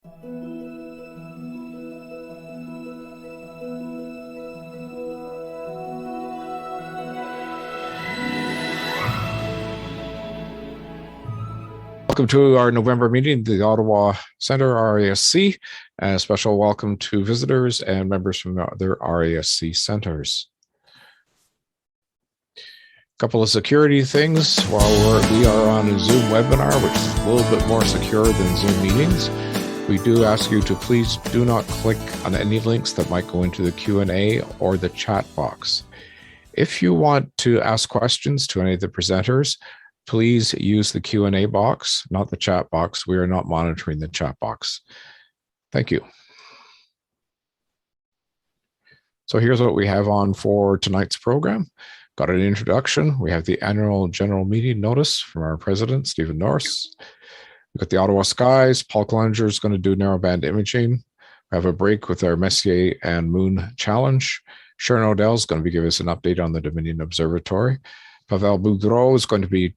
Welcome to our November meeting, the Ottawa Centre, RASC. A special welcome to visitors and members from other RASC centres. A couple of security things while we are on a Zoom webinar, which is a little bit more secure than Zoom meetings. We do ask you to please do not click on any links that might go into the Q&A or the chat box. If you want to ask questions to any of the presenters, please use the Q&A box, not the chat box. We are not monitoring the chat box. Thank you. So here's what we have on for tonight's program. Got an introduction. We have the annual general meeting notice from our president, Stephen Nourse. We've got the Ottawa skies. Paul Klauninger is going to do narrowband imaging. We have a break with our Messier and Moon challenge. Sharon Odell is going to give us an update on the Dominion Observatory. Pavel Boudreau is going to be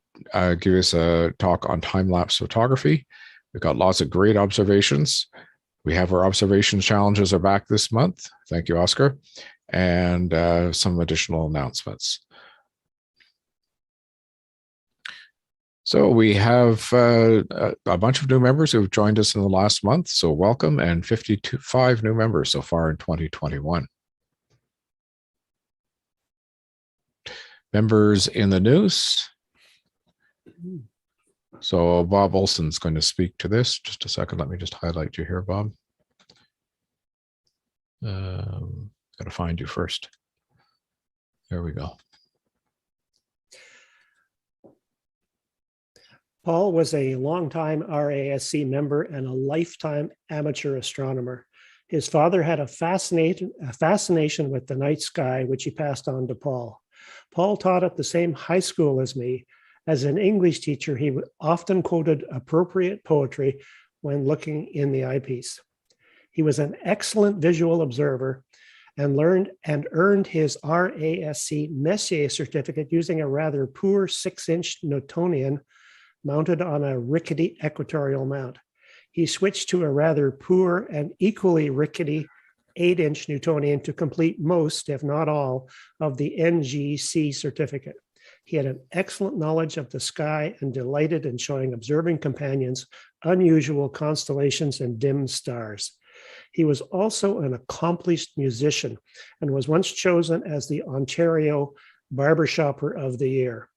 give us a talk on time-lapse photography. We've got lots of great observations. We have our observation challenges are back this month. Thank you, Oscar. And some additional announcements. So we have a bunch of new members who have joined us in the last month. So welcome, and 55 new members so far in 2021. Members in the news. So Bob Olson's going to speak to this. Just a second. Let me just highlight you here, Bob. Got to find you first. There we go. Paul was a longtime RASC member and a lifetime amateur astronomer. His father had a fascination with the night sky, which he passed on to Paul. Paul taught at the same high school as me. As an English teacher, he often quoted appropriate poetry when looking in the eyepiece. He was an excellent visual observer and learned and earned his RASC Messier certificate using a rather poor 6-inch Newtonian mounted on a rickety equatorial mount. He switched to a rather poor and equally rickety 8-inch Newtonian to complete most, if not all, of the NGC certificate. He had an excellent knowledge of the sky and delighted in showing observing companions unusual constellations and dim stars. He was also an accomplished musician and was once chosen as the Ontario Barbershopper of the Year.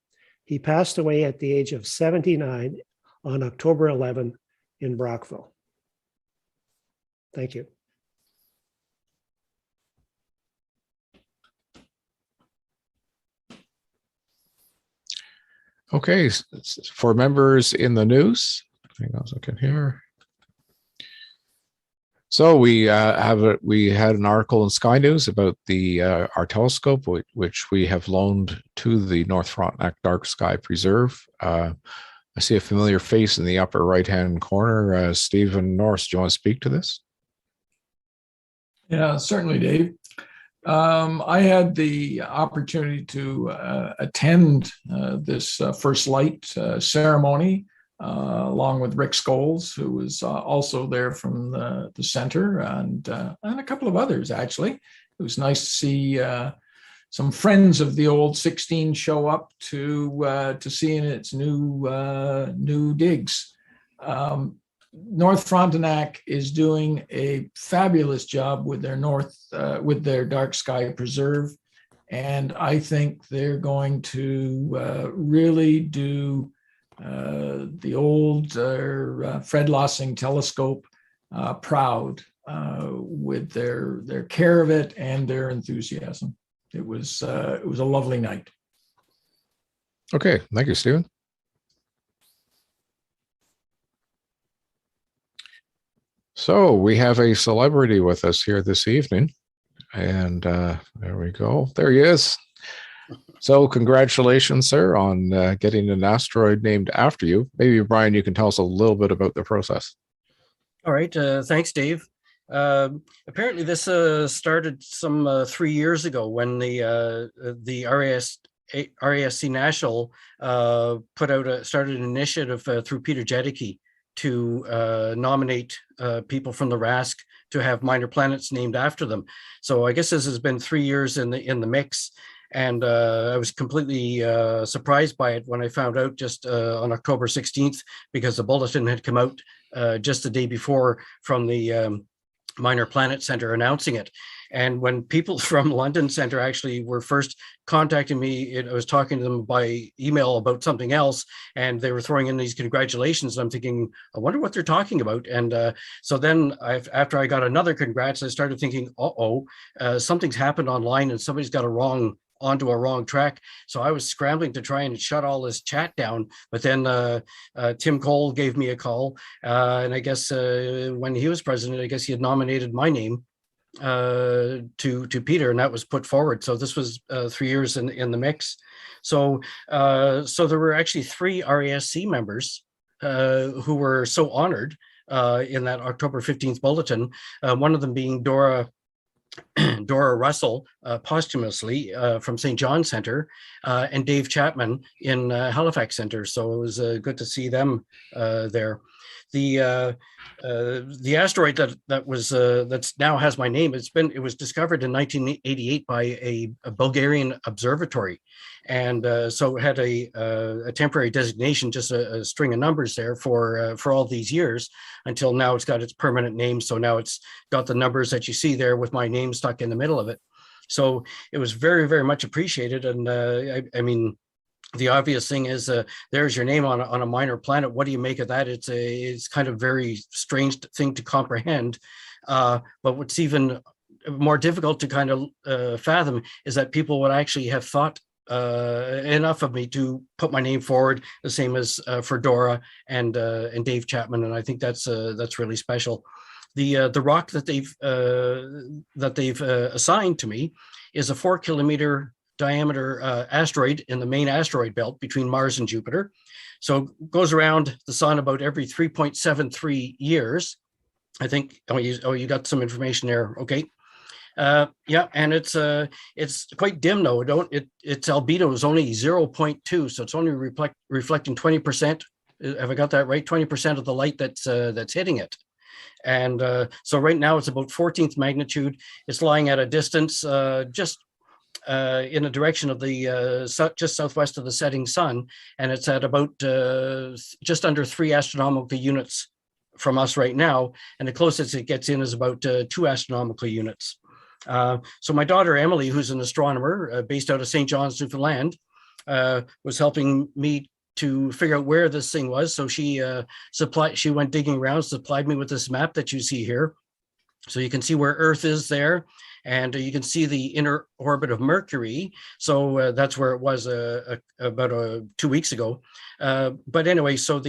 He passed away at the age of 79 on October 11 in Brockville. Thank you. Okay, for members in the news, hang on a second here. So we had an article in Sky News about the our telescope, which we have loaned to the North Frontenac Dark Sky Preserve. I see a familiar face in the upper right-hand corner. Stephen Nourse, do you want to speak to this? Yeah, certainly, Dave. I had the opportunity to attend this first light ceremony along with Rick Scholes, who was also there from the center, and a couple of others, actually. It was nice to see some friends of the old 16 show up to see in its new digs. North Frontenac is doing a fabulous job with their dark sky preserve, and I think they're going to really do the old Fred Lossing telescope proud with their care of it and their enthusiasm. It was a lovely night. Okay, thank you, Stephen. So we have a celebrity with us here this evening, and there we go. There he is. So congratulations, sir, on getting an asteroid named after you. Maybe, Brian, you can tell us a little bit about the process. All right. Thanks, Dave. Apparently, this started some 3 years ago when the RASC National started an initiative through Peter Jedicke to nominate people from the RASC to have minor planets named after them. So I guess this has been 3 years in the mix, and I was completely surprised by it when I found out just on October 16th, because the bulletin had come out just the day before from the Minor Planet Center announcing it. And when people from London Center actually were first contacting me, I was talking to them by email about something else, and they were throwing in these congratulations. And I'm thinking, I wonder what they're talking about. And so then after I got another congrats, I started thinking, something's happened online and somebody's got onto a wrong track. So I was scrambling to try and shut all this chat down. But then Tim Cole gave me a call. And I guess when he was president, I guess he had nominated my name to Peter, and that was put forward. So this was 3 years in the mix. So there were actually 3 RASC members who were so honored in that October 15th bulletin, one of them being Dora Russell, posthumously from St. John Center, and Dave Chapman in Halifax Center. So it was good to see them there. The asteroid that now has my name, it was discovered in 1988 by a Bulgarian observatory, and so it had a temporary designation, just a string of numbers there for all these years, until now it's got its permanent name. So now it's got the numbers that you see there with my name stuck in the middle of it. So it was very, very much appreciated. And I mean, the obvious thing is there's your name on a minor planet. What do you make of that? It's kind of very strange thing to comprehend. But what's even more difficult to kind of fathom is that people would actually have thought enough of me to put my name forward, the same as for Dora and Dave Chapman. And I think that's really special. The rock that they've assigned to me is a 4 kilometer diameter asteroid in the main asteroid belt between Mars and Jupiter. So it goes around the sun about every 3.73 years. I think, you got some information there. Okay. Yeah, and it's quite dim though. Its albedo is only 0.2, so it's only reflecting 20%. Have I got that right? 20% of the light that's hitting it. And so right now it's about 14th magnitude. It's lying at a distance just in the direction of the just southwest of the setting sun, and it's at about just under 3 astronomical units from us right now, and the closest it gets in is about 2 astronomical units. So my daughter Emily, who's an astronomer based out of St. John's, Newfoundland, was helping me to figure out where this thing was. So she went digging around, supplied me with this map that you see here. So you can see where Earth is there, and you can see the inner orbit of Mercury. So that's where it was about 2 weeks ago. But anyway, so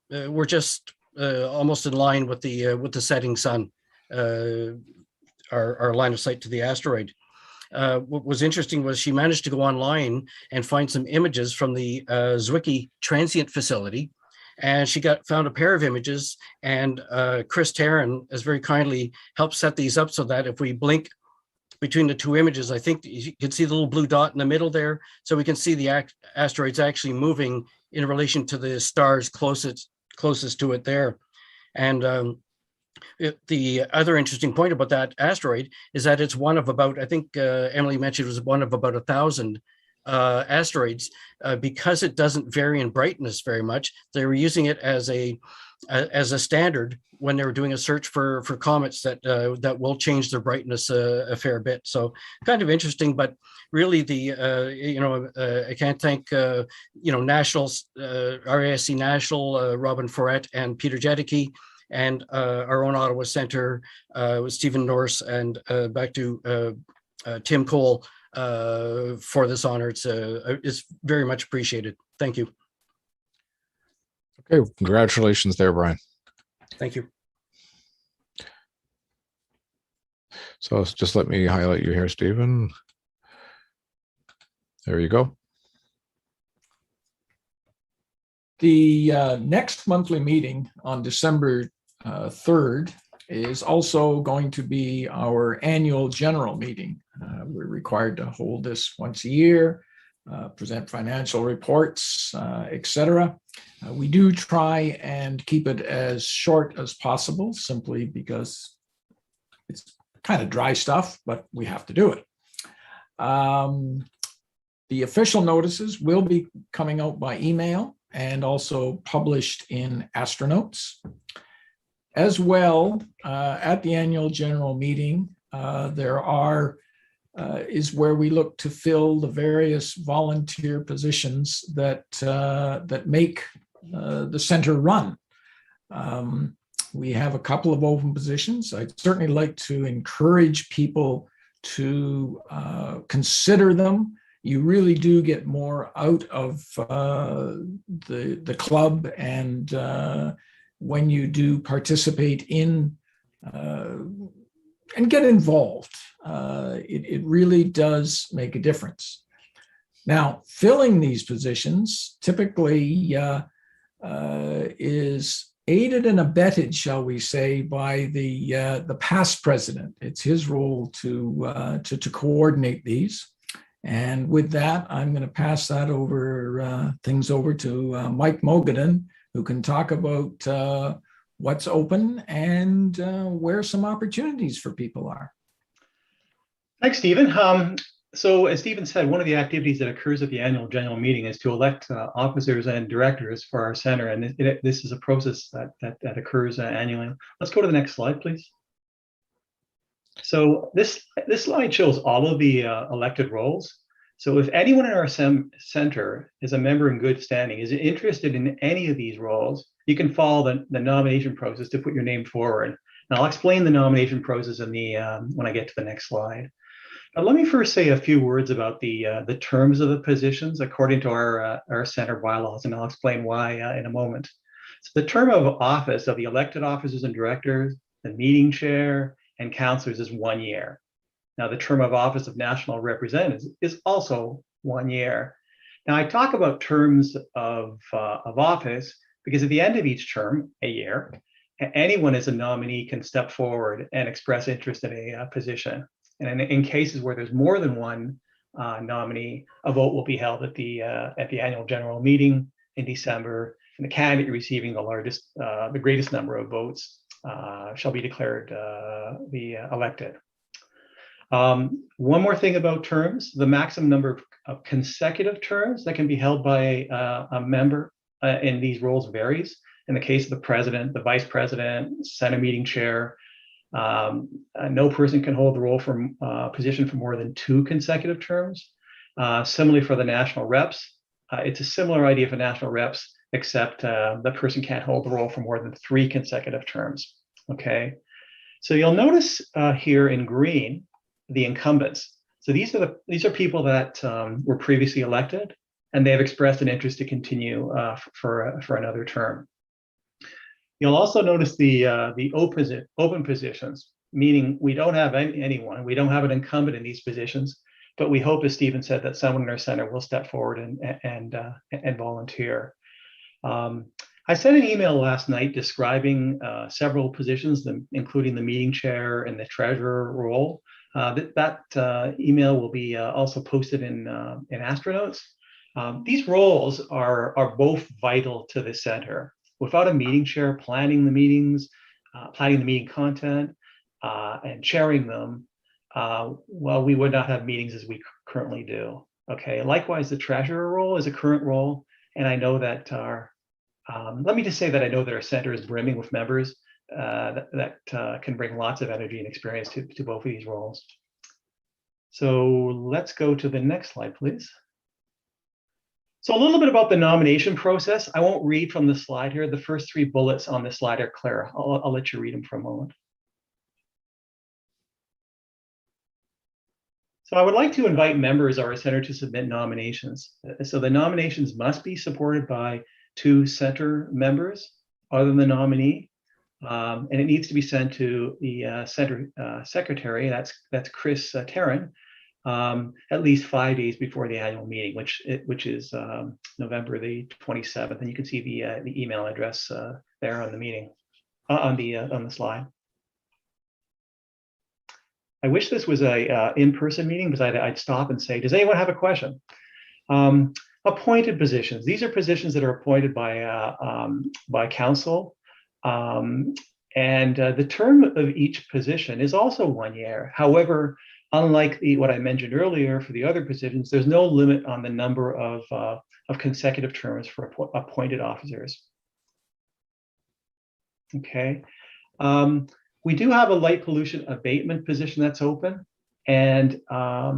we're just almost in line with the setting sun, our line of sight to the asteroid. What was interesting was she managed to go online and find some images from the Zwicky transient facility. And she found a pair of images, and Chris Tarrant has very kindly helped set these up so that if we blink between the 2 images, I think you can see the little blue dot in the middle there. So we can see the asteroids actually moving in relation to the stars closest to it there. And the other interesting point about that asteroid is that it's one of about, I think Emily mentioned it was one of about 1,000 asteroids. Because it doesn't vary in brightness very much, they were using it as a standard when they were doing a search for comets that will change their brightness a fair bit. So kind of interesting, but really I can't thank National RASC National, Robin Forret and Peter Jedicke, and our own Ottawa Center with Stephen Nourse, and back to Tim Cole for this honor. It's very much appreciated. Thank you. Okay, congratulations there, Brian. Thank you. So just let me highlight you here, Stephen. There you go. The next monthly meeting on December 3rd is also going to be our annual general meeting. We're required to hold this once a year. present financial reports, etc. We do try and keep it as short as possible, simply because it's kind of dry stuff, but we have to do it. The official notices will be coming out by email and also published in Astronotes. As well, at the annual general meeting, is where we look to fill the various volunteer positions that make the center run. We have a couple of open positions. I'd certainly like to encourage people to consider them. You really do get more out of the club, and when you do participate in and get involved, it really does make a difference. Now, filling these positions typically is aided and abetted, shall we say, by the past president. It's his role to coordinate these. And with that, I'm going to pass that things over to Mike Mogadon, who can talk about what's open and where some opportunities for people are. Thanks, Stephen. So as Stephen said, one of the activities that occurs at the annual general meeting is to elect officers and directors for our center. And this is a process that occurs annually. Let's go to the next slide, please. So this slide shows all of the elected roles. So if anyone in our center is a member in good standing, is interested in any of these roles, you can follow the nomination process to put your name forward. And I'll explain the nomination process in when I get to the next slide. Now, let me first say a few words about the terms of the positions according to our center bylaws, and I'll explain why in a moment. So the term of office of the elected officers and directors, the meeting chair, and councillors is 1 year. Now, the term of office of national representatives is also 1 year. Now, I talk about terms of office because at the end of each term, a year, anyone as a nominee can step forward and express interest in a position. And in cases where there's more than one nominee, a vote will be held at the annual general meeting in December, and the candidate receiving the greatest number of votes shall be declared elected. One more thing about terms: the maximum number of consecutive terms that can be held by a member in these roles varies. In the case of the president, the vice president, Senate meeting chair, no person can hold the role from position for more than 2 consecutive terms. Similarly for the national reps, it's a similar idea for national reps, except the person can't hold the role for more than 3 consecutive terms. Okay, so you'll notice here in green the incumbents. So these are people that were previously elected, and they have expressed an interest to continue for another term. You'll also notice the open positions, meaning we don't have anyone, we don't have an incumbent in these positions, but we hope, as Stephen said, that someone in our center will step forward and volunteer. I sent an email last night describing several positions, including the meeting chair and the treasurer role. That email will be also posted in Astronotes. These roles are both vital to the center. Without a meeting chair planning the meetings, planning the meeting content, and chairing them, well, we would not have meetings as we currently do. Okay. Likewise, the treasurer role is a current role, and I know that let me just say that I know that our center is brimming with members that can bring lots of energy and experience to both of these roles. So let's go to the next slide, please. So a little bit about the nomination process. I won't read from the slide here. The first 3 bullets on this slide are clear. I'll let you read them for a moment. So I would like to invite members of our center to submit nominations. So the nominations must be supported by 2 center members other than the nominee. And it needs to be sent to the center secretary, that's Chris Tarrant, at least 5 days before the annual meeting, which is November the 27th. And you can see the email address there on the meeting, on the slide. I wish this was a in-person meeting, because I'd stop and say, does anyone have a question? Appointed positions. These are positions that are appointed by council. And the term of each position is also 1 year. However, unlike what I mentioned earlier for the other positions, there's no limit on the number of consecutive terms for appointed officers. Okay. We do have a light pollution abatement position that's open. And I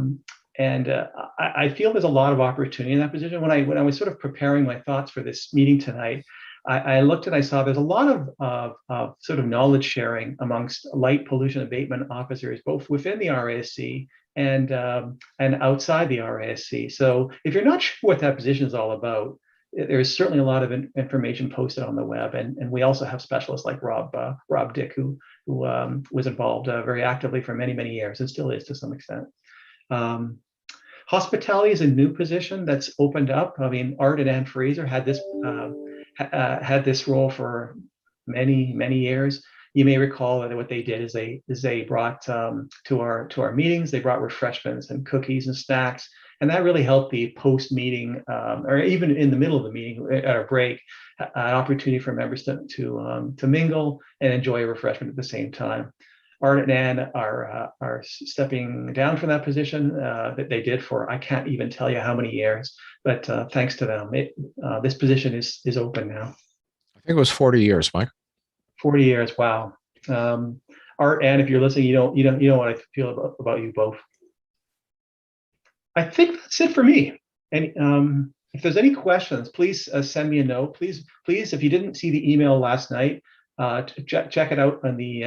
feel there's a lot of opportunity in that position. When I was sort of preparing my thoughts for this meeting tonight, I looked and I saw there's a lot of sort of knowledge sharing amongst light pollution abatement officers, both within the RASC and outside the RASC. So if you're not sure what that position is all about, there's certainly a lot of information posted on the web, and we also have specialists like Rob Dick, who was involved very actively for many years and still is to some extent. Hospitality is a new position that's opened up. I mean, Art and Ann Fraser had this role for many years. You may recall that what they did is they brought to our meetings, they brought refreshments and cookies and snacks, and that really helped the post-meeting or even in the middle of the meeting at our break, an opportunity for members to mingle and enjoy a refreshment at the same time. Art and Ann are stepping down from that position that they did for I can't even tell you how many years, but thanks to them, this position is open now. I think it was 40 years, Mike. 40 years, wow. Art, Ann, if you're listening, you know what I feel about you both. I think that's it for me. And if there's any questions, please send me a note. Please, if you didn't see the email last night, check it out in the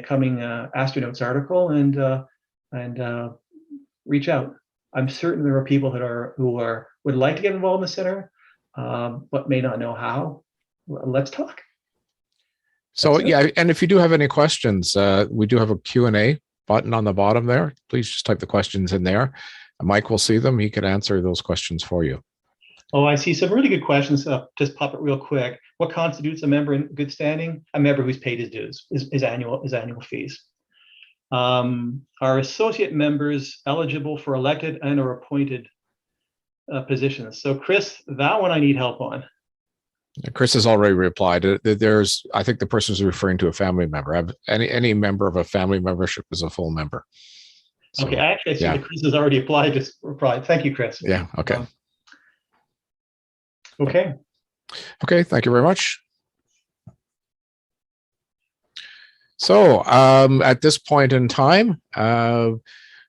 coming Astronauts article and reach out. I'm certain there are people who would like to get involved in the center, but may not know how. Let's talk. So yeah, and if you do have any questions, we do have a Q&A button on the bottom there. Please just type the questions in there. Mike will see them. He can answer those questions for you. Oh, I see some really good questions. Just pop it real quick. What constitutes a member in good standing? A member who's paid his dues, his annual fees. Are associate members eligible for elected and or appointed positions? So Chris, that one I need help on. Chris has already replied. I think the person is referring to a family member. Any member of a family membership is a full member. So, okay, I see that Chris has already replied. Thank you, Chris. Yeah, okay. Okay. Okay, thank you very much. So at this point in time,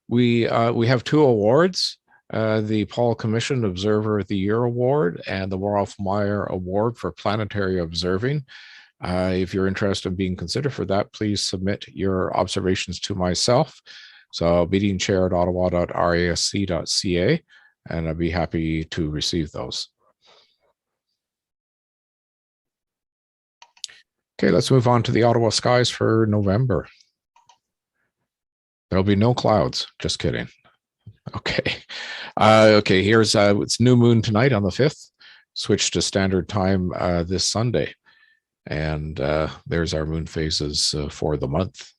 we have two awards, the Paul Commission Observer of the Year Award and the Wolf-Meyer Award for Planetary Observing. If you're interested in being considered for that, please submit your observations to myself. So meeting chair at ottawa.rasc.ca, and I'd be happy to receive those. Okay, let's move on to the Ottawa skies for November. There'll be no clouds. Just kidding. Okay. Okay, here's it's new moon tonight on the 5th. Switch to standard time this Sunday. And there's our moon phases for the month.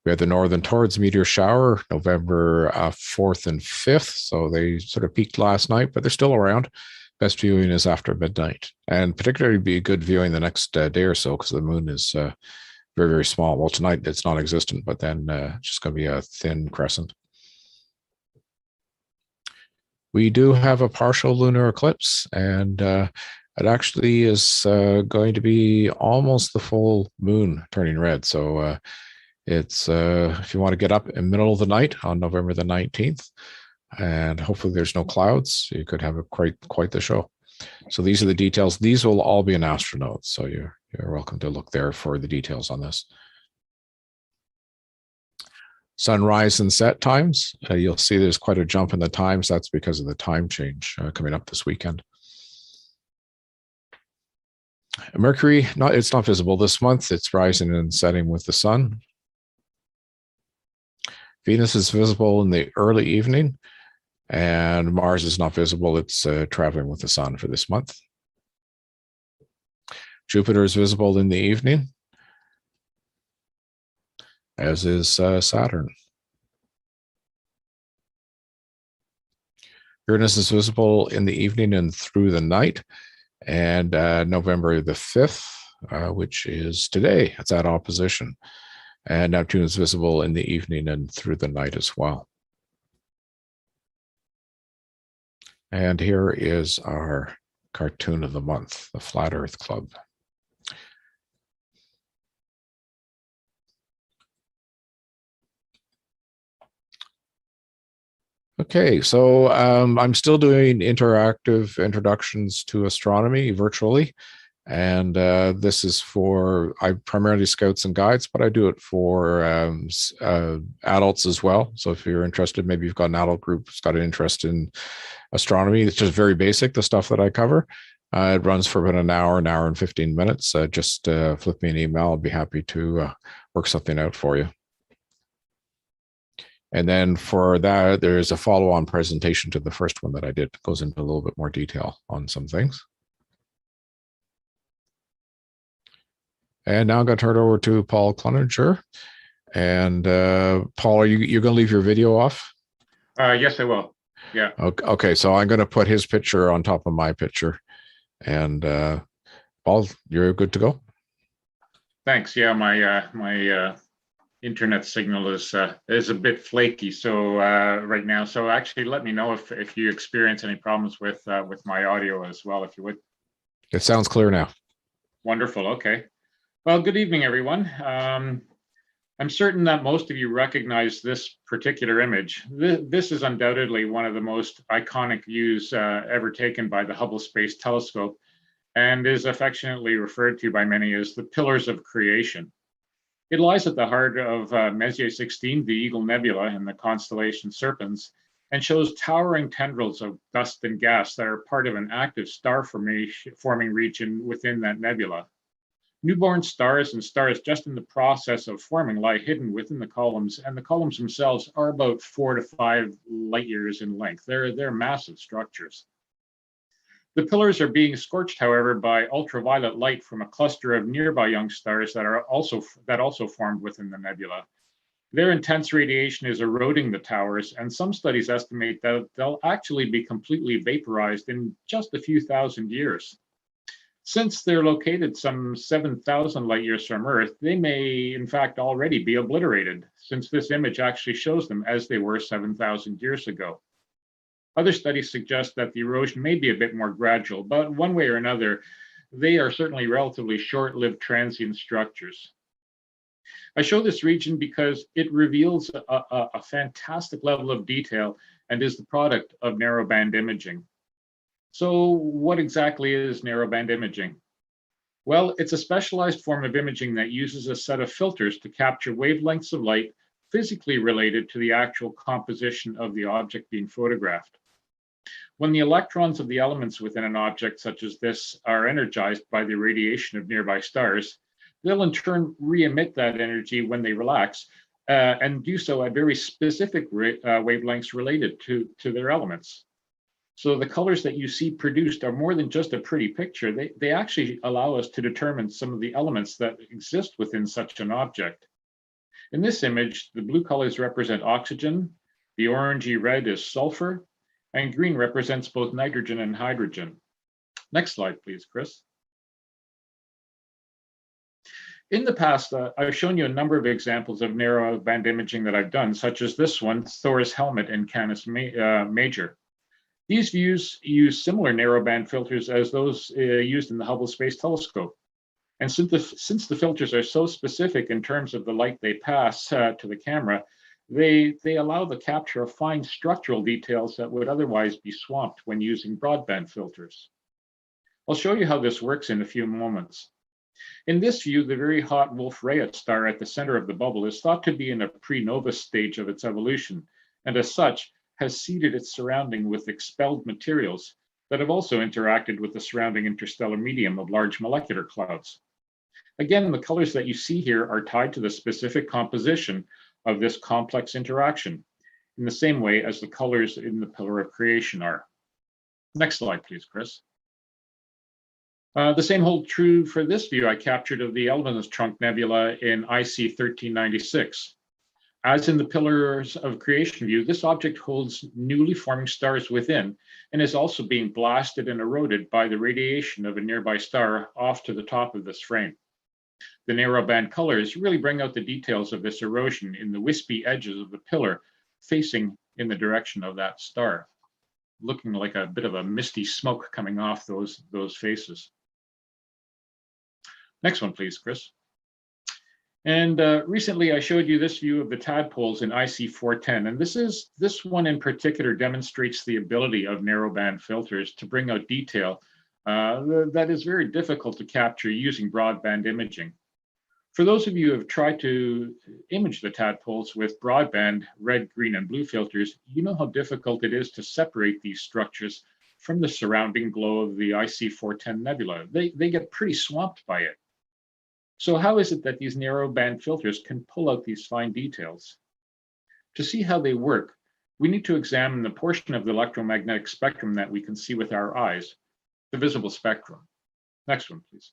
We had the northern towards meteor shower November 4th and 5th. So they sort of peaked last night, but they're still around. Best viewing is after midnight, and particularly be good viewing the next day or so because the moon is very small. Well, tonight it's non-existent, but then it's just going to be a thin crescent. We do have a partial lunar eclipse, and it actually is going to be almost the full moon turning red. So it's if you want to get up in the middle of the night on November the 19th, and hopefully there's no clouds, you could have quite the show. So these are the details. These will all be in Astronauts, so you're welcome to look there for the details on this. Sunrise and set times. You'll see there's quite a jump in the times. That's because of the time change coming up this weekend. Mercury, it's not visible this month. It's rising and setting with the sun. Venus is visible in the early evening, and Mars is not visible. It's traveling with the sun for this month. Jupiter is visible in the evening, as is Saturn. Uranus is visible in the evening and through the night. And November the 5th, which is today, it's at opposition. And Neptune is visible in the evening and through the night as well. And here is our cartoon of the month, the Flat Earth Club. Okay, so I'm still doing interactive introductions to astronomy virtually. And this is for, I primarily scouts and guides, but I do it for adults as well. So if you're interested, maybe you've got an adult group that's got an interest in astronomy. It's just very basic, the stuff that I cover. It runs for about an hour and 15 minutes. Just flip me an email. I'll be happy to work something out for you. And then for that, there's a follow-on presentation to the first one that I did. It goes into a little bit more detail on some things. And now I'm going to turn it over to Paul Klauninger. And Paul, are you're going to leave your video off? Yes, I will. Yeah. Okay, so I'm going to put his picture on top of my picture. And Paul, you're good to go? Thanks. Yeah, my internet signal is a bit flaky right now. So actually, let me know if you experience any problems with my audio as well, if you would. It sounds clear now. Wonderful. Okay. Well, good evening, everyone. I'm certain that most of you recognize this particular image. This is undoubtedly one of the most iconic views ever taken by the Hubble Space Telescope, and is affectionately referred to by many as the Pillars of Creation. It lies at the heart of Messier 16, the Eagle Nebula in the constellation Serpens, and shows towering tendrils of dust and gas that are part of an active star forming region within that nebula. Newborn stars and stars just in the process of forming lie hidden within the columns, and the columns themselves are about 4 to 5 light years in length. They're massive structures. The pillars are being scorched, however, by ultraviolet light from a cluster of nearby young stars that also formed within the nebula. Their intense radiation is eroding the towers, and some studies estimate that they'll actually be completely vaporized in just a few thousand years. Since they're located some 7,000 light years from Earth, they may in fact already be obliterated, since this image actually shows them as they were 7,000 years ago. Other studies suggest that the erosion may be a bit more gradual, but one way or another, they are certainly relatively short-lived transient structures. I show this region because it reveals a fantastic level of detail and is the product of narrowband imaging. So what exactly is narrowband imaging? Well, it's a specialized form of imaging that uses a set of filters to capture wavelengths of light physically related to the actual composition of the object being photographed. When the electrons of the elements within an object such as this are energized by the radiation of nearby stars, they'll in turn re-emit that energy when they relax and do so at very specific wavelengths related to their elements. So the colors that you see produced are more than just a pretty picture. They actually allow us to determine some of the elements that exist within such an object. In this image, the blue colors represent oxygen, the orangey red is sulfur, and green represents both nitrogen and hydrogen. Next slide, please, Chris. In the past, I've shown you a number of examples of narrowband imaging that I've done, such as this one, Thor's helmet in Canis Major. These views use similar narrowband filters as those used in the Hubble Space Telescope. And since the filters are so specific in terms of the light they pass to the camera, they allow the capture of fine structural details that would otherwise be swamped when using broadband filters. I'll show you how this works in a few moments. In this view, the very hot Wolf-Rayet star at the center of the bubble is thought to be in a pre-nova stage of its evolution, and as such, has seeded its surrounding with expelled materials that have also interacted with the surrounding interstellar medium of large molecular clouds. Again, the colors that you see here are tied to the specific composition of this complex interaction, in the same way as the colors in the Pillar of Creation are. Next slide, please, Chris. The same holds true for this view I captured of the Eleventh Trunk Nebula in IC 1396. As in the Pillars of Creation view, this object holds newly forming stars within and is also being blasted and eroded by the radiation of a nearby star off to the top of this frame. The narrowband colors really bring out the details of this erosion in the wispy edges of the pillar facing in the direction of that star, looking like a bit of a misty smoke coming off those faces. Next one, please, Chris. And recently I showed you this view of the tadpoles in IC410, and this one in particular demonstrates the ability of narrowband filters to bring out detail that is very difficult to capture using broadband imaging. For those of you who have tried to image the tadpoles with broadband red, green, and blue filters, you know how difficult it is to separate these structures from the surrounding glow of the IC410 nebula. They get pretty swamped by it. So how is it that these narrowband filters can pull out these fine details? To see how they work, we need to examine the portion of the electromagnetic spectrum that we can see with our eyes, the visible spectrum. Next one, please.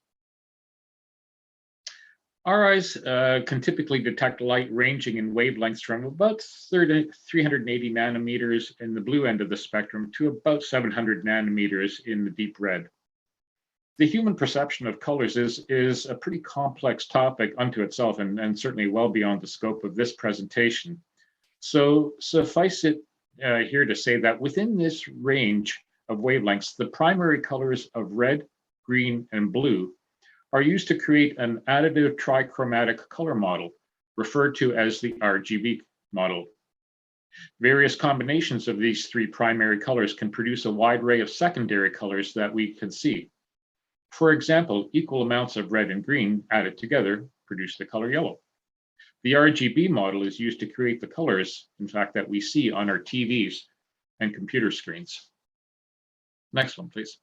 Our eyes can typically detect light ranging in wavelengths from about 380 nanometers in the blue end of the spectrum to about 700 nanometers in the deep red. The human perception of colors is a pretty complex topic unto itself and certainly well beyond the scope of this presentation. So suffice it here to say that within this range of wavelengths, the primary colors of red, green, and blue are used to create an additive trichromatic color model, referred to as the RGB model. Various combinations of these three primary colors can produce a wide array of secondary colors that we can see. For example, equal amounts of red and green added together produce the color yellow. The RGB model is used to create the colors, in fact, that we see on our TVs and computer screens. Next one, please.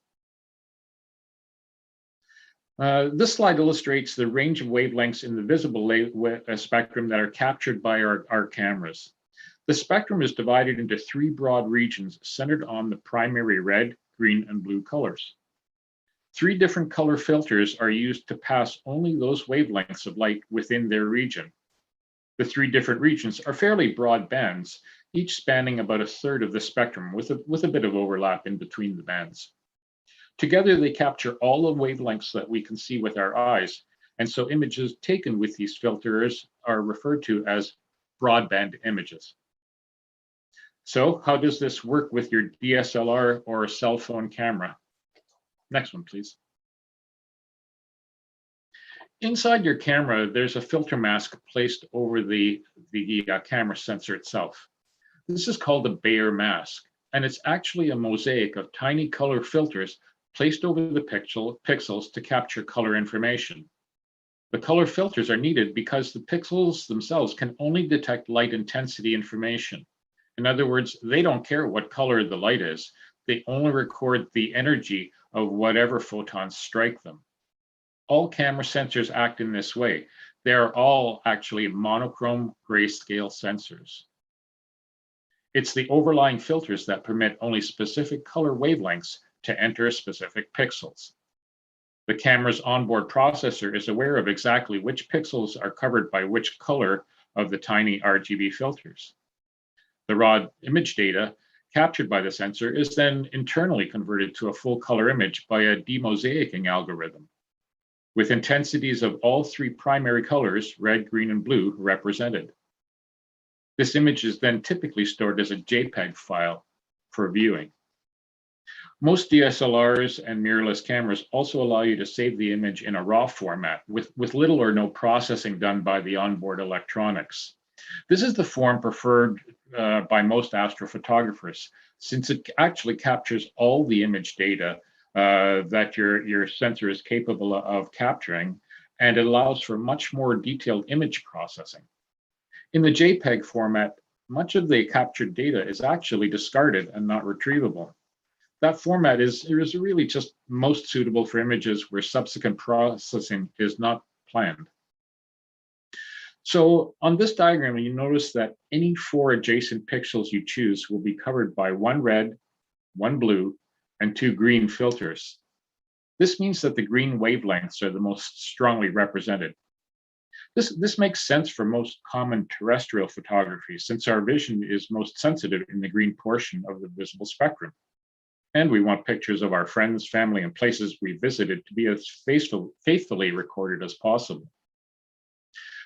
This slide illustrates the range of wavelengths in the visible spectrum that are captured by our cameras. The spectrum is divided into three broad regions centered on the primary red, green, and blue colors. Three different color filters are used to pass only those wavelengths of light within their region. The three different regions are fairly broad bands, each spanning about a third of the spectrum with a bit of overlap in between the bands. Together, they capture all the wavelengths that we can see with our eyes, and so images taken with these filters are referred to as broadband images. So how does this work with your DSLR or cell phone camera? Next one, please. Inside your camera, there's a filter mask placed over the camera sensor itself. This is called a Bayer mask, and it's actually a mosaic of tiny color filters placed over the pixels to capture color information. The color filters are needed because the pixels themselves can only detect light intensity information. In other words, they don't care what color the light is. They only record the energy of whatever photons strike them. All camera sensors act in this way. They are all actually monochrome grayscale sensors. It's the overlying filters that permit only specific color wavelengths to enter specific pixels. The camera's onboard processor is aware of exactly which pixels are covered by which color of the tiny RGB filters. The raw image data captured by the sensor is then internally converted to a full color image by a demosaicing algorithm, with intensities of all three primary colors, red, green, and blue, represented. This image is then typically stored as a JPEG file for viewing. Most DSLRs and mirrorless cameras also allow you to save the image in a RAW format with little or no processing done by the onboard electronics. This is the form preferred by most astrophotographers, since it actually captures all the image data that your sensor is capable of capturing, and it allows for much more detailed image processing. In the JPEG format, much of the captured data is actually discarded and not retrievable. That format is really just most suitable for images where subsequent processing is not planned. So on this diagram, you notice that any four adjacent pixels you choose will be covered by one red, one blue, and two green filters. This means that the green wavelengths are the most strongly represented. This makes sense for most common terrestrial photography, since our vision is most sensitive in the green portion of the visible spectrum. And we want pictures of our friends, family, and places we visited to be as faithfully recorded as possible.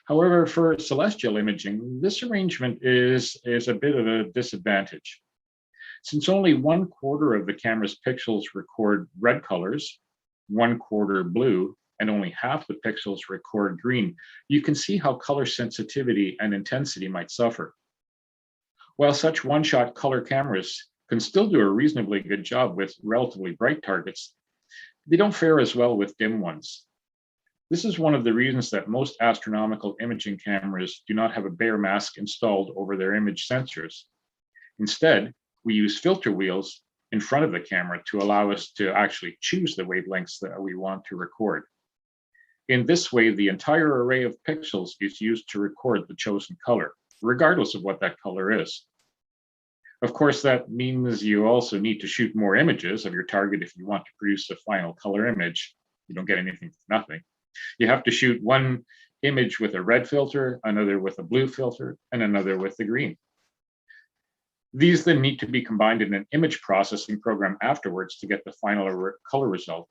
However, for celestial imaging, this arrangement is a bit of a disadvantage. Since only 1/4 of the camera's pixels record red colors, 1/4 blue, and only half the pixels record green, you can see how color sensitivity and intensity might suffer. While such one-shot color cameras can still do a reasonably good job with relatively bright targets, they don't fare as well with dim ones. This is one of the reasons that most astronomical imaging cameras do not have a bare mask installed over their image sensors. Instead, we use filter wheels in front of the camera to allow us to actually choose the wavelengths that we want to record. In this way, the entire array of pixels is used to record the chosen color, regardless of what that color is. Of course, that means you also need to shoot more images of your target if you want to produce a final color image. You don't get anything for nothing. You have to shoot one image with a red filter, another with a blue filter, and another with the green. These then need to be combined in an image processing program afterwards to get the final color result,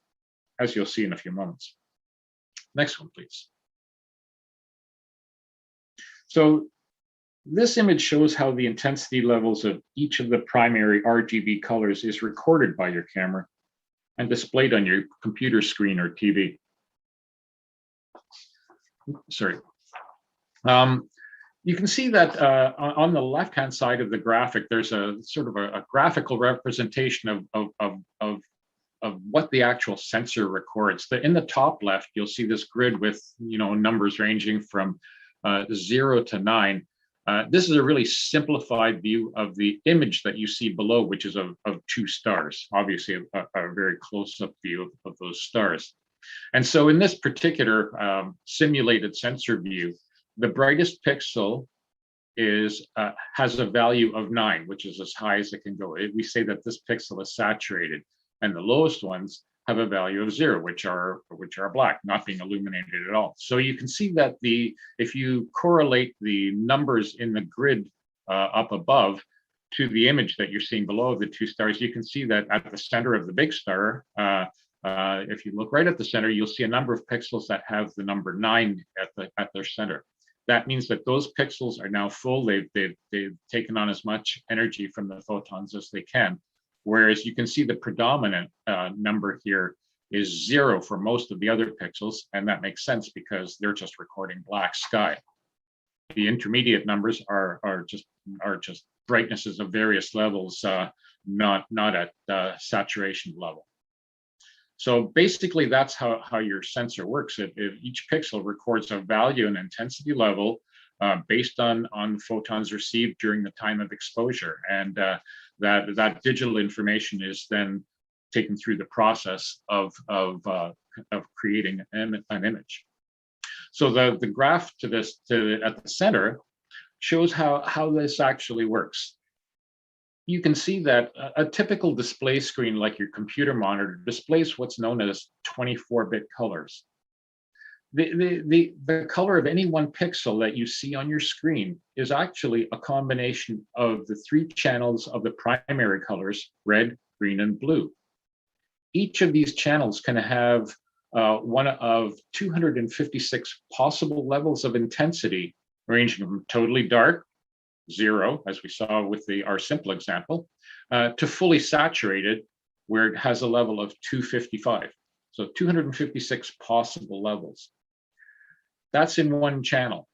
as you'll see in a few moments. Next one, please. So this image shows how the intensity levels of each of the primary RGB colors is recorded by your camera and displayed on your computer screen or TV. Sorry. You can see that on the left-hand side of the graphic, there's a sort of a graphical representation of what the actual sensor records. In the top left, you'll see this grid with numbers ranging from 0 to 9. This is a really simplified view of the image that you see below, which is of 2 stars, obviously a very close-up view of those stars. And so in this particular simulated sensor view, the brightest pixel has a value of 9, which is as high as it can go. We say that this pixel is saturated, and the lowest ones have a value of 0, which are black, not being illuminated at all. So you can see that if you correlate the numbers in the grid up above to the image that you're seeing below the 2 stars, you can see that at the center of the big star, if you look right at the center, you'll see a number of pixels that have the number 9 at their center. That means that those pixels are now full. They've taken on as much energy from the photons as they can. Whereas you can see the predominant number here is 0 for most of the other pixels, and that makes sense because they're just recording black sky. The intermediate numbers are just brightnesses of various levels, not at saturation level. So basically, that's how your sensor works. If each pixel records a value and intensity level based on photons received during the time of exposure, and that digital information is then taken through the process of creating an image. So the graph at the center shows how this actually works. You can see that a typical display screen like your computer monitor displays what's known as 24-bit colors. The color of any one pixel that you see on your screen is actually a combination of the 3 channels of the primary colors, red, green, and blue. Each of these channels can have one of 256 possible levels of intensity, ranging from totally dark, 0, as we saw with our simple example, to fully saturated, where it has a level of 255. So 256 possible levels. That's in one channel.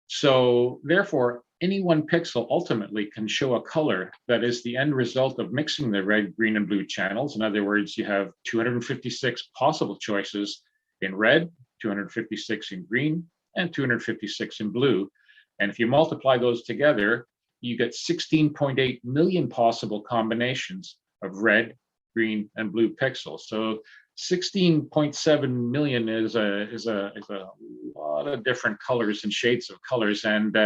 So therefore, any one pixel ultimately can show a color that is the end result of mixing the red, green, and blue channels. In other words, you have 256 possible choices in red, 256 in green, and 256 in blue. And if you multiply those together, you get 16.8 million possible combinations of red, green, and blue pixels. So 16.7 million is a lot of different colors and shades of colors. And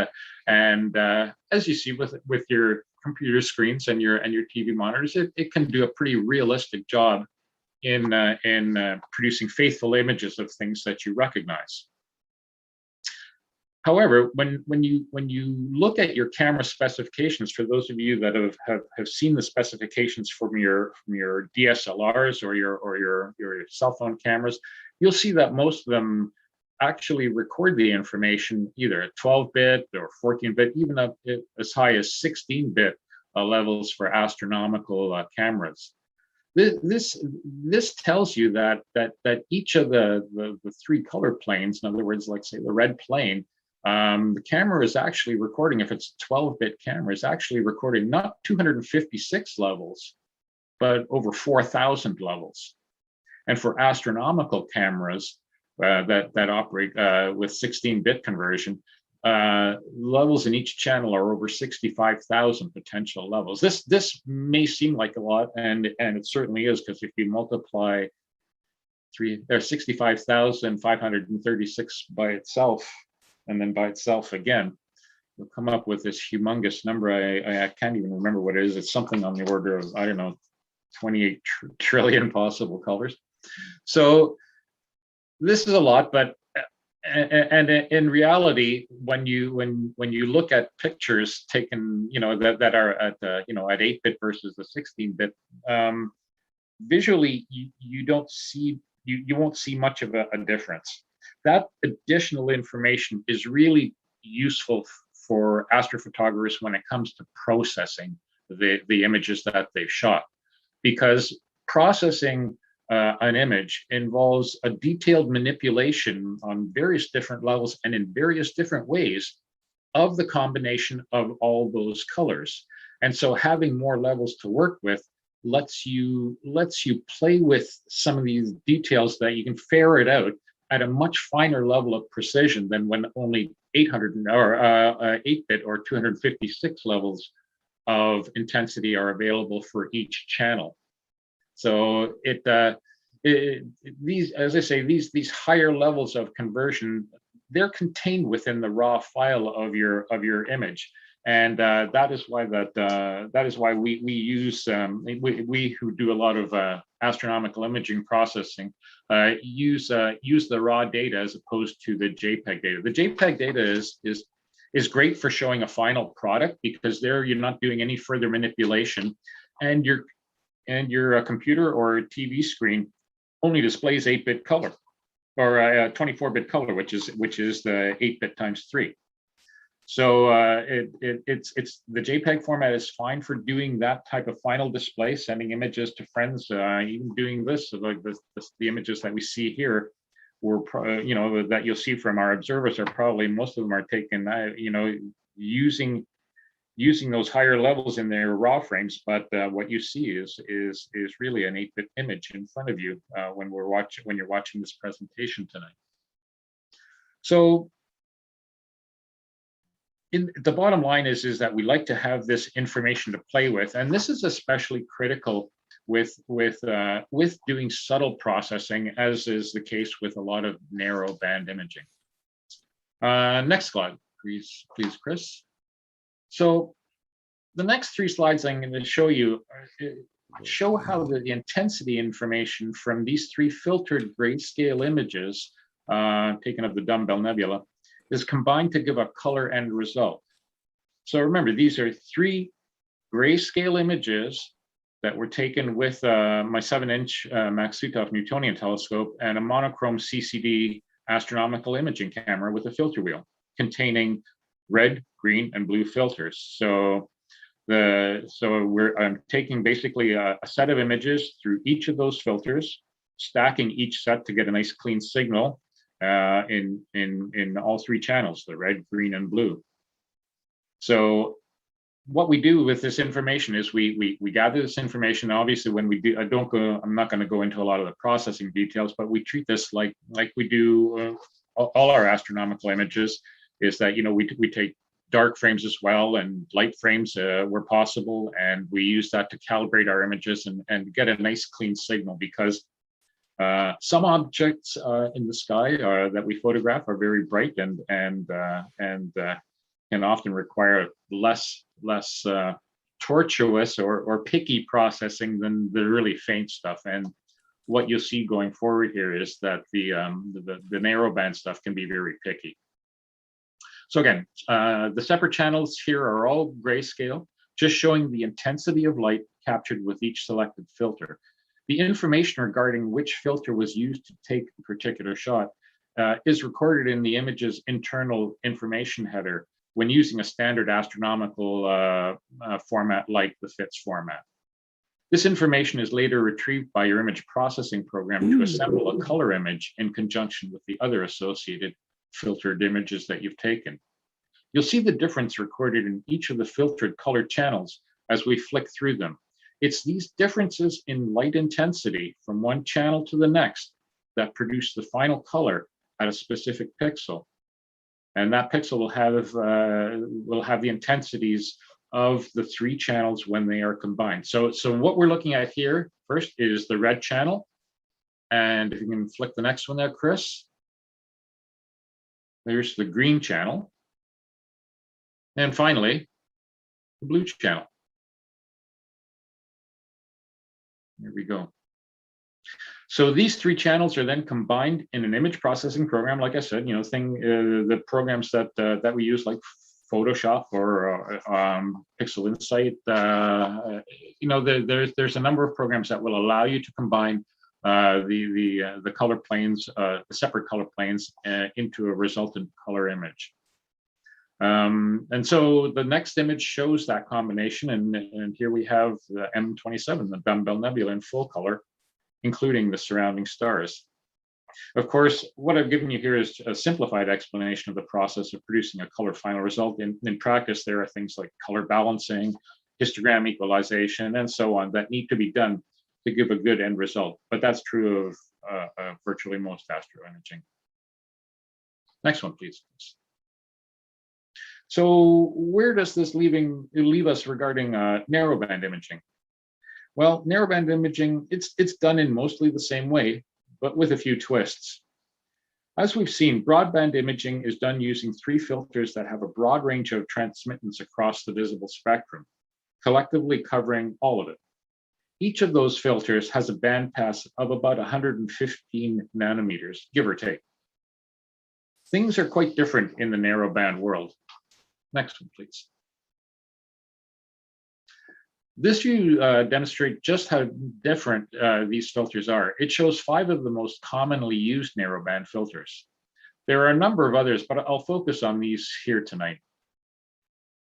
as you see with your computer screens and your TV monitors, it can do a pretty realistic job in producing faithful images of things that you recognize. However, when you look at your camera specifications, for those of you that have seen the specifications from your DSLRs or your cell phone cameras, you'll see that most of them actually record the information either at 12-bit or 14-bit, even up as high as 16-bit levels for astronomical cameras. This tells you that each of the three color planes, in other words, like say the red plane, the camera is actually recording, if it's a 12-bit camera, is actually recording not 256 levels, but over 4,000 levels. And for astronomical cameras that operate with 16-bit conversion, levels in each channel are over 65,000 potential levels. This may seem like a lot, and it certainly is, because if you multiply 65,536 by itself, and then by itself again, you'll come up with this humongous number. I can't even remember what it is. It's something on the order of, I don't know, 28 trillion possible colors. So this is a lot, but and in reality, when you look at pictures taken, that are at at 8-bit versus the 16-bit, visually you don't see you won't see much of a difference. That additional information is really useful for astrophotographers when it comes to processing the images that they've shot, because processing an image involves a detailed manipulation on various different levels and in various different ways of the combination of all those colors. And so having more levels to work with lets you play with some of these details that you can ferret out at a much finer level of precision than when only 800 or 8-bit or 256 levels of intensity are available for each channel. So these, as I say, these higher levels of conversion, they're contained within the raw file of your image, and that is why we use we who do a lot of astronomical imaging processing use the raw data as opposed to the JPEG data. The JPEG data is great for showing a final product, because there you're not doing any further manipulation, and your computer or TV screen only displays 8-bit color, or 24-bit color, which is the 8-bit times 3. So it's the JPEG format is fine for doing that type of final display, sending images to friends, even doing this, like the images that we see here were that you'll see from our observers are probably, most of them are taken using those higher levels in their raw frames, but what you see is really an 8-bit image in front of you when you're watching this presentation tonight. So the bottom line is that we like to have this information to play with, and this is especially critical with doing subtle processing, as is the case with a lot of narrow band imaging. Next slide, please, Chris. So the next 3 slides I'm going to show you show how the intensity information from these 3 filtered grayscale images taken of the Dumbbell Nebula is combined to give a color end result. So remember, these are 3 grayscale images that were taken with my 7-inch Maksutov Newtonian telescope and a monochrome CCD astronomical imaging camera with a filter wheel containing red, green, and blue filters. So I'm taking basically a set of images through each of those filters, stacking each set to get a nice clean signal in all 3 channels, the red, green, and blue. So what we do with this information is we gather this information. Obviously, when we do, I'm not going to go into a lot of the processing details, but we treat this like we do all our astronomical images. Is that we take dark frames as well and light frames where possible, and we use that to calibrate our images and get a nice clean signal, because some objects in the sky that we photograph are very bright and can often require less tortuous or picky processing than the really faint stuff. And what you'll see going forward here is that the narrowband stuff can be very picky. So again, the separate channels here are all grayscale, just showing the intensity of light captured with each selected filter. The information regarding which filter was used to take a particular shot is recorded in the image's internal information header when using a standard astronomical format like the FITS format. This information is later retrieved by your image processing program to assemble a color image in conjunction with the other associated filtered images that you've taken. You'll see the difference recorded in each of the filtered color channels as we flick through them. It's these differences in light intensity from one channel to the next that produce the final color at a specific pixel. And that pixel will have the intensities of the three channels when they are combined. So what we're looking at here first is the red channel. And if you can flick the next one there, Chris. There's the green channel. And finally, the blue channel. There we go. So these three channels are then combined in an image processing program. Like I said, the programs that we use, like Photoshop or Pixel Insight. There's a number of programs that will allow you to combine the color planes, the separate color planes, into a resultant color image. And so the next image shows that combination, and here we have the M27, the Dumbbell Nebula in full color, including the surrounding stars. Of course, what I've given you here is a simplified explanation of the process of producing a color final result. In practice, there are things like color balancing, histogram equalization, and so on that need to be done to give a good end result. But that's true of virtually most astroimaging. Next one, please. So where does this leave us regarding narrowband imaging? Well, narrowband imaging, it's done in mostly the same way, but with a few twists. As we've seen, broadband imaging is done using three filters that have a broad range of transmittance across the visible spectrum, collectively covering all of it. Each of those filters has a bandpass of about 115 nanometers, give or take. Things are quite different in the narrowband world. Next one, please. This view demonstrates just how different these filters are. It shows 5 of the most commonly used narrowband filters. There are a number of others, but I'll focus on these here tonight.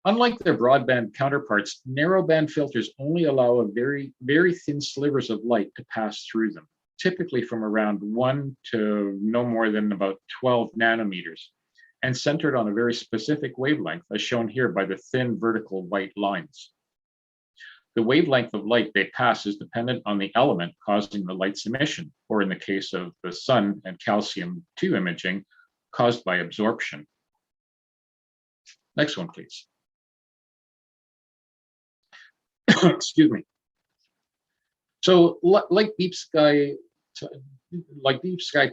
Unlike their broadband counterparts, narrowband filters only allow a very, very thin slivers of light to pass through them, typically from around 1 to no more than about 12 nanometers, and centered on a very specific wavelength, as shown here by the thin vertical white lines. The wavelength of light they pass is dependent on the element causing the light's emission, or in the case of the sun and calcium-2 imaging, caused by absorption. Next one, please. Excuse me. So like deep sky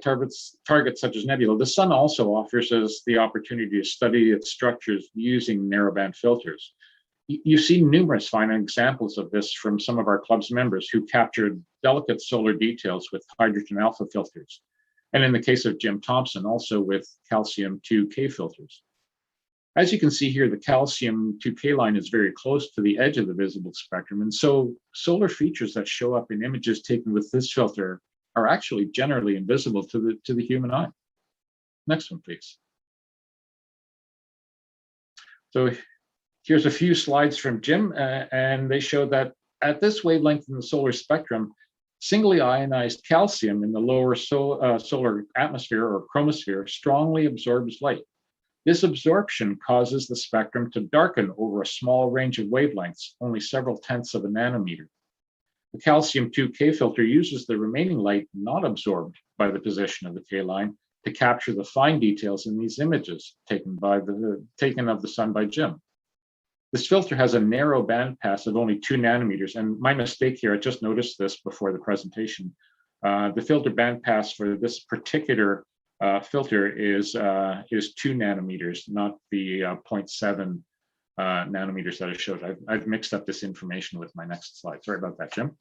targets such as nebula, the sun also offers us the opportunity to study its structures using narrowband filters. You've seen numerous fine examples of this from some of our club's members who captured delicate solar details with hydrogen alpha filters. And in the case of Jim Thompson, also with calcium 2K filters. As you can see here, the calcium 2K line is very close to the edge of the visible spectrum. And so solar features that show up in images taken with this filter are actually generally invisible to the human eye. Next one, please. So here's a few slides from Jim, and they show that at this wavelength in the solar spectrum, singly ionized calcium in the lower solar atmosphere or chromosphere strongly absorbs light. This absorption causes the spectrum to darken over a small range of wavelengths, only several tenths of a nanometer. The calcium 2K filter uses the remaining light not absorbed by the position of the K line to capture the fine details in these images taken of the sun by Jim. This filter has a narrow bandpass of only 2 nanometers, and my mistake here, I just noticed this before the presentation. The filter bandpass for this particular filter is 2 nanometers, not the 0.7 nanometers that I showed. I've mixed up this information with my next slide. Sorry about that, Jim.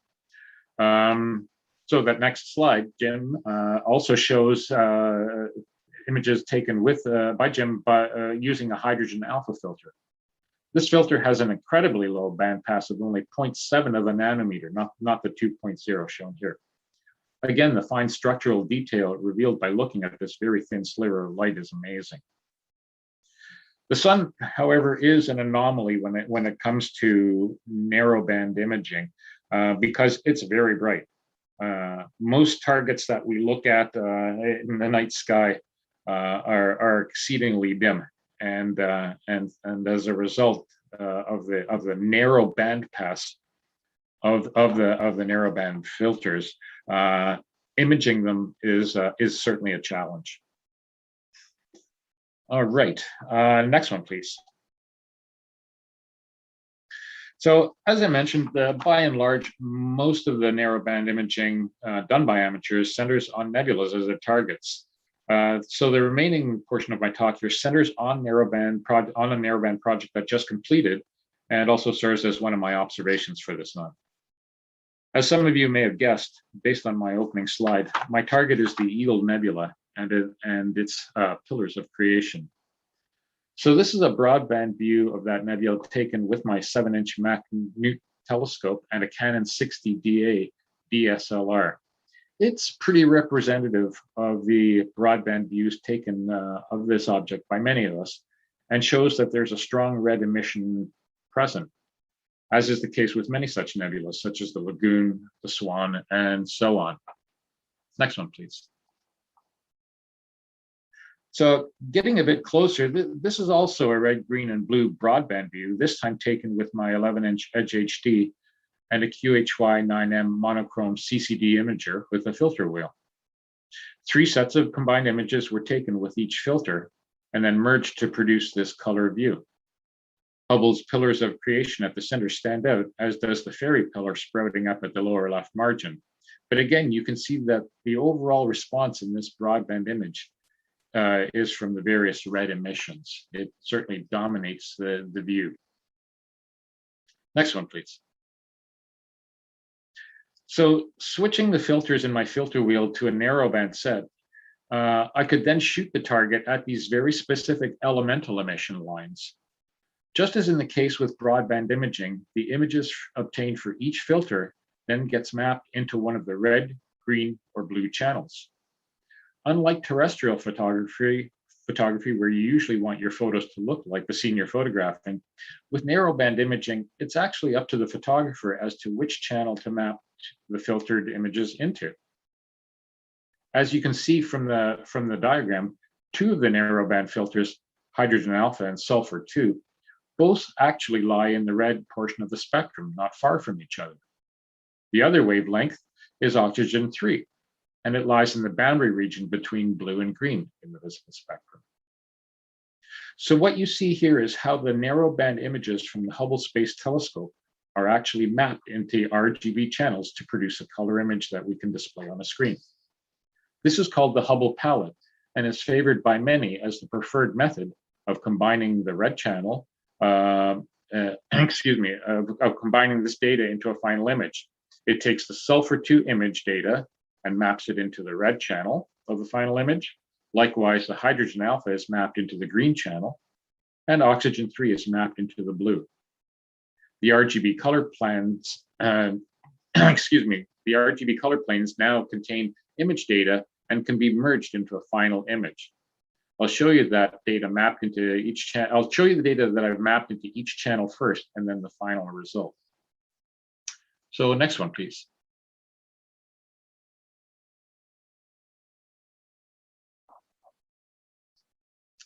So that next slide, Jim, also shows images taken with by Jim using a hydrogen alpha filter. This filter has an incredibly low bandpass of only 0.7 of a nanometer, not the 2.0 shown here. Again, the fine structural detail revealed by looking at this very thin sliver of light is amazing. The sun, however, is an anomaly when it comes to narrowband imaging because it's very bright. Most targets that we look at in the night sky are exceedingly dim, and as a result of the narrow bandpass of the narrowband filters, imaging them is certainly a challenge. All right, next one, please. So, as I mentioned, by and large, most of the narrowband imaging done by amateurs centers on nebulas as their targets. So the remaining portion of my talk here centers on a narrowband project that just completed, and also serves as one of my observations for this month. As some of you may have guessed, based on my opening slide, my target is the Eagle Nebula and its pillars of creation. So this is a broadband view of that nebula taken with my 7-inch Mac-Newt telescope and a Canon 60DA DSLR. It's pretty representative of the broadband views taken of this object by many of us, and shows that there's a strong red emission present, as is the case with many such nebulas, such as the Lagoon, the Swan, and so on. Next one, please. So getting a bit closer, this is also a red, green, and blue broadband view, this time taken with my 11-inch Edge HD and a QHY9M monochrome CCD imager with a filter wheel. 3 sets of combined images were taken with each filter and then merged to produce this color view. Hubble's pillars of creation at the center stand out, as does the fairy pillar sprouting up at the lower left margin. But again, you can see that the overall response in this broadband image is from the various red emissions. It certainly dominates the view. Next one, please. So switching the filters in my filter wheel to a narrowband set, I could then shoot the target at these very specific elemental emission lines. Just as in the case with broadband imaging, the images obtained for each filter then gets mapped into one of the red, green, or blue channels. Unlike terrestrial photography where you usually want your photos to look like the scene you're photographing, with narrowband imaging, it's actually up to the photographer as to which channel to map the filtered images into. As you can see from the diagram, 2 of the narrowband filters, hydrogen alpha and sulfur 2, both actually lie in the red portion of the spectrum, not far from each other. The other wavelength is oxygen 3, and it lies in the boundary region between blue and green in the visible spectrum. So what you see here is how the narrowband images from the Hubble Space Telescope are actually mapped into RGB channels to produce a color image that we can display on a screen. This is called the Hubble palette and is favored by many as the preferred method of combining the red channel, of combining this data into a final image. It takes the sulfur 2 image data and maps it into the red channel of the final image. Likewise, the hydrogen alpha is mapped into the green channel, and oxygen 3 is mapped into the blue. The RGB color planes, the RGB color planes now contain image data and can be merged into a final image. I'll show you that data mapped into each channel. I'll show you the data that I've mapped into each channel first, and then the final result. So next one, please.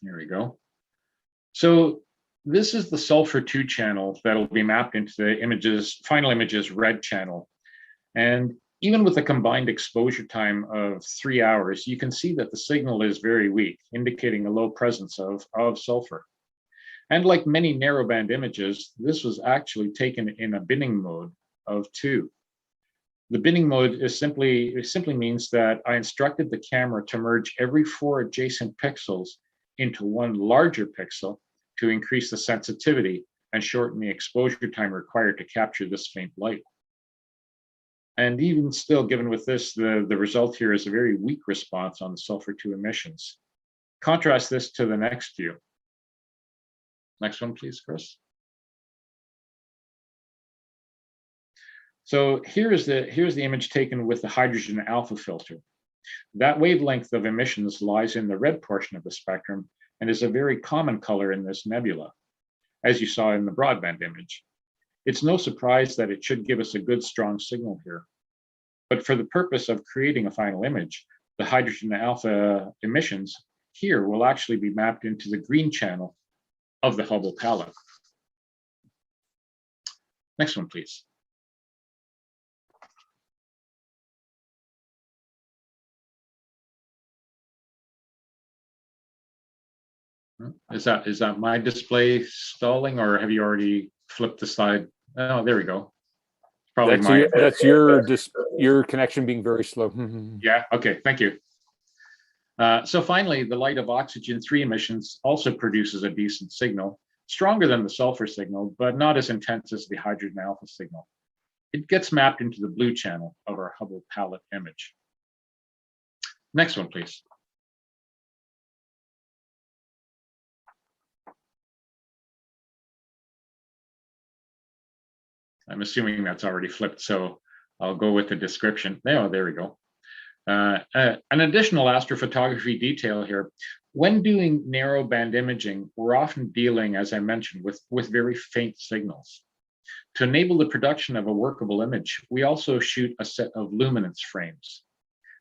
There we go. So this is the sulfur 2 channel that'll be mapped into the final images red channel. And even with a combined exposure time of 3 hours, you can see that the signal is very weak, indicating a low presence of sulfur. And like many narrowband images, this was actually taken in a binning mode of 2. The binning mode is simply means that I instructed the camera to merge every 4 adjacent pixels into one larger pixel to increase the sensitivity and shorten the exposure time required to capture this faint light. And even still, given with this, the result here is a very weak response on the sulfur 2 emissions. Contrast this to the next view. Next one, please, Chris. So here's the image taken with the hydrogen alpha filter. That wavelength of emissions lies in the red portion of the spectrum and is a very common color in this nebula, as you saw in the broadband image. It's no surprise that it should give us a good, strong signal here. But for the purpose of creating a final image, the hydrogen alpha emissions here will actually be mapped into the green channel of the Hubble palette. Next one, please. Is that my display stalling, or have you already flipped the slide? Oh, there we go. Probably that's your connection being very slow. Yeah. Okay. Thank you. So finally, the light of oxygen-3 emissions also produces a decent signal, stronger than the sulfur signal, but not as intense as the hydrogen alpha signal. It gets mapped into the blue channel of our Hubble palette image. Next one, please. I'm assuming that's already flipped, so I'll go with the description. Oh, there we go. An additional astrophotography detail here. When doing narrowband imaging, we're often dealing, as I mentioned, with very faint signals. To enable the production of a workable image, we also shoot a set of luminance frames.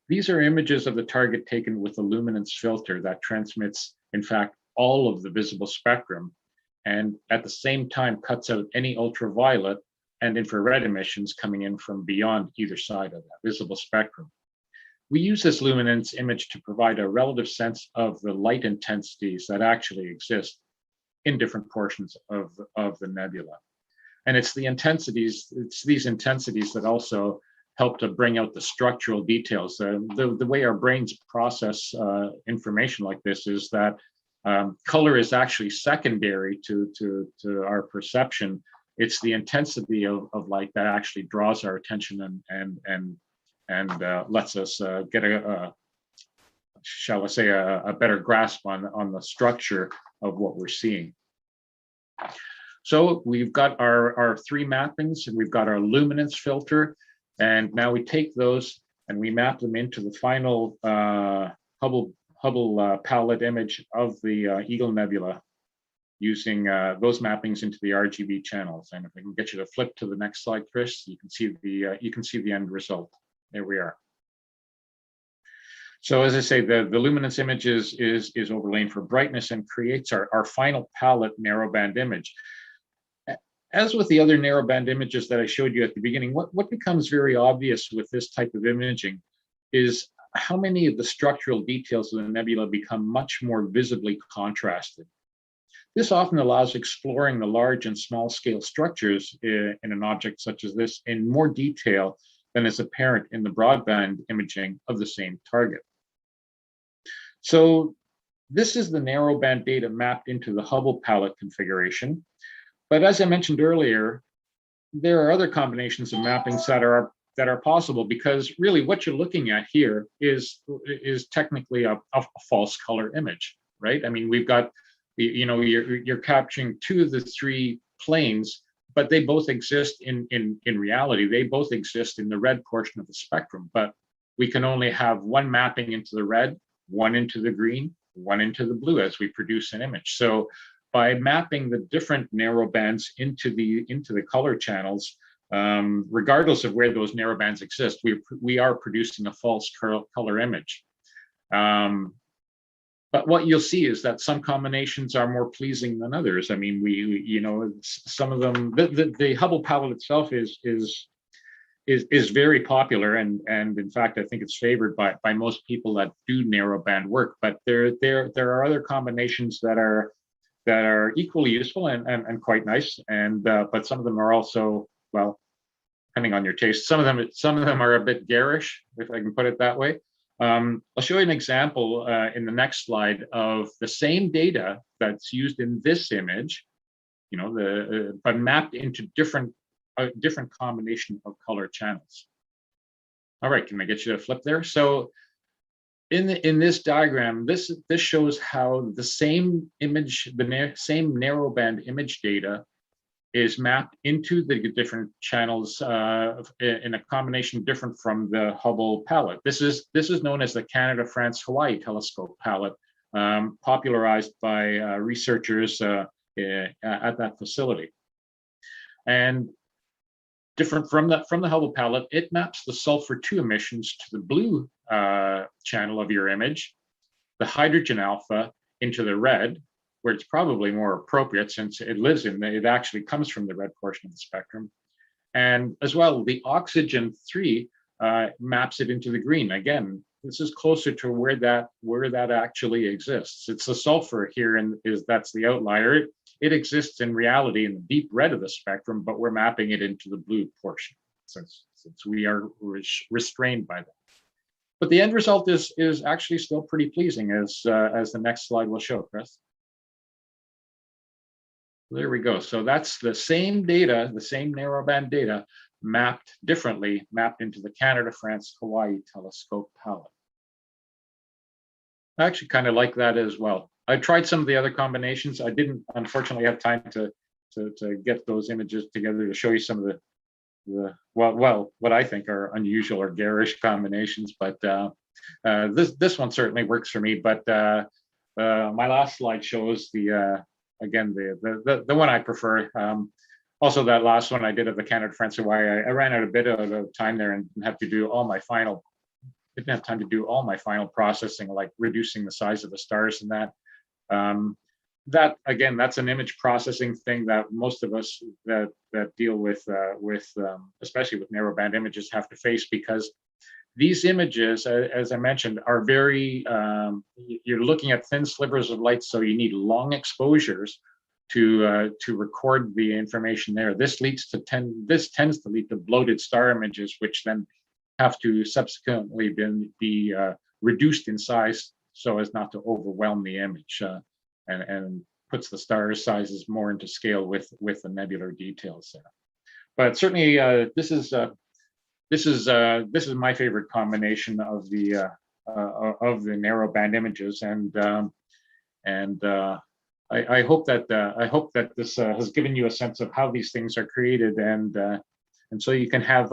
These are images of the target taken with a luminance filter that transmits, in fact, all of the visible spectrum, and at the same time cuts out any ultraviolet and infrared emissions coming in from beyond either side of that visible spectrum. We use this luminance image to provide a relative sense of the light intensities that actually exist in different portions of the nebula. And it's these intensities that also help to bring out the structural details. The way our brains process information like this is that color is actually secondary to our perception. It's the intensity of light that actually draws our attention and lets us get shall I say, a better grasp on the structure of what we're seeing. So we've got our three mappings, and we've got our luminance filter, and now we take those and we map them into the final Hubble palette image of the Eagle Nebula, using those mappings into the RGB channels. And if I can get you to flip to the next slide, Chris, you can see the end result. There we are. So as I say, the luminance image is overlain for brightness and creates our final palette narrowband image. As with the other narrowband images that I showed you at the beginning, what becomes very obvious with this type of imaging is how many of the structural details of the nebula become much more visibly contrasted. This often allows exploring the large and small scale structures in an object such as this in more detail than is apparent in the broadband imaging of the same target. So this is the narrowband data mapped into the Hubble palette configuration. But as I mentioned earlier, there are other combinations of mappings that are possible, because really what you're looking at here is technically a false color image, right? I mean, we've got, you're capturing two of the three planes, but they both exist in reality. They both exist in the red portion of the spectrum, but we can only have one mapping into the red, one into the green, one into the blue as we produce an image. So by mapping the different narrowbands into the color channels, regardless of where those narrowbands exist, we are producing a false color image. But what you'll see is that some combinations are more pleasing than others. I mean, some of them, the Hubble palette itself is very popular, and in fact, I think it's favored by most people that do narrowband work. But there are other combinations that are equally useful and quite nice, and but some of them are also, well, depending on your taste, some of them are a bit garish, if I can put it that way. I'll show you an example in the next slide of the same data that's used in this image, but mapped into a different combination of color channels. All right, can I get you to flip there? So in this diagram, this shows how the same image, same narrowband image data is mapped into the different channels in a combination different from the Hubble palette. This is known as the Canada, France, Hawaii telescope palette, popularized by researchers at that facility. And different from the Hubble palette, it maps the sulfur-2 emissions to the blue channel of your image, the hydrogen alpha into the red, where it's probably more appropriate since it actually comes from the red portion of the spectrum. And as well, the oxygen-3 maps it into the green. Again, this is closer to where that actually exists. It's the sulfur here, and that's the outlier. It exists in reality in the deep red of the spectrum, but we're mapping it into the blue portion since we are restrained by that. But the end result is actually still pretty pleasing, as the next slide will show, Chris. There we go. So that's the same data, the same narrowband data, mapped differently, mapped into the Canada, France, Hawaii telescope palette. I actually kind of like that as well. I tried some of the other combinations. I didn't, unfortunately, have time to get those images together to show you some of the what I think are unusual or garish combinations. But this one certainly works for me. But my last slide shows again the one I prefer. Also, that last one I did of the Canada, France, Hawaii, I ran out a bit of time there and had to do all my final. Didn't have time to do all my final processing, like reducing the size of the stars and that. That again, that's an image processing thing that most of us that deal with especially with narrowband images have to face, because these images, as I mentioned, are very you're looking at thin slivers of light, so you need long exposures to record the information there. This tends to lead to bloated star images, which then have to subsequently be reduced in size so as not to overwhelm the image, and puts the star sizes more into scale with the nebular details there. But certainly, this is my favorite combination of the narrowband images, and I hope that this has given you a sense of how these things are created, and so you can have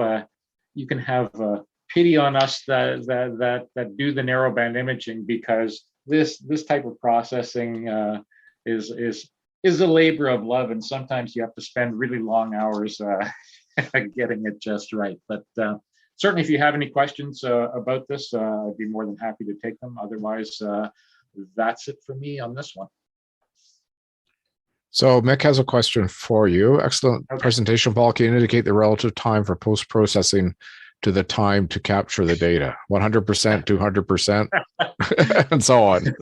pity on us that do the narrowband imaging, because this type of processing is a labor of love, and sometimes you have to spend really long hours getting it just right. But certainly, if you have any questions about this, I'd be more than happy to take them. Otherwise, that's it for me on this one. So Mick has a question for you. Excellent presentation, Paul. Can you indicate the relative time for post-processing to the time to capture the data? 100%, 200%, and so on.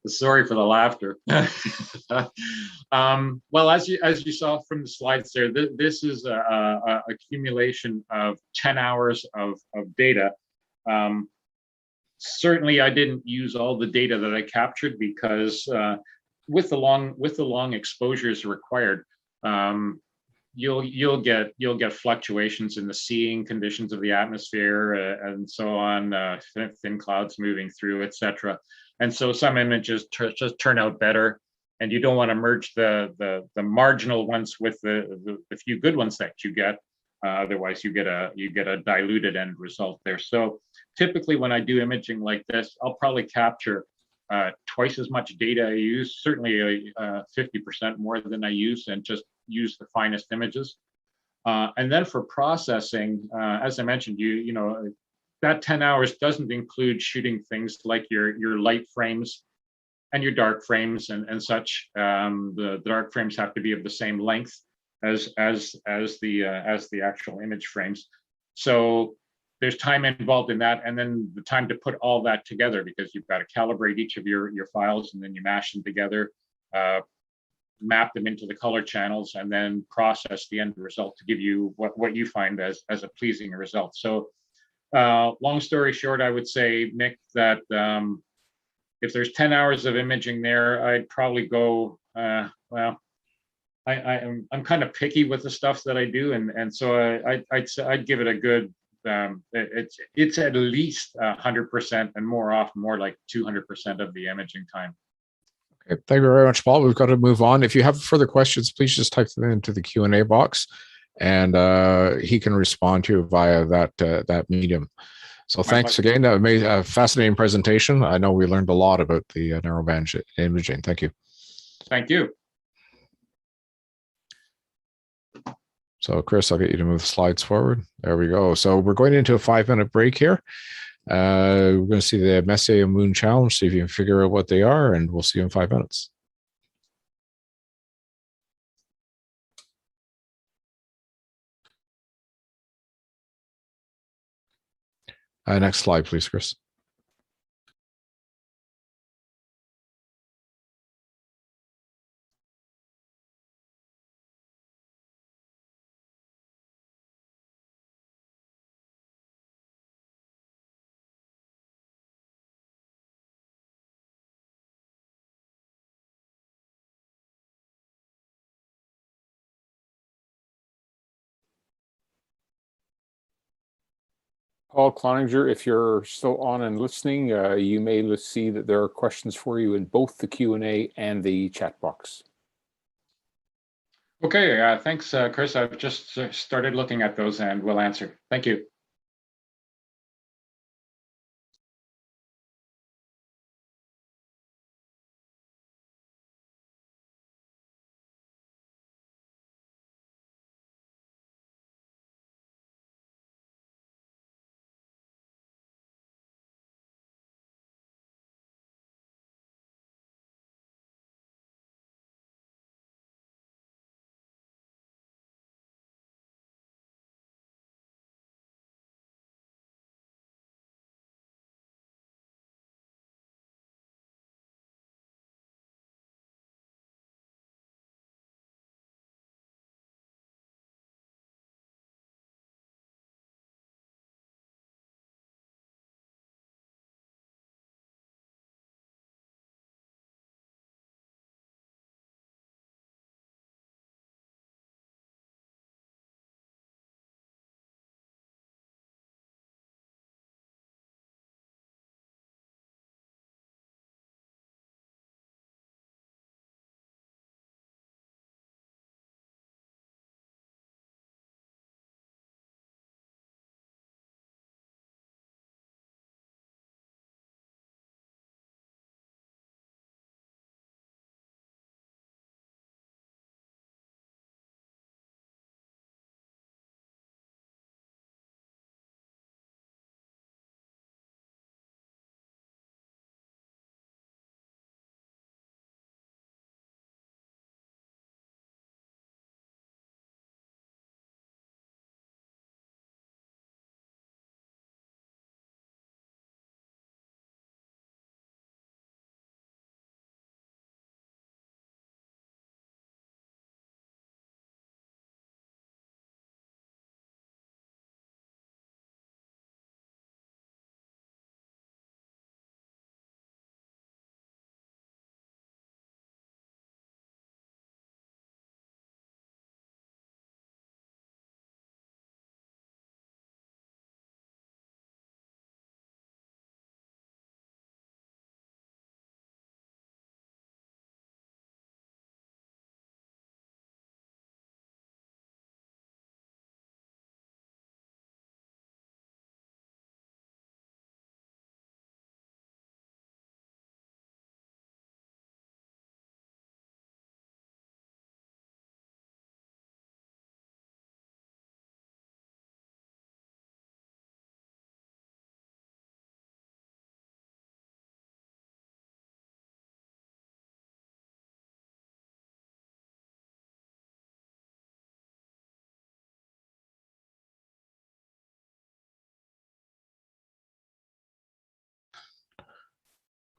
Sorry for the laughter. Well, as you saw from the slides there, this is a accumulation of 10 hours of data. Certainly, I didn't use all the data that I captured, because with the long exposures required, you'll get fluctuations in the seeing conditions of the atmosphere, and so on, thin clouds moving through, etc. And so some images just turn out better, and you don't want to merge the marginal ones with the few good ones that you get. Otherwise, you get a diluted end result there. So typically, when I do imaging like this, I'll probably capture twice as much data I use, certainly 50% more than I use, and just use the finest images. And then for processing, as I mentioned, you know, that 10 hours doesn't include shooting things like your light frames and your dark frames and such. The dark frames have to be of the same length as the actual image frames. So there's time involved in that, and then the time to put all that together, because you've got to calibrate each of your files, and then you mash them together, map them into the color channels, and then process the end result to give you what you find as a pleasing result. So long story short, I would say, Mick, that if there's 10 hours of imaging there, I'd probably go, well, I'm kind of picky with the stuff that I do, and so I'd give it a good it's at least 100% and more often more like 200% of the imaging time. Okay, thank you very much, Paul. We've got to move on. If you have further questions, please just type them into the Q&A box, and he can respond to you via that medium. So thanks again. A fascinating presentation. I know we learned a lot about the narrowband imaging. Thank you. Thank you. So Chris, I'll get you to move the slides forward. There we go. So we're going into a 5-minute break here. We're going to see the Messier Moon Challenge, see if you can figure out what they are, and we'll see you in 5 minutes. Next slide, please, Chris. Paul Klauninger, if you're still on and listening, you may see that there are questions for you in both the Q&A and the chat box. Okay, thanks, Chris. I've just started looking at those and we'll answer. Thank you.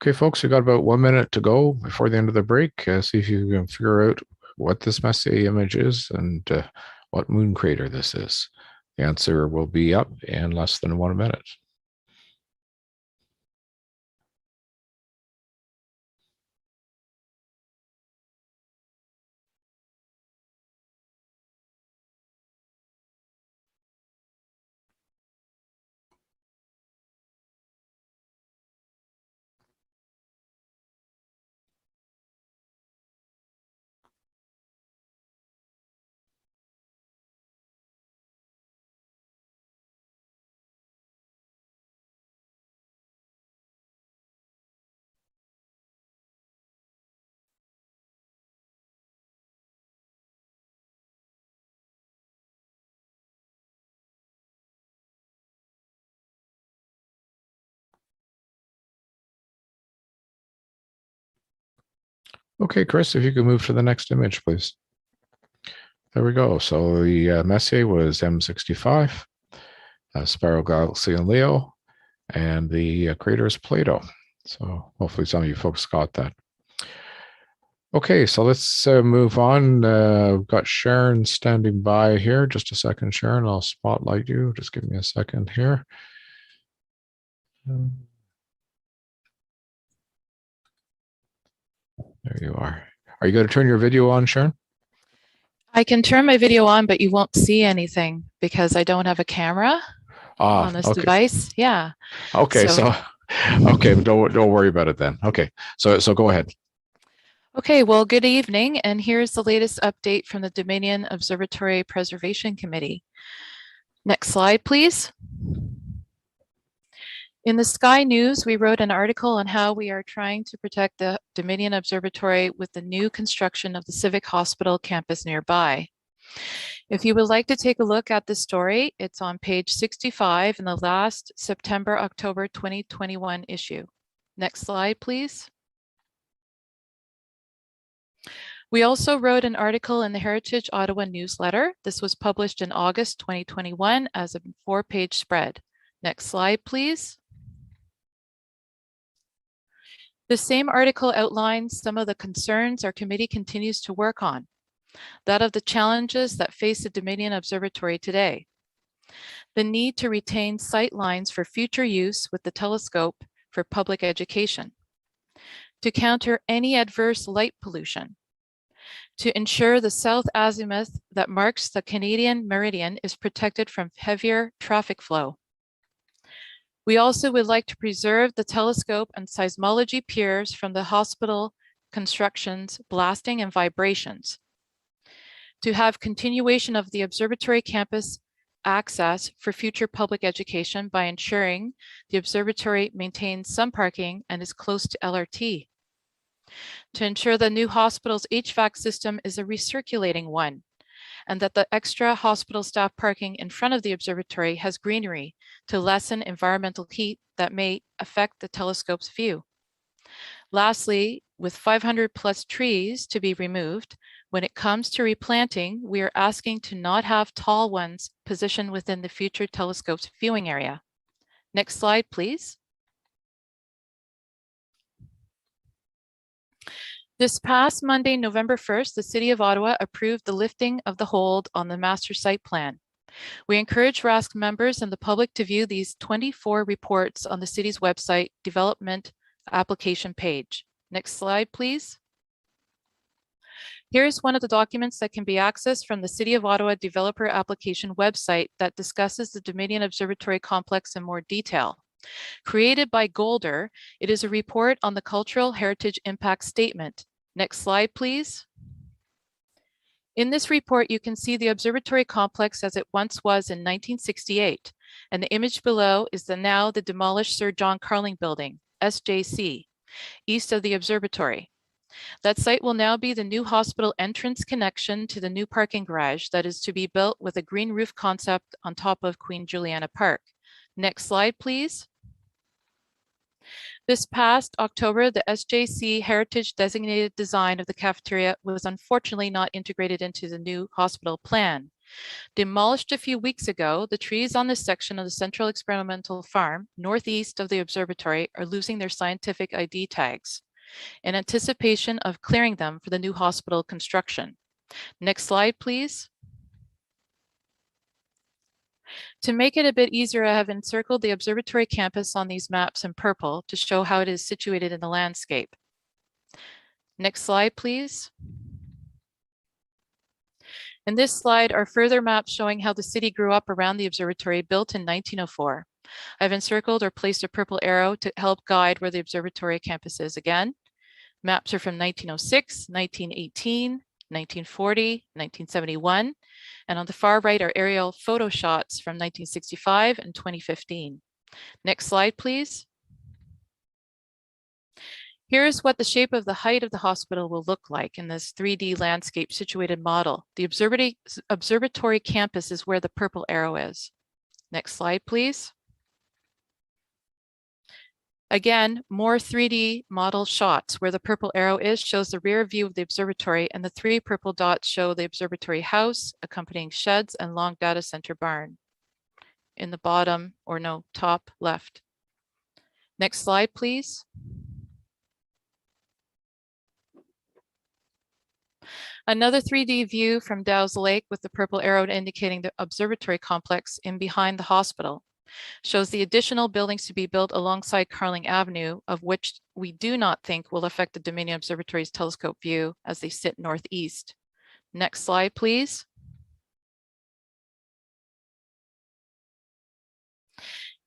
Okay, folks, we got about 1 minute to go before the end of the break. See if you can figure out what this Messier image is and what moon crater this is. The answer will be up in less than 1 minute. Okay, Chris, if you could move to the next image, please. There we go. So the Messier was M65, Spiral Galaxy and Leo, and the crater is Plato. So hopefully some of you folks got that. Okay, so let's move on. We've got Sharon standing by here. Just a second, Sharon. I'll spotlight you. Just give me a second here. There you are. Are you going to turn your video on, Sharon? I can turn my video on, but you won't see anything because I don't have a camera on this device. Yeah. Okay, so okay, don't worry about it then. Okay, so go ahead. Okay, well, good evening, and here's the latest update from the Dominion Observatory Preservation Committee. Next slide, please. In the Sky News, we wrote an article on how we are trying to protect the Dominion Observatory with the new construction of the Civic Hospital campus nearby. If you would like to take a look at this story, it's on page 65 in the last September-October 2021 issue. Next slide, please. We also wrote an article in the Heritage Ottawa newsletter. This was published in August 2021 as a 4-page spread. Next slide, please. The same article outlines some of the concerns our committee continues to work on, that of the challenges that face the Dominion Observatory today, the need to retain sight lines for future use with the telescope for public education, to counter any adverse light pollution, to ensure the south azimuth that marks the Canadian meridian is protected from heavier traffic flow. We also would like to preserve the telescope and seismology piers from the hospital construction's blasting and vibrations, to have continuation of the observatory campus access for future public education by ensuring the observatory maintains some parking and is close to LRT, to ensure the new hospital's HVAC system is a recirculating one, and that the extra hospital staff parking in front of the observatory has greenery to lessen environmental heat that may affect the telescope's view. Lastly, with 500 plus trees to be removed, when it comes to replanting, we are asking to not have tall ones positioned within the future telescope's viewing area. Next slide, please. This past Monday, November 1st, the City of Ottawa approved the lifting of the hold on the master site plan. We encourage RASC members and the public to view these 24 reports on the city's website development application page. Next slide, please. Here's one of the documents that can be accessed from the City of Ottawa developer application website that discusses the Dominion Observatory complex in more detail. Created by Golder, it is a report on the Cultural Heritage Impact Statement. Next slide, please. In this report, you can see the observatory complex as it once was in 1968, and the image below is now the demolished Sir John Carling Building, SJC, east of the observatory. That site will now be the new hospital entrance connection to the new parking garage that is to be built with a green roof concept on top of Queen Juliana Park. Next slide, please. This past October, the SJC Heritage Designated Design of the cafeteria was unfortunately not integrated into the new hospital plan. Demolished a few weeks ago, the trees on this section of the Central Experimental Farm, northeast of the observatory, are losing their scientific ID tags in anticipation of clearing them for the new hospital construction. Next slide, please. To make it a bit easier, I have encircled the observatory campus on these maps in purple to show how it is situated in the landscape. Next slide, please. In this slide are further maps showing how the city grew up around the observatory, built in 1904. I've encircled or placed a purple arrow to help guide where the observatory campus is again. Maps are from 1906, 1918, 1940, 1971, and on the far right are aerial photo shots from 1965 and 2015. Next slide, please. Here's what the shape of the height of the hospital will look like in this 3D landscape situated model. The observatory campus is where the purple arrow is. Next slide, please. Again, more 3D model shots. Where the purple arrow is shows the rear view of the observatory, and the 3 purple dots show the observatory house, accompanying sheds and long data center barn in the bottom, or no, top left. Next slide, please. Another 3D view from Dow's Lake with the purple arrow indicating the observatory complex in behind the hospital shows the additional buildings to be built alongside Carling Avenue, of which we do not think will affect the Dominion Observatory's telescope view as they sit northeast. Next slide, please.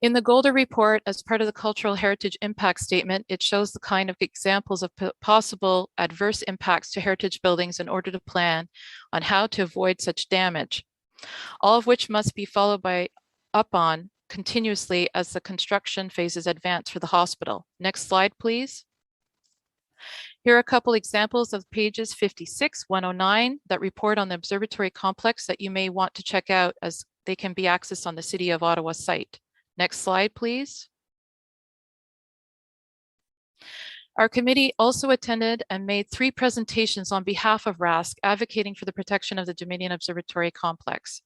In the Golder report, as part of the Cultural Heritage Impact Statement, it shows the kind of examples of possible adverse impacts to heritage buildings in order to plan on how to avoid such damage, all of which must be followed up on continuously as the construction phases advance for the hospital. Next slide, please. Here are a couple examples of pages 56, 109 that report on the observatory complex that you may want to check out, as they can be accessed on the City of Ottawa site. Next slide, please. Our committee also attended and made 3 presentations on behalf of RASC advocating for the protection of the Dominion Observatory complex.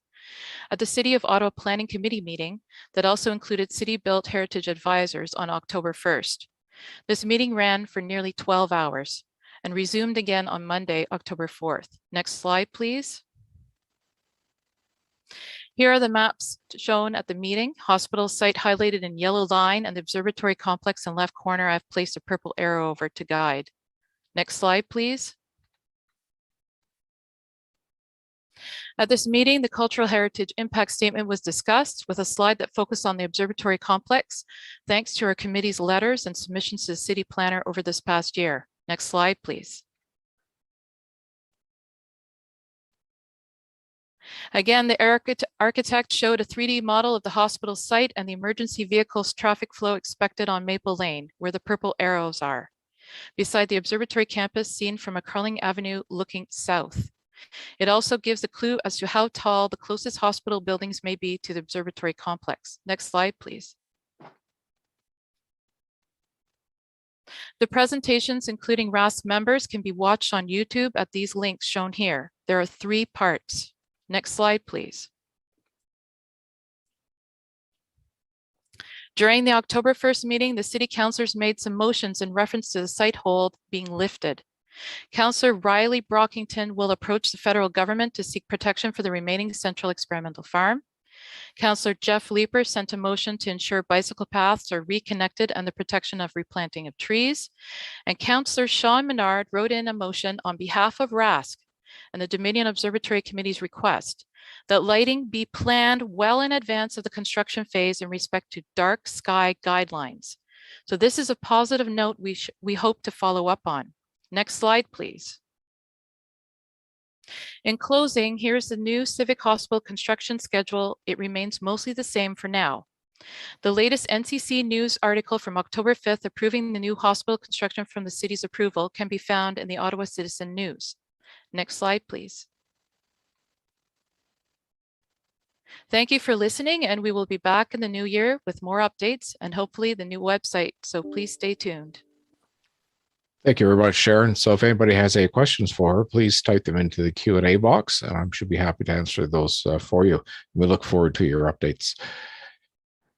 At the City of Ottawa Planning Committee meeting that also included city-built heritage advisors on October 1st. This meeting ran for nearly 12 hours and resumed again on Monday, October 4th. Next slide, please. Here are the maps shown at the meeting. Hospital site highlighted in yellow line, and the observatory complex in left corner, I've placed a purple arrow over to guide. Next slide, please. At this meeting, the Cultural Heritage Impact Statement was discussed with a slide that focused on the observatory complex, thanks to our committee's letters and submissions to the city planner over this past year. Next slide, please. Again, the architect showed a 3D model of the hospital site and the emergency vehicles traffic flow expected on Maple Lane, where the purple arrows are, beside the observatory campus seen from a Carling Avenue looking south. It also gives a clue as to how tall the closest hospital buildings may be to the observatory complex. Next slide, please. The presentations, including RASC members, can be watched on YouTube at these links shown here. There are 3 parts. Next slide, please. During the October 1st meeting, the city councillors made some motions in reference to the site hold being lifted. Councillor Riley Brockington will approach the federal government to seek protection for the remaining central experimental farm. Councillor Jeff Leeper sent a motion to ensure bicycle paths are reconnected and the protection of replanting of trees. And Councillor Sean Menard wrote in a motion on behalf of RASC and the Dominion Observatory Committee's request that lighting be planned well in advance of the construction phase in respect to dark sky guidelines. So this is a positive note we hope to follow up on. Next slide, please. In closing, here's the new Civic Hospital construction schedule. It remains mostly the same for now. The latest NCC News article from October 5th approving the new hospital construction from the city's approval can be found in the Ottawa Citizen News. Next slide, please. Thank you for listening, and we will be back in the new year with more updates and hopefully the new website. So please stay tuned. Thank you very much, Sharon. So if anybody has any questions for her, please type them into the Q&A box, and I should be happy to answer those for you. We look forward to your updates.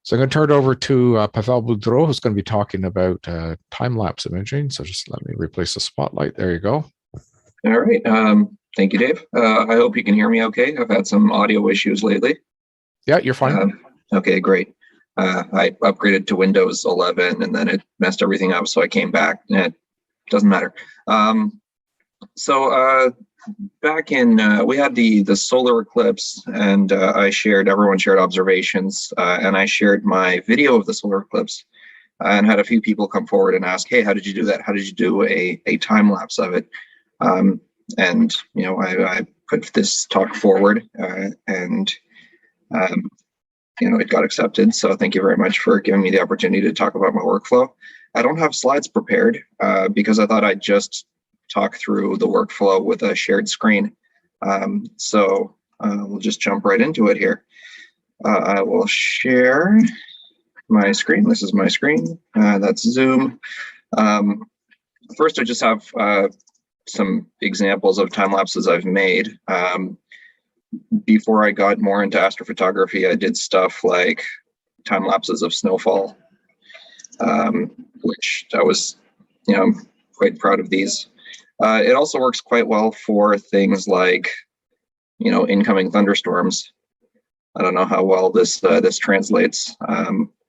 So I'm going to turn it over to Pavel Boudreau, who's going to be talking about time-lapse imaging. So just let me replace the spotlight. There you go. All right. Thank you, Dave. I hope you can hear me okay. I've had some audio issues lately. Yeah, you're fine. Okay, great. I upgraded to Windows 11 and then it messed everything up, so I came back. It doesn't matter. Back in, we had the solar eclipse, and everyone shared observations, and I shared my video of the solar eclipse and had a few people come forward and ask, hey, how did you do that? How did you do a time lapse of it? And you know, I put this talk forward, and you know, it got accepted. So thank you very much for giving me the opportunity to talk about my workflow. I don't have slides prepared because I thought I'd just talk through the workflow with a shared screen. We'll just jump right into it here. I will share my screen. This is my screen. That's Zoom. First, I just have some examples of time lapses I've made. Before I got more into astrophotography, I did stuff like time lapses of snowfall, which I was, quite proud of these. It also works quite well for things like, incoming thunderstorms. I don't know how well this translates,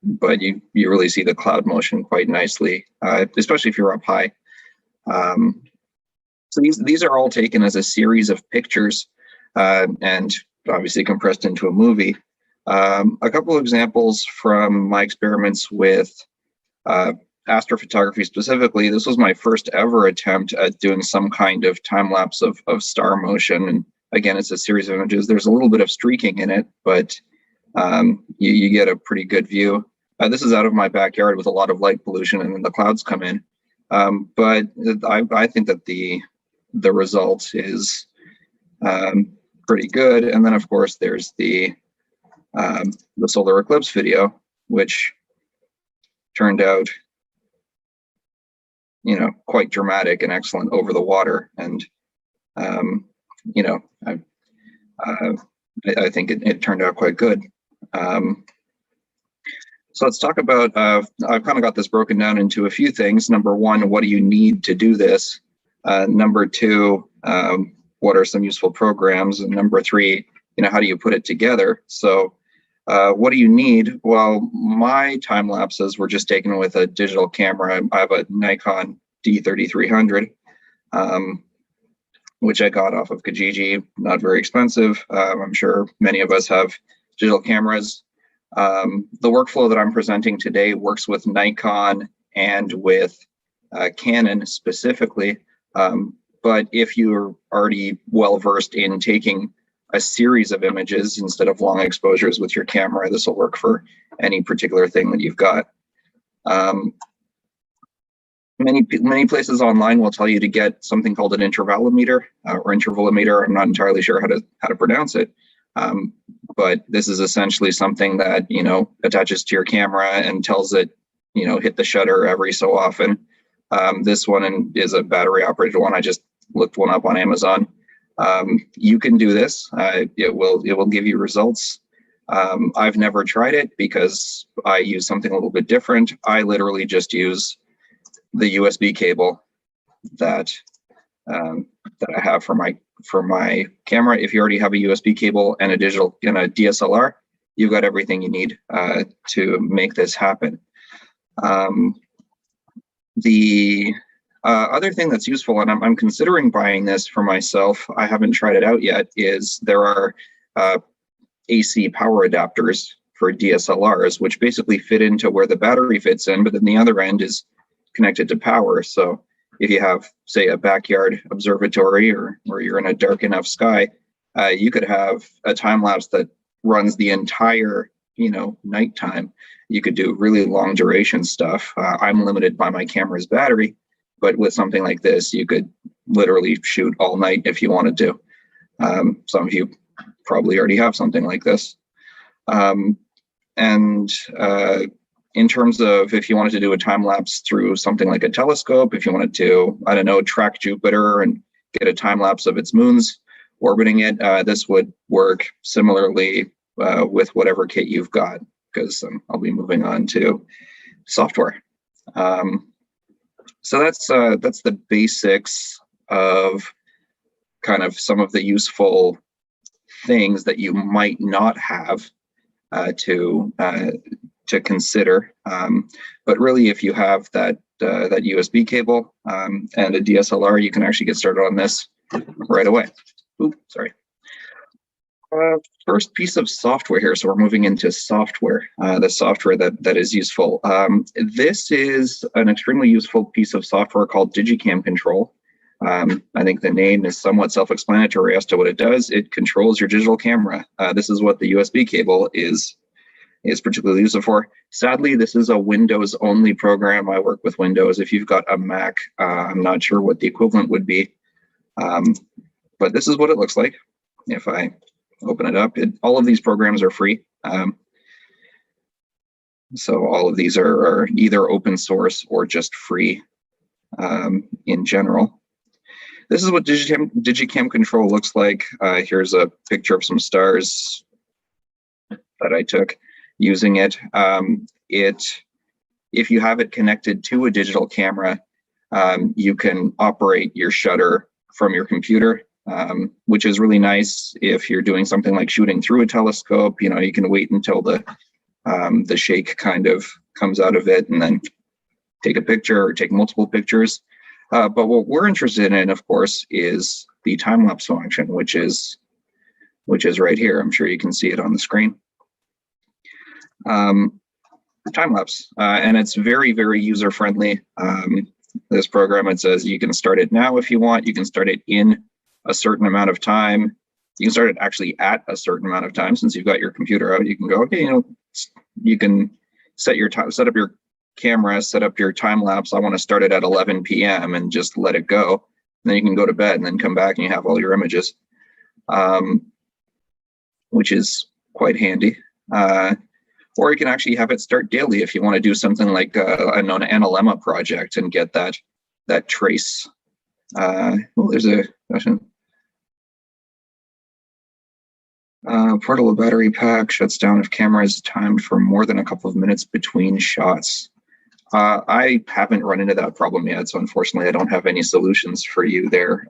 but you really see the cloud motion quite nicely, especially if you're up high. So these are all taken as a series of pictures, and obviously compressed into a movie. A couple of examples from my experiments with astrophotography specifically. This was my first ever attempt at doing some kind of time lapse of star motion. And again, it's a series of images. There's a little bit of streaking in it, but you get a pretty good view. This is out of my backyard with a lot of light pollution, and then the clouds come in. But I think that the result is pretty good. And then, of course, there's the solar eclipse video, which turned out, quite dramatic and excellent over the water. And I think it turned out quite good. So let's talk about, I've kind of got this broken down into a few things. Number one, what do you need to do this? Number two, what are some useful programs? And number three, how do you put it together? So what do you need? Well, my time lapses were just taken with a digital camera. I have a Nikon D3300, which I got off of Kijiji, not very expensive. I'm sure many of us have digital cameras. The workflow that I'm presenting today works with Nikon and with Canon specifically. But if you're already well versed in taking a series of images instead of long exposures with your camera, this will work for any particular thing that you've got. Many places online will tell you to get something called an intervalometer or intervalometer. I'm not entirely sure how to pronounce it. But this is essentially something that, attaches to your camera and tells it, hit the shutter every so often. This one is a battery operated one. I just looked one up on Amazon. You can do this. It will give you results. I've never tried it because I use something a little bit different. I literally just use the USB cable that I have for my camera. If you already have a USB cable and a digital and a DSLR, you've got everything you need to make this happen. The other thing that's useful, and I'm considering buying this for myself, I haven't tried it out yet, is there are AC power adapters for DSLRs, which basically fit into where the battery fits in, but then the other end is connected to power. So if you have, say, a backyard observatory or you're in a dark enough sky, you could have a time lapse that runs the entire, nighttime. You could do really long duration stuff. I'm limited by my camera's battery, but with something like this, you could literally shoot all night if you wanted to. Some of you probably already have something like this. In terms of if you wanted to do a time lapse through something like a telescope, if you wanted to, I don't know, track Jupiter and get a time lapse of its moons orbiting it, this would work similarly with whatever kit you've got, because I'll be moving on to software. So that's the basics of kind of some of the useful things that you might not have to consider. But really, if you have that USB cable and a DSLR, you can actually get started on this right away. Oops, sorry. First piece of software here. So we're moving into software, the software that is useful. This is an extremely useful piece of software called Digicam Control. I think the name is somewhat self-explanatory as to what it does. It controls your digital camera. This is what the USB cable is particularly useful for. Sadly, this is a Windows-only program. I work with Windows. If you've got a Mac, I'm not sure what the equivalent would be. But this is what it looks like. If I open it up, all of these programs are free. So all of these are either open source or just free in general. This is what Digicam Control looks like. Here's a picture of some stars that I took using it. If you have it connected to a digital camera, you can operate your shutter from your computer, which is really nice if you're doing something like shooting through a telescope. You know, you can wait until the shake kind of comes out of it and then take a picture or take multiple pictures. But what we're interested in, of course, is the time-lapse function, which is right here. I'm sure you can see it on the screen. Time-lapse, and it's very, very user-friendly. This program, it says you can start it now if you want. You can start it in a certain amount of time. You can start it actually at a certain amount of time. Since you've got your computer out, you can go, okay, you know, you can set up your camera, set up your time lapse. I want to start it at 11 p.m. and just let it go. And then you can go to bed and then come back and you have all your images, which is quite handy. Or you can actually have it start daily if you want to do something like an analemma project and get that trace. There's a question. Portable battery pack shuts down if camera is timed for more than a couple of minutes between shots. I haven't run into that problem yet, so unfortunately I don't have any solutions for you there,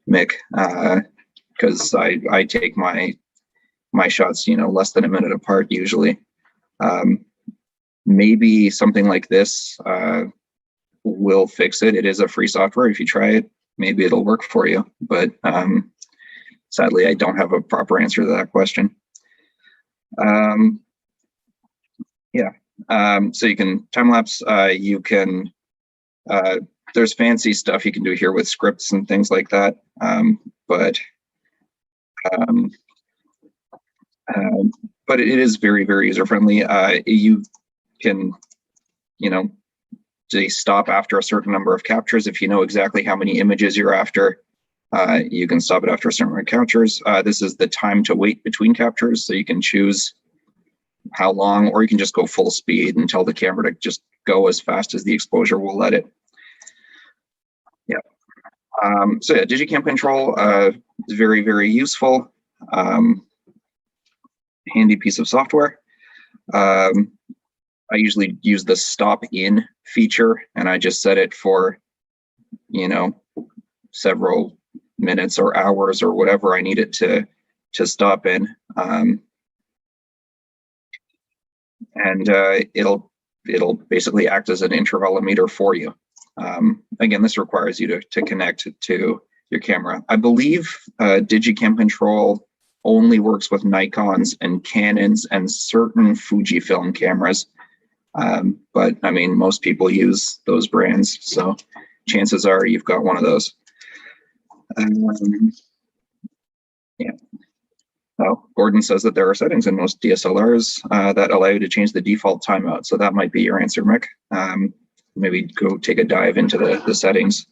Mick, because I take my shots, you know, less than a minute apart usually. Maybe something like this will fix it. It is a free software. If you try it, maybe it'll work for you. But sadly, I don't have a proper answer to that question. So you can time lapse. You can. There's fancy stuff you can do here with scripts and things like that. But it is very, very user friendly. You can, you know, say stop after a certain number of captures. If you know exactly how many images you're after, you can stop it after a certain number of captures. This is the time to wait between captures, so you can choose how long, or you can just go full speed and tell the camera to just go as fast as the exposure will let it. Yeah. So yeah, Digicam Control is very, very useful. Handy piece of software. I usually use the stop in feature, and I just set it for, you know, several minutes or hours or whatever I need it to stop in. And it'll basically act as an intervalometer for you. Again, this requires you to connect to your camera. I believe Digicam Control only works with Nikons and Canons and certain Fujifilm cameras. But I mean, most people use those brands, so chances are you've got one of those. Yeah. Oh, Gordon says that there are settings in most DSLRs that allow you to change the default timeout. So that might be your answer, Mick. Maybe go take a dive into the settings.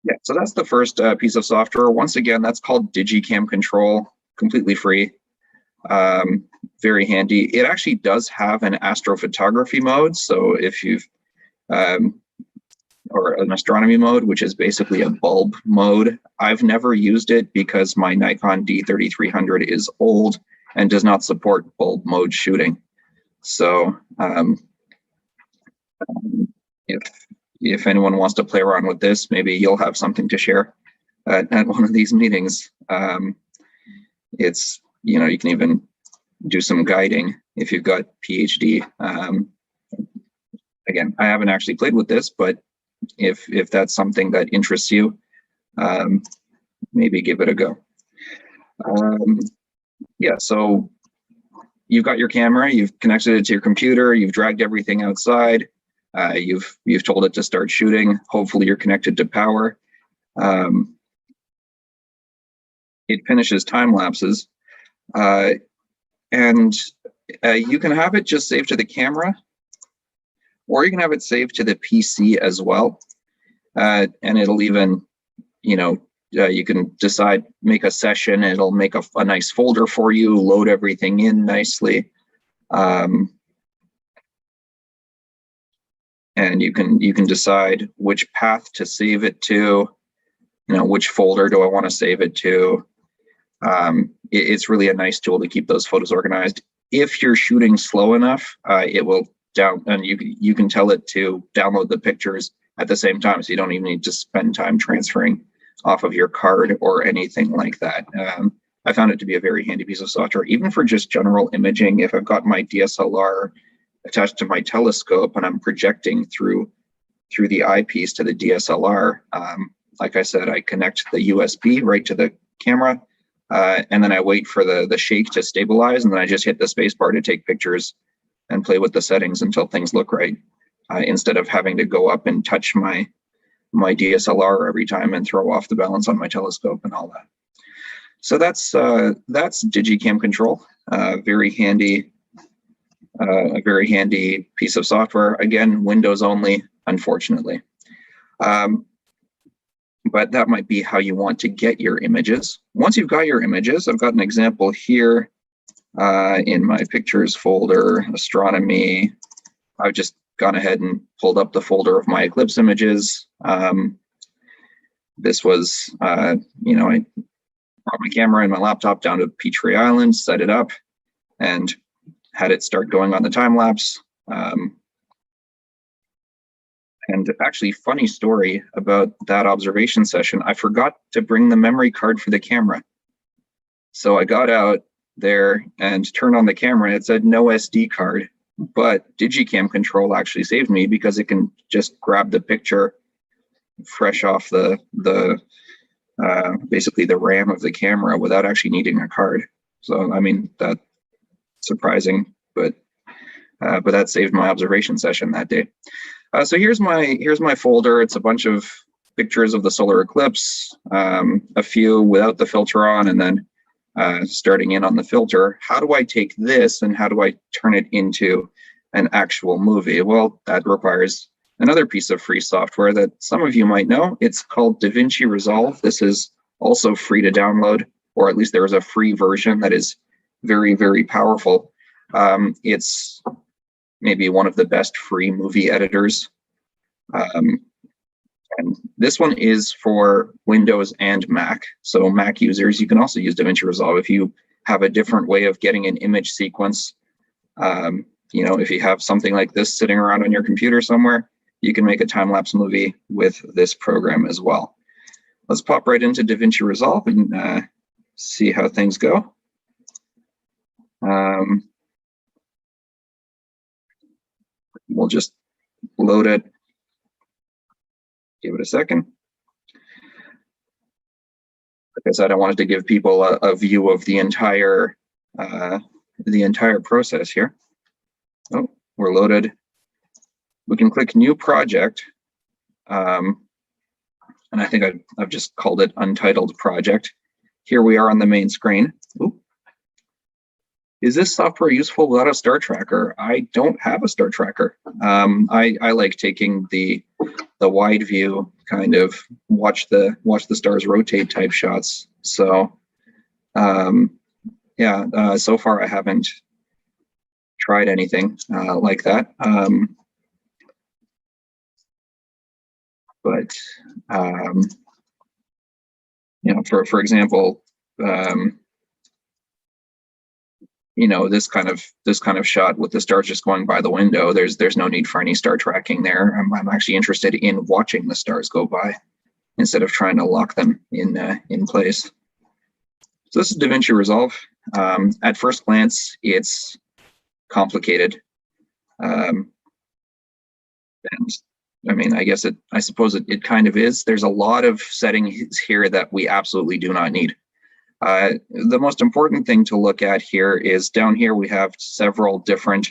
Yeah, so that's the first piece of software. Once again, that's called Digicam Control, completely free. Very handy. It actually does have an astrophotography mode. So if you've, or an astronomy mode, which is basically a bulb mode. I've never used it because my Nikon D3300 is old and does not support bulb mode shooting. So if anyone wants to play around with this, maybe you'll have something to share at one of these meetings. It's, you know, you can even do some guiding if you've got PhD. Again, I haven't actually played with this, but if that's something that interests you, maybe give it a go. Yeah, so you've got your camera, you've connected it to your computer, you've dragged everything outside, you've told it to start shooting. Hopefully you're connected to power. It finishes time lapses, and you can have it just saved to the camera, or you can have it saved to the PC as well. And it'll even, you know, you can decide, make a session, it'll make a nice folder for you, load everything in nicely. And you can decide which path to save it to, which folder do I want to save it to. It's really a nice tool to keep those photos organized. If you're shooting slow enough, it will and you can tell it to download the pictures at the same time, so you don't even need to spend time transferring off of your card or anything like that. I found it to be a very handy piece of software, even for just general imaging. If I've got my DSLR attached to my telescope and I'm projecting through the eyepiece to the DSLR, like I said, I connect the USB right to the camera, and then I wait for the shake to stabilize, and then I just hit the space bar to take pictures and play with the settings until things look right, instead of having to go up and touch my DSLR every time and throw off the balance on my telescope and all that. So that's Digicam Control, a very handy piece of software. Again, Windows only, unfortunately. But that might be how you want to get your images. Once you've got your images, I've got an example here in my pictures folder, astronomy. I've just gone ahead and pulled up the folder of my Eclipse images. This was, I brought my camera and my laptop down to Peachtree Island, set it up, and had it start going on the time lapse. And actually, funny story about that observation session, I forgot to bring the memory card for the camera. So I got out there and turned on the camera and it said no SD card, but Digicam Control actually saved me because it can just grab the picture fresh off the basically the RAM of the camera without actually needing a card. So, I mean, that's surprising, but that saved my observation session that day. So here's my folder. It's a bunch of pictures of the solar eclipse, a few without the filter on, and then starting in on the filter. How do I take this and how do I turn it into an actual movie? Well, that requires another piece of free software that some of you might know. It's called Davinci Resolve. This is also free to download, or at least there is a free version that is very, very powerful. It's maybe one of the best free movie editors. And this one is for Windows and Mac. So Mac users, you can also use Davinci Resolve if you have a different way of getting an image sequence. If you have something like this sitting around on your computer somewhere, you can make a time-lapse movie with this program as well. Let's pop right into Davinci Resolve and see how things go. We'll just load it. Give it a second. Like I said, I wanted to give people a view of the entire process here. Oh, we're loaded. We can click New Project, and I think I've just called it Untitled Project. Here we are on the main screen. Ooh. Is this software useful without a star tracker? I don't have a star tracker. I like taking the wide view, kind of watch the stars rotate type shots. So so far I haven't tried anything like that. For example, this kind of shot with the stars just going by the window, there's no need for any star tracking there. I'm actually interested in watching the stars go by instead of trying to lock them in place. So this is Davinci Resolve. At first glance, it's complicated, and I mean, I suppose it kind of is. There's a lot of settings here that we absolutely do not need. The most important thing to look at here is down here we have several different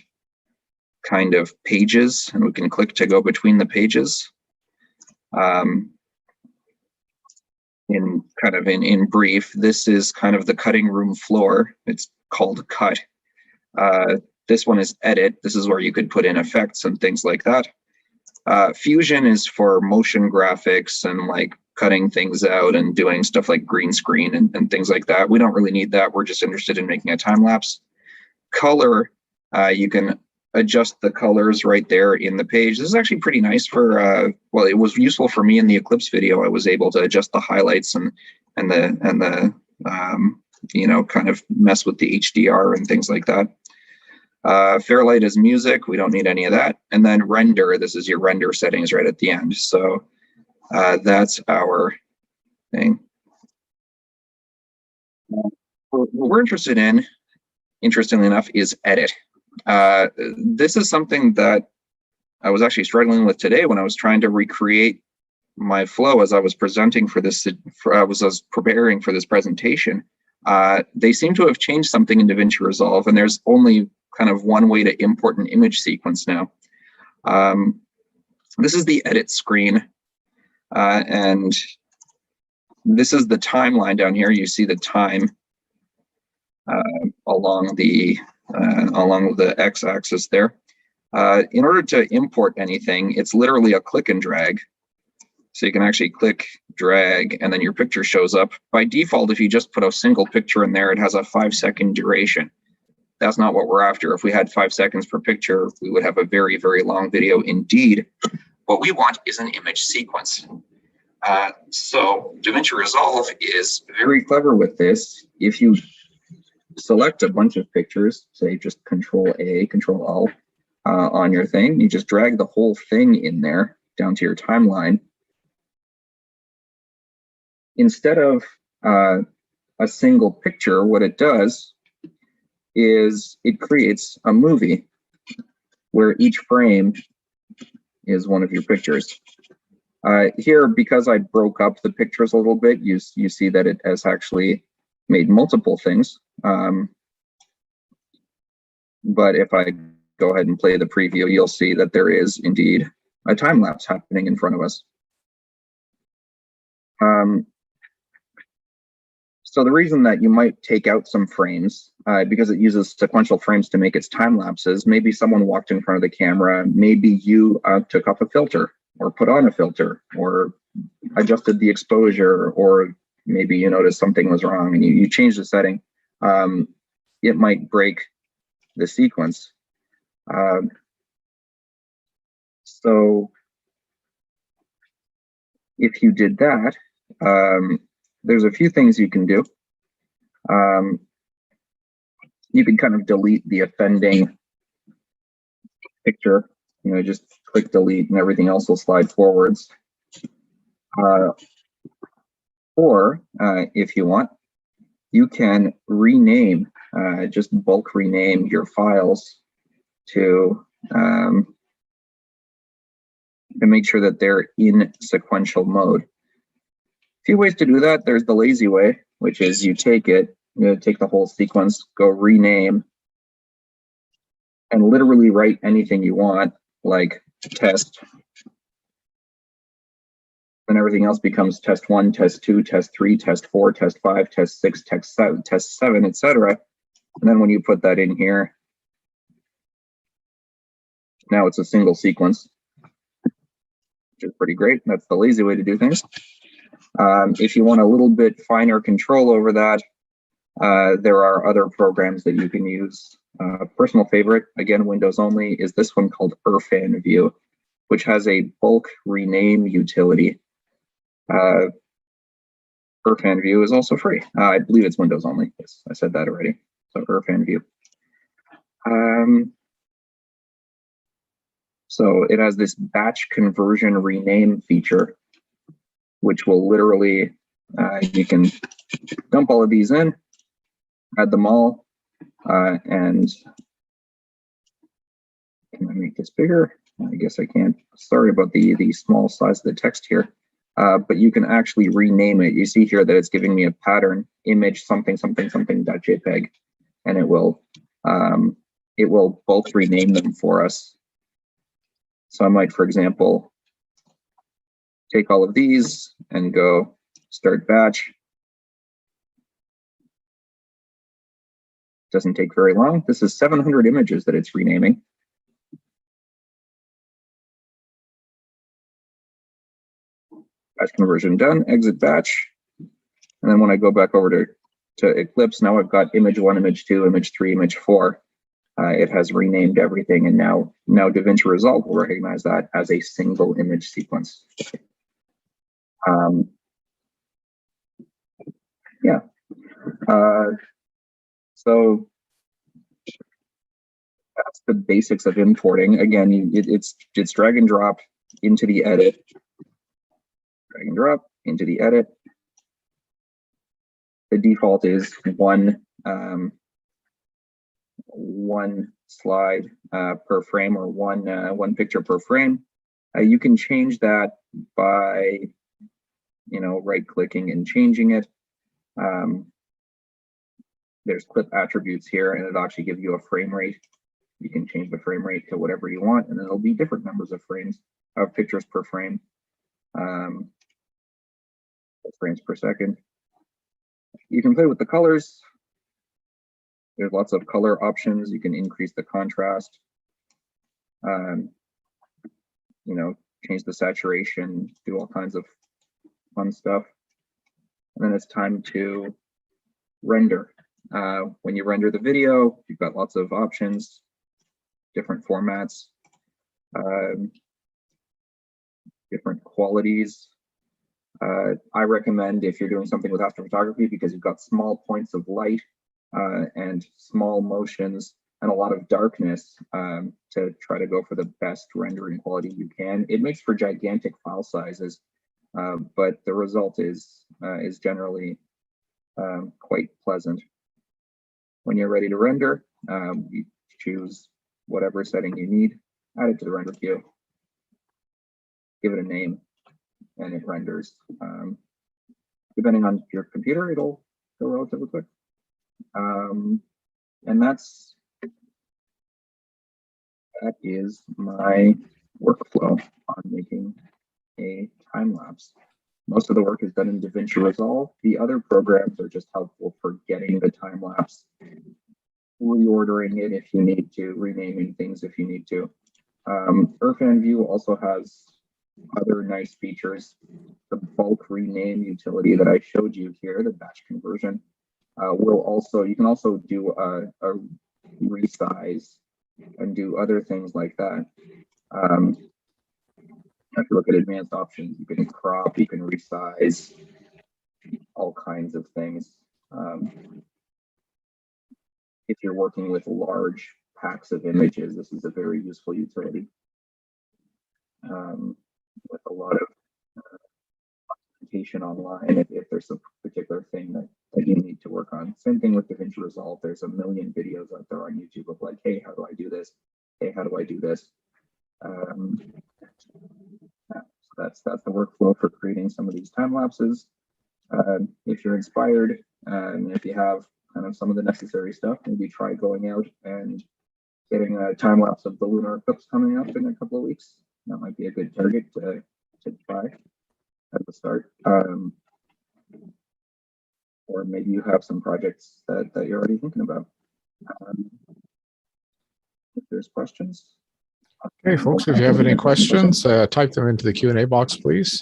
kind of pages, and we can click to go between the pages. In brief, this is kind of the cutting room floor. It's called Cut. This one is Edit. This is where you could put in effects and things like that. Fusion is for motion graphics and like cutting things out and doing stuff like green screen and things like that. We don't really need that. We're just interested in making a time lapse. Color, you can adjust the colors right there in the page. This is actually pretty nice for, well, it was useful for me in the Eclipse video. I was able to adjust the highlights and the you know, kind of mess with the HDR and things like that. Fairlight is music. We don't need any of that. And then render, this is your render settings right at the end. So that's our thing. What we're interested in, interestingly enough, is edit. This is something that I was actually struggling with today when I was trying to recreate my flow as I was presenting for this, I was preparing for this presentation. They seem to have changed something in Davinci Resolve, and there's only kind of one way to import an image sequence now. This is the edit screen, and this is the timeline down here. You see the time along the x-axis there. In order to import anything, it's literally a click and drag. So you can actually click, drag, and then your picture shows up. By default, if you just put a single picture in there, it has a 5-second duration. That's not what we're after. If we had 5 seconds per picture, we would have a very, very long video indeed. What we want is an image sequence. So Davinci Resolve is very clever with this. If you select a bunch of pictures, say just Control-A, Control-Alt on your thing, you just drag the whole thing in there down to your timeline. Instead of a single picture, what it does is it creates a movie where each frame is one of your pictures. Here, because I broke up the pictures a little bit, you see that it has actually made multiple things. But if I go ahead and play the preview, you'll see that there is indeed a time lapse happening in front of us. So the reason that you might take out some frames, because it uses sequential frames to make its time lapses, maybe someone walked in front of the camera, maybe you took off a filter or put on a filter or adjusted the exposure, or maybe you noticed something was wrong and you changed the setting. It might break the sequence. So if you did that, there's a few things you can do. You can kind of delete the offending picture, you know, just click delete and everything else will slide forwards. Or if you want, you can rename, just bulk rename your files to make sure that they're in sequential mode. A few ways to do that. There's the lazy way, which is you take it, you take the whole sequence, go rename, and literally write anything you want, like test, and everything else becomes test 1, test 2, test 3, test 4, test 5, test 6, test 7, etc. And then when you put that in here, now it's a single sequence, which is pretty great. That's the lazy way to do things. If you want a little bit finer control over that, there are other programs that you can use. Personal favorite, again, Windows only, is this one called Irfan View, which has a bulk rename utility. Irfan View is also free. I believe it's Windows only. Yes, I said that already. So Irfan View. So it has this batch conversion rename feature, which will literally, you can dump all of these in, add them all, and can I make this bigger? I guess I can't. Sorry about the small size of the text here, but you can actually rename it. You see here that it's giving me a pattern image something something something .jpg, and it will both rename them for us. So I might, for example, take all of these and go start batch. Doesn't take very long. This is 700 images that it's renaming. Batch conversion done, exit batch. And then when I go back over to Eclipse, now I've got image 1, image 2, image 3, image 4. It has renamed everything, and now Davinci Resolve will recognize that as a single image sequence. Yeah. So that's the basics of importing. Again, it's drag and drop into the edit, drag and drop into the edit. The default is one slide per frame, or one picture per frame. You can change that by, right-clicking and changing it. There's clip attributes here, and it'll actually give you a frame rate. You can change the frame rate to whatever you want, and it'll be different numbers of pictures per frame, frames per second. You can play with the colors. There's lots of color options. You can increase the contrast, change the saturation, do all kinds of fun stuff. And then it's time to render. When you render the video, you've got lots of options, different formats, different qualities. I recommend, if you're doing something with astrophotography, because you've got small points of light and small motions and a lot of darkness, to try to go for the best rendering quality you can. It makes for gigantic file sizes, but the result is generally quite pleasant. When you're ready to render, you choose whatever setting you need, add it to the render queue, give it a name, and it renders. Depending on your computer, it'll go relatively quick. And that is my workflow on making a time lapse. Most of the work is done in Davinci Resolve. The other programs are just helpful for getting the time lapse, reordering it if you need to, renaming things if you need to. Irfan View also has other nice features. The bulk rename utility that I showed you here, the batch conversion, you can also do a resize and do other things like that. If you look at advanced options, you can crop, you can resize, all kinds of things. If you're working with large packs of images, this is a very useful utility. With a lot of documentation online, if there's a particular thing that you need to work on. Same thing with Davinci Resolve. There's a million videos out there on YouTube of like, hey, how do I do this? Hey, how do I do this? So that's the workflow for creating some of these time lapses. If you're inspired, and if you have kind of some of the necessary stuff, maybe try going out and getting a time lapse of the lunar eclipse coming up in a couple of weeks. That might be a good target to try at the start. Or maybe you have some projects that you're already thinking about. If there's questions. Okay, folks, if you have any questions, type them into the Q&A box, please.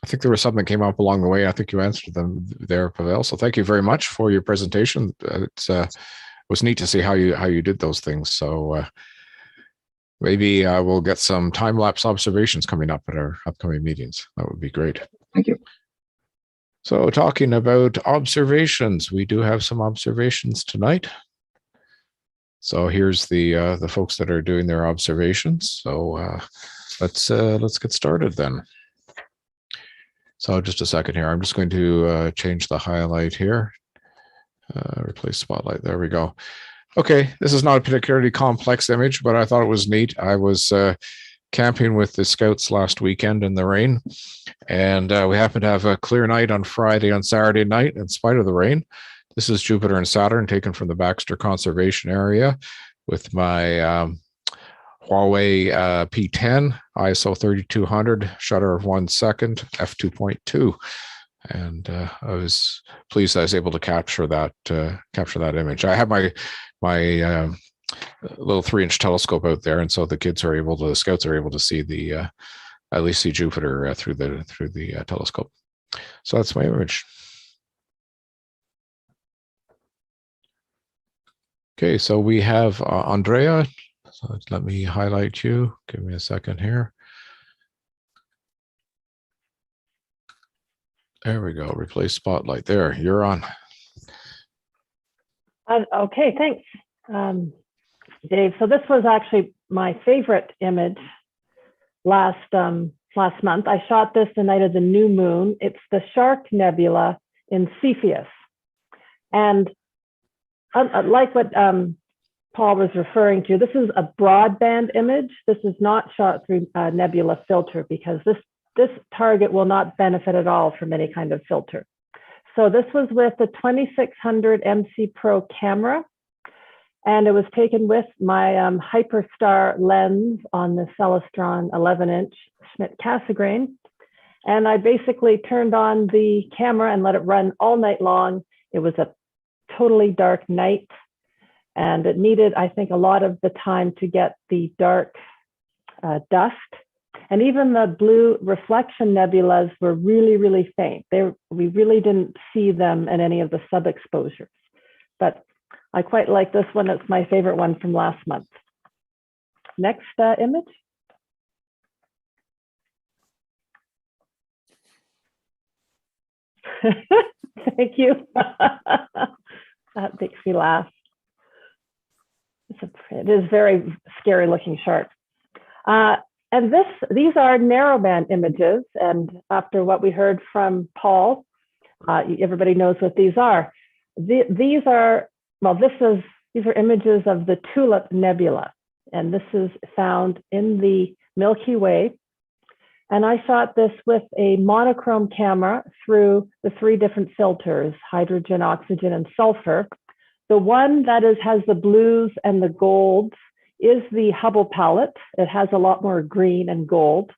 I think there was something that came up along the way. I think you answered them there, Pavel. So thank you very much for your presentation. It was neat to see how you did those things. So maybe we'll get some time-lapse observations coming up at our upcoming meetings. That would be great. Thank you. So talking about observations, we do have some observations tonight. So here's the folks that are doing their observations. So let's get started then. So just a second here. I'm just going to change the highlight here. Replace spotlight. There we go. Okay, this is not a particularly complex image, but I thought it was neat. I was camping with the scouts last weekend in the rain, and we happened to have a clear night on Friday and Saturday night in spite of the rain. This is Jupiter and Saturn taken from the Baxter Conservation Area with my Huawei P10, ISO 3200, shutter of 1 second, f2.2. And I was pleased I was able to capture that image. I have my little 3-inch telescope out there, and so the scouts are able to see the at least see Jupiter through the telescope. So that's my image. Okay, so we have Andrea. So let me highlight you. Give me a second here. There we go. Replace spotlight. There, you're on. Okay, thanks, Dave. So this was actually my favorite image last month. I shot this the night of the new moon. It's the Shark Nebula in Cepheus. And like what Paul was referring to, this is a broadband image. This is not shot through a nebula filter because this target will not benefit at all from any kind of filter. So this was with the 2600 MC Pro camera, and it was taken with my Hyperstar lens on the Celestron 11-inch Schmidt Cassegrain. And I basically turned on the camera and let it run all night long. It was a totally dark night, and it needed, I think, a lot of the time to get the dark dust. And even the blue reflection nebulas were really, really faint. We really didn't see them in any of the sub-exposures. But I quite like this one. It's my favorite one from last month. Next image. Thank you. That makes me laugh. It is very scary looking shark. And these are narrowband images. And after what we heard from Paul, everybody knows what these are. These are images of the Tulip Nebula. And this is found in the Milky Way. And I shot this with a monochrome camera through the 3 different filters, hydrogen, oxygen, and sulfur. The one that has the blues and the golds is the Hubble palette. It has a lot more green and gold.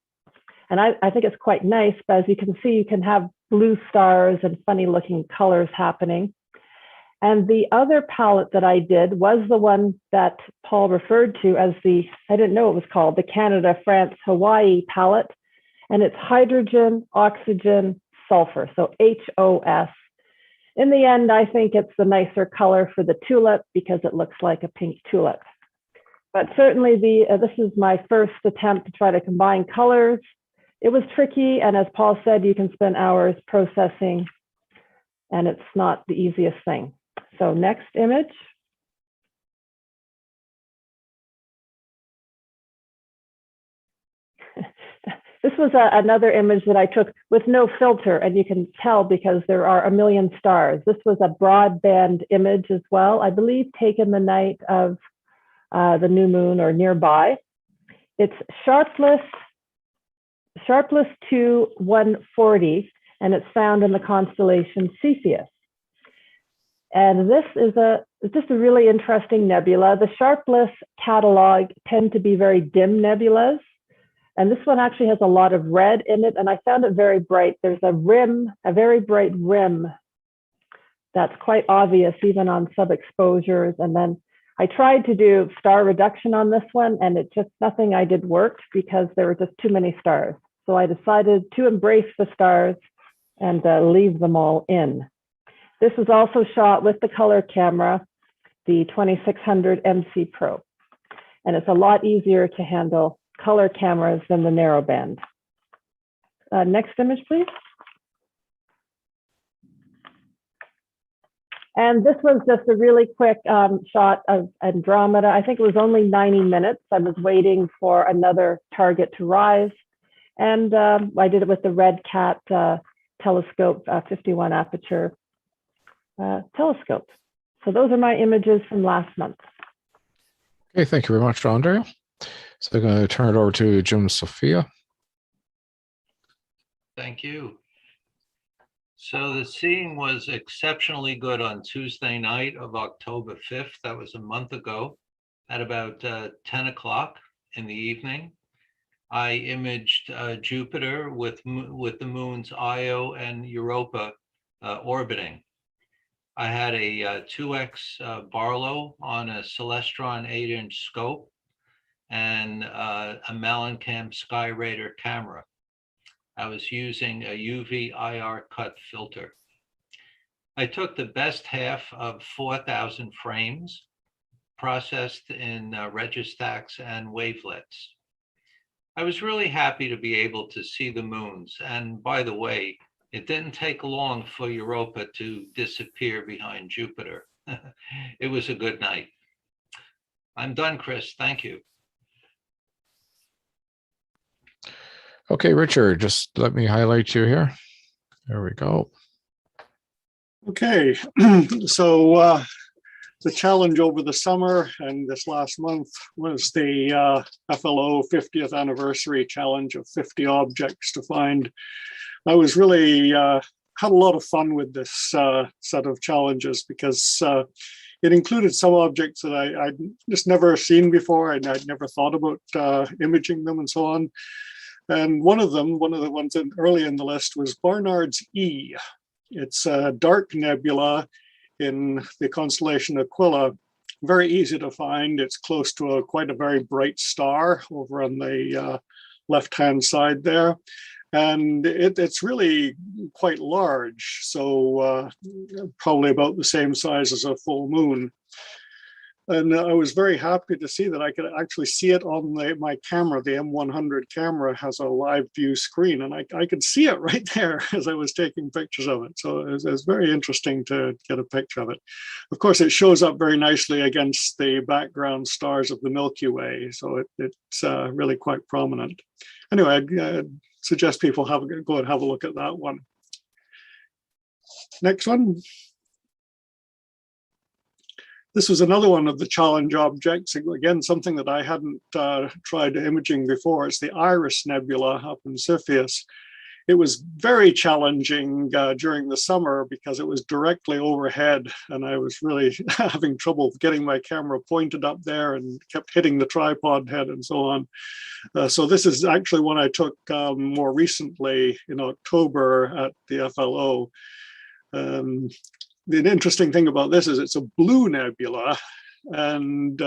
And I think it's quite nice, but as you can see, you can have blue stars and funny looking colors happening. And the other palette that I did was the one that Paul referred to as I didn't know it was called, the Canada, France, Hawaii palette. And it's hydrogen, oxygen, sulfur, so HOS. In the end, I think it's the nicer color for the tulip because it looks like a pink tulip. But certainly this is my first attempt to try to combine colors. It was tricky, and as Paul said, you can spend hours processing, and it's not the easiest thing. So next image. This was another image that I took with no filter, and you can tell because there are a million stars. This was a broadband image as well, I believe taken the night of the new moon or nearby. It's sharpless to 140, and it's found in the constellation Cepheus. And this is just a really interesting nebula. The sharpless catalog tend to be very dim nebulas. And this one actually has a lot of red in it, and I found it very bright. There's a very bright rim that's quite obvious even on sub-exposures. And then I tried to do star reduction on this one, and nothing I did worked because there were just too many stars. So I decided to embrace the stars and leave them all in. This is also shot with the color camera, the 2600 MC Pro. And it's a lot easier to handle color cameras than the narrowband. Next image, please. And this was just a really quick shot of Andromeda. I think it was only 90 minutes. I was waiting for another target to rise. And I did it with the Red Cat telescope, 51 aperture telescope. So those are my images from last month. Okay, thank you very much, Andrea. So I'm going to turn it over to Jim Sophia. Thank you. So the seeing was exceptionally good on Tuesday night of October 5th. That was a month ago at about 10 o'clock in the evening. I imaged Jupiter with the moons Io and Europa orbiting. I had a 2x Barlow on a Celestron 8-inch scope. and a Mellencamp Sky Radar camera. I was using a UV IR cut filter. I took the best half of 4,000 frames, processed in Registax and Wavelengths. I was really happy to be able to see the moons. And by the way, it didn't take long for Europa to disappear behind Jupiter. It was a good night. I'm done, Chris. Thank you. Okay, Richard, just let me highlight you here. There we go. Okay, so the challenge over the summer and this last month was the FLO 50th anniversary challenge of 50 objects to find. I was really had a lot of fun with this set of challenges because it included some objects that I'd just never seen before and I'd never thought about imaging them and so on. And one of the ones early in the list was Barnard's E. It's a dark nebula in the constellation Aquila. Very easy to find. It's close to quite a very bright star over on the left-hand side there. And it's really quite large, so probably about the same size as a full moon. And I was very happy to see that I could actually see it on my camera. The M100 camera has a live view screen, and I could see it right there as I was taking pictures of it. So it was very interesting to get a picture of it. Of course, it shows up very nicely against the background stars of the Milky Way, so it's really quite prominent. Anyway, I'd suggest people go and have a look at that one. Next one. This was another one of the challenge objects. Again, something that I hadn't tried imaging before. It's the Iris Nebula up in Cepheus. It was very challenging during the summer because it was directly overhead and I was really having trouble getting my camera pointed up there and kept hitting the tripod head and so on. So this is actually one I took more recently in October at the FLO. The interesting thing about this is it's a blue nebula and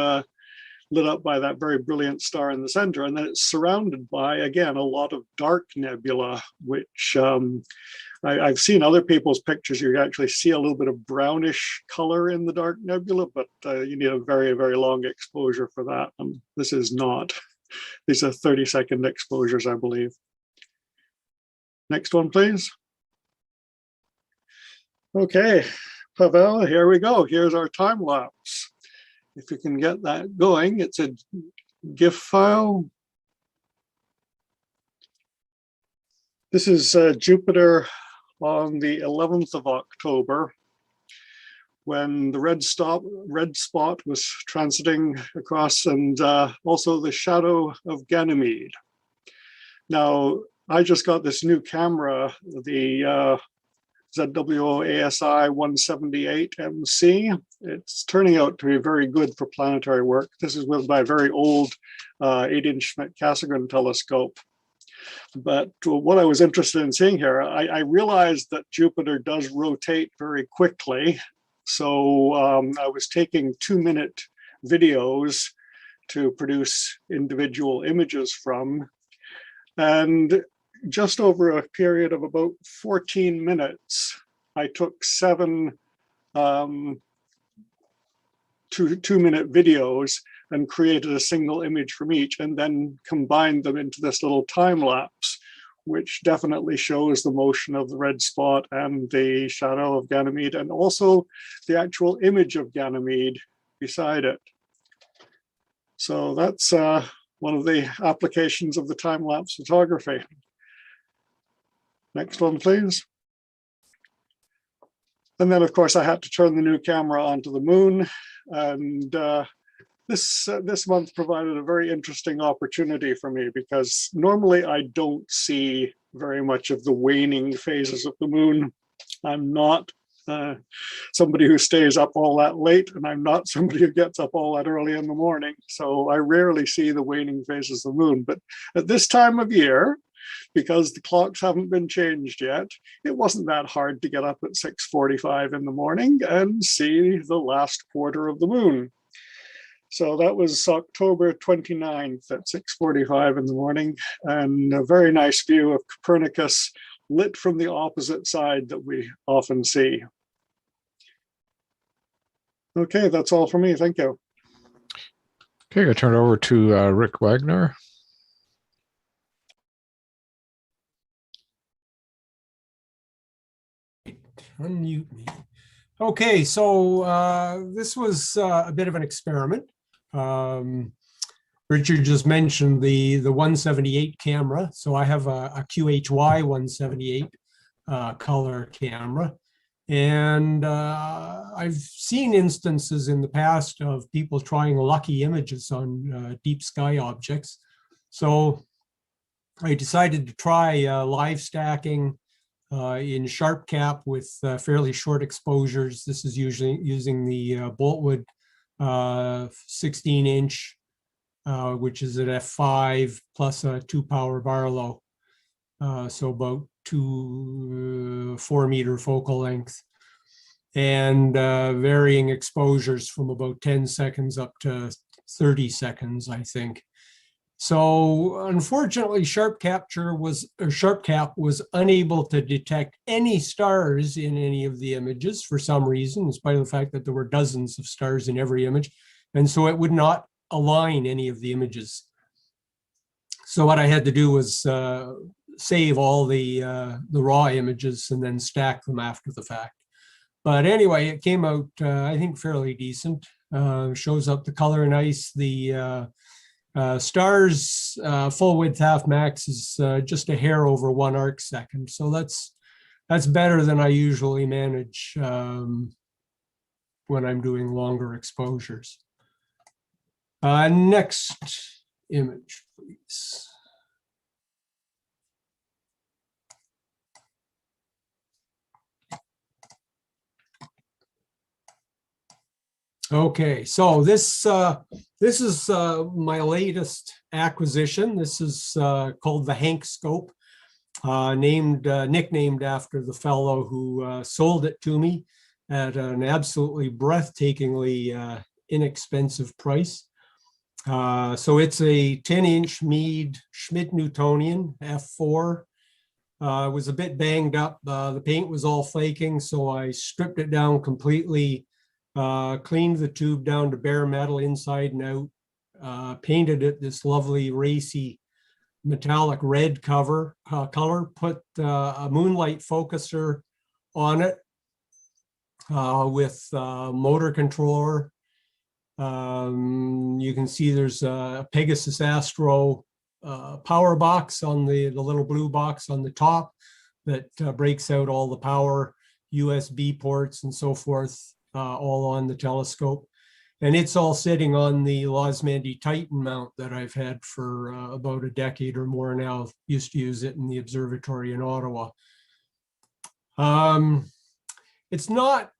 lit up by that very brilliant star in the center. And then it's surrounded by, again, a lot of dark nebula, which I've seen other people's pictures. You actually see a little bit of brownish color in the dark nebula, but you need a very, very long exposure for that. And this is not. These are 30-second exposures, I believe. Next one, please. Okay, Pavel, here we go. Here's our time lapse. If you can get that going, it's a GIF file. This is Jupiter on the 11th of October when the red spot was transiting across and also the shadow of Ganymede. Now, I just got this new camera, the ZWO-ASI 178 MC. It's turning out to be very good for planetary work. This is with my very old 8-inch Schmidt-Cassegrain telescope. But what I was interested in seeing here, I realized that Jupiter does rotate very quickly. So I was taking 2-minute videos to produce individual images from. And just over a period of about 14 minutes, I took 7 two-minute videos and created a single image from each and then combined them into this little time lapse, which definitely shows the motion of the red spot and the shadow of Ganymede and also the actual image of Ganymede beside it. So that's one of the applications of the time-lapse photography. Next one, please. And then, of course, I had to turn the new camera onto the moon. And this month provided a very interesting opportunity for me because normally I don't see very much of the waning phases of the moon. I'm not somebody who stays up all that late, and I'm not somebody who gets up all that early in the morning. So I rarely see the waning phases of the moon. But at this time of year, because the clocks haven't been changed yet, it wasn't that hard to get up at 6:45 in the morning and see the last quarter of the moon. So that was October 29th at 6:45 in the morning, and a very nice view of Copernicus lit from the opposite side that we often see. Okay, that's all for me. Thank you. Okay, I'm going to turn it over to Rick Wagner. Unmute me. Okay, so this was a bit of an experiment. Richard just mentioned the 178 camera. So I have a QHY 178 color camera. And I've seen instances in the past of people trying lucky images on deep sky objects. So I decided to try live stacking in sharp cap with fairly short exposures. This is usually using the Boltwood 16-inch, which is at f5 plus a 2-power Barlow. So about 4 meter focal length, and varying exposures from about 10 seconds up to 30 seconds, I think. So unfortunately, Sharp Cap was unable to detect any stars in any of the images for some reason, in spite of the fact that there were dozens of stars in every image. And so it would not align any of the images. So what I had to do was save all the raw images and then stack them after the fact. But anyway, it came out, I think, fairly decent. Shows up the color nice. The stars full width half max is just a hair over 1 arc second. So that's better than I usually manage when I'm doing longer exposures. Next image, please. Okay, so this is my latest acquisition. This is called the Hank Scope, nicknamed after the fellow who sold it to me at an absolutely breathtakingly inexpensive price. So it's a 10-inch Meade Schmidt-Newtonian f4. It was a bit banged up. The paint was all flaking, so I stripped it down completely. Cleaned the tube down to bare metal inside and out, painted it this lovely racy metallic red color, put a moonlight focuser on it with motor controller. You can see there's a Pegasus Astro power box on the little blue box on the top that breaks out all the power, USB ports and so forth. All on the telescope, and it's all sitting on the Losmandy Titan mount that I've had for about a decade or more now. Used to use it in the observatory in Ottawa. It's not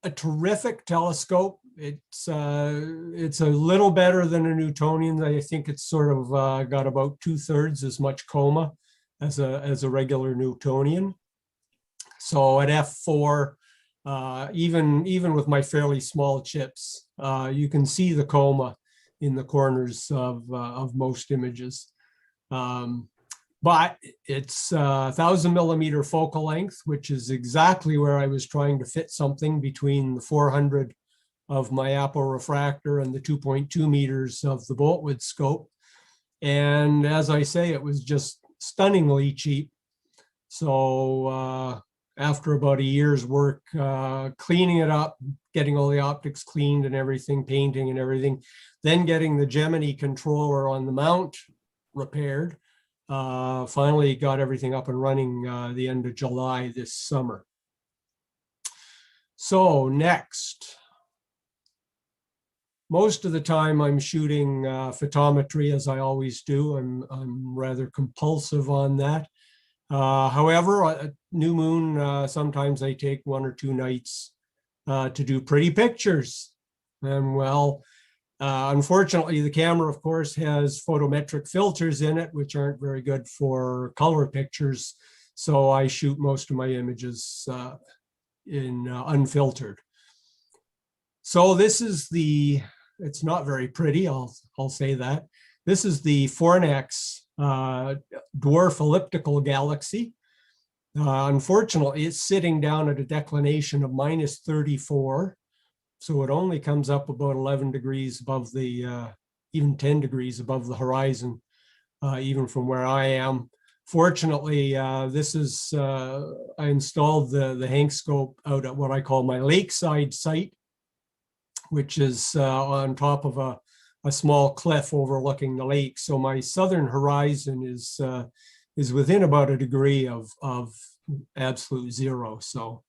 a terrific telescope. It's a little better than a Newtonian. I think it's sort of got about 2/3 as much coma as a regular Newtonian. So at f4. Even with my fairly small chips, you can see the coma in the corners of most images. But it's 1,000 millimeter focal length, which is exactly where I was trying to fit something between the 400 of my Apple refractor and the 2.2 meters of the Boltwood scope. And as I say, it was just stunningly cheap. So after about a year's work, cleaning it up, getting all the optics cleaned and everything, painting and everything, then getting the Gemini controller on the mount repaired, finally got everything up and running the end of July this summer. So next, most of the time I'm shooting photometry, as I always do. I'm rather compulsive on that. However, a new moon, sometimes I take 1 or 2 nights to do pretty pictures. And well, unfortunately, the camera, of course, has photometric filters in it, which aren't very good for color pictures. So I shoot most of my images in unfiltered. So this is the It's not very pretty, I'll say that. This is the Fornax dwarf elliptical galaxy. Unfortunately, it's sitting down at a declination of -34. So it only comes up about 11 degrees above the, even 10 degrees above the horizon, even from where I am. Fortunately, this is, I installed the Hank scope out at what I call my lakeside site, which is on top of a small cliff overlooking the lake. So my southern horizon is within about a degree of absolute zero. So,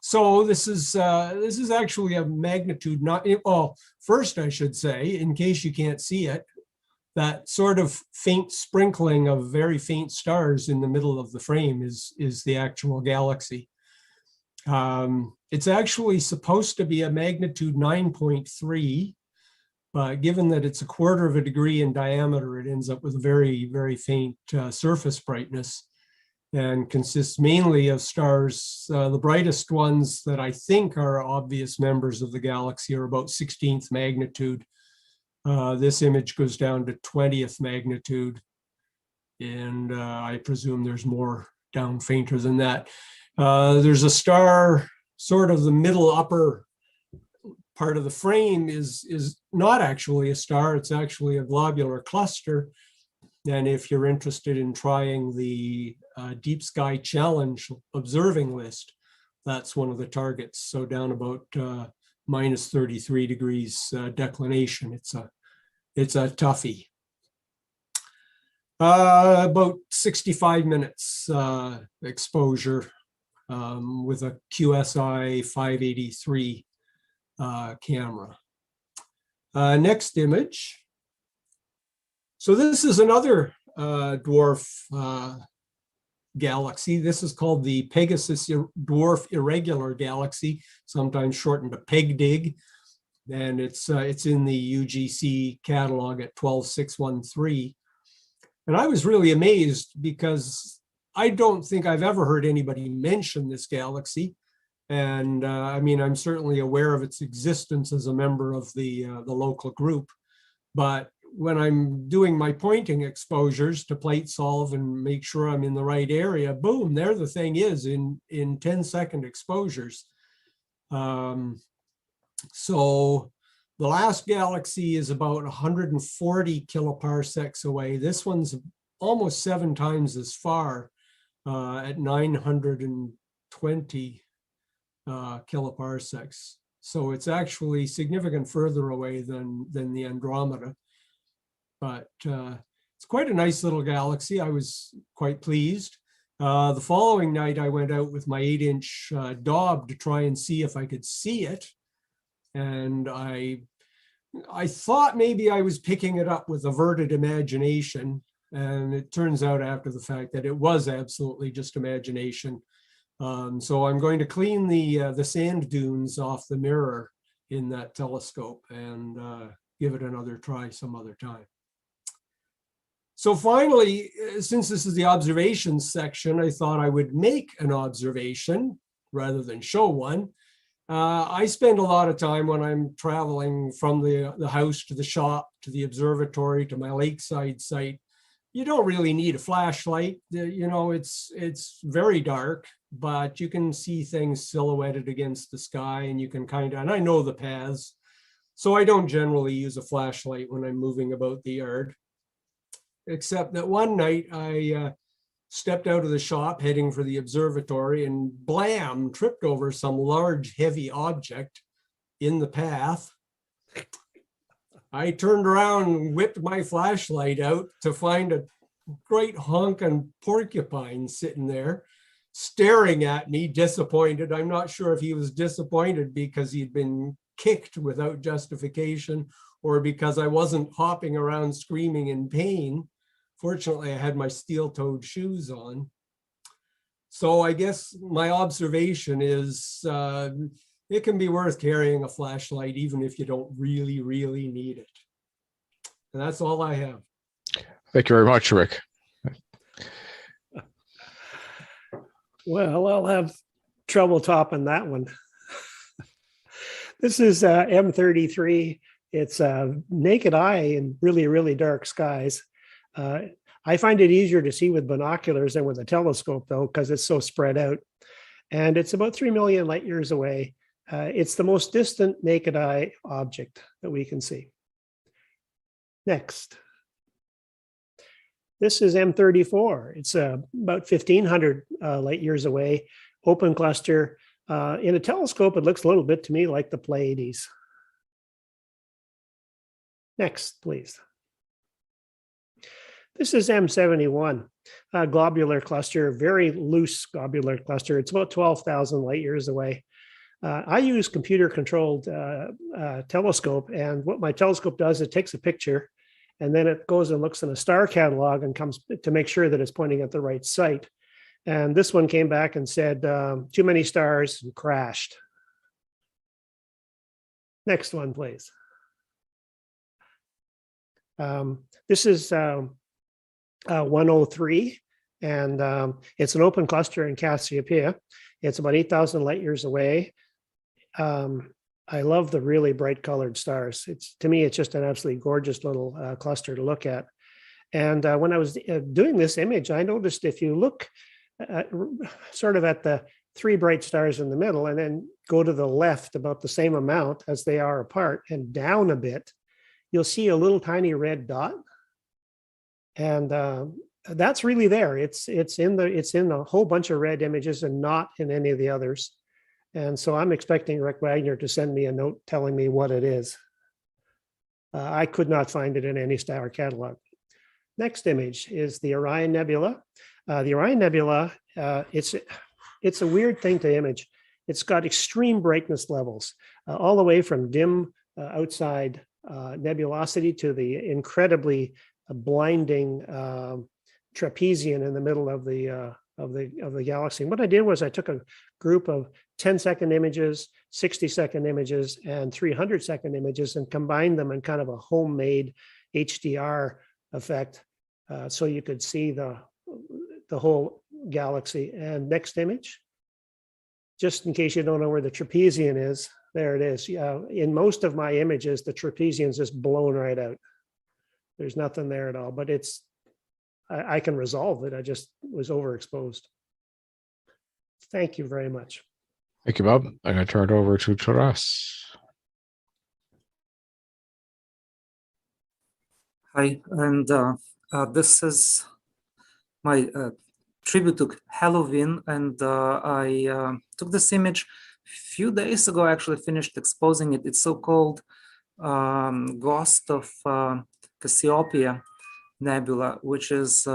so this is actually a magnitude not, well, first I should say, in case you can't see it, that sort of faint sprinkling of very faint stars in the middle of the frame is the actual galaxy. It's actually supposed to be a magnitude 9.3, but given that it's a quarter of a degree in diameter, it ends up with a very, very faint surface brightness and consists mainly of stars. The brightest ones that I think are obvious members of the galaxy are about 16th magnitude. This image goes down to 20th magnitude, and I presume there's more down fainter than that. There's a star, sort of the middle upper part of the frame is not actually a star, it's actually a globular cluster. And if you're interested in trying the Deep Sky Challenge observing list, that's one of the targets. So down about -33 degrees declination, it's a toughie. About 65 minutes exposure with a QSI 583 camera. Next image. So this is another dwarf galaxy. This is called the Pegasus Dwarf Irregular Galaxy, sometimes shortened to PEGDIG. And it's in the UGC catalog at 12613. And I was really amazed because I don't think I've ever heard anybody mention this galaxy. And I mean, I'm certainly aware of its existence as a member of the local group. But when I'm doing my pointing exposures to plate solve and make sure I'm in the right area, boom, there the thing is in 10-second exposures. So the last galaxy is about 140 kiloparsecs away. This one's almost 7 times as far at 920 kiloparsecs. So it's actually significant further away than the Andromeda. But it's quite a nice little galaxy. I was quite pleased. The following night, I went out with my 8-inch Dob to try and see if I could see it. And I thought maybe I was picking it up with averted imagination. And it turns out after the fact that it was absolutely just imagination. So I'm going to clean the sand dunes off the mirror in that telescope and give it another try some other time. So finally, since this is the observations section, I thought I would make an observation rather than show one. I spend a lot of time when I'm traveling from the house to the shop, to the observatory, to my lakeside site. You don't really need a flashlight. You know, it's very dark, but you can see things silhouetted against the sky, and you can kind of, and I know the paths. So I don't generally use a flashlight when I'm moving about the yard. Except that one night I stepped out of the shop heading for the observatory and blam, tripped over some large heavy object in the path. I turned around and whipped my flashlight out to find a great honking porcupine sitting there staring at me, disappointed. I'm not sure if he was disappointed because he'd been kicked without justification or because I wasn't hopping around screaming in pain. Fortunately, I had my steel-toed shoes on. So I guess my observation is it can be worth carrying a flashlight even if you don't really, really need it. And that's all I have. Thank you very much, Rick. Well, I'll have trouble topping that one. This is M33. It's naked eye in really, really dark skies. I find it easier to see with binoculars than with a telescope, though, because it's so spread out. And it's about 3 million light years away. It's the most distant naked eye object that we can see. Next. This is M34. It's about 1,500 light years away, open cluster. In a telescope, it looks a little bit to me like the Pleiades. Next, please. This is M71, a globular cluster, very loose globular cluster. It's about 12,000 light years away. I use computer-controlled telescope, and what my telescope does, it takes a picture, and then it goes and looks in a star catalog and comes to make sure that it's pointing at the right site. And this one came back and said, too many stars and crashed. Next one, please. This is 103, and it's an open cluster in Cassiopeia. It's about 8,000 light years away. I love the really bright colored stars. To me, it's just an absolutely gorgeous little cluster to look at. And when I was doing this image, I noticed if you look sort of at the 3 bright stars in the middle and then go to the left about the same amount as they are apart and down a bit, you'll see a little tiny red dot. And that's really there. It's in a whole bunch of red images and not in any of the others. And so I'm expecting Rick Wagner to send me a note telling me what it is. I could not find it in any star catalog. Next image is the Orion Nebula. The Orion Nebula, it's a weird thing to image. It's got extreme brightness levels, all the way from dim outside nebulosity to the incredibly blinding trapezium in the middle of the galaxy. And what I did was I took a group of 10-second images, 60-second images, and 300-second images and combined them in kind of a homemade HDR effect, so you could see the whole galaxy. And next image, just in case you don't know where the trapezium is, there it is. In most of my images, the trapezium is just blown right out. There's nothing there at all, but I can resolve it. I just was overexposed. Thank you very much. Thank you, Bob. I'm going to turn it over to Taras. Hi, and this is my tribute to Halloween, and I took this image a few days ago. I actually finished exposing it. It's so-called Ghost of Cassiopeia Nebula, which is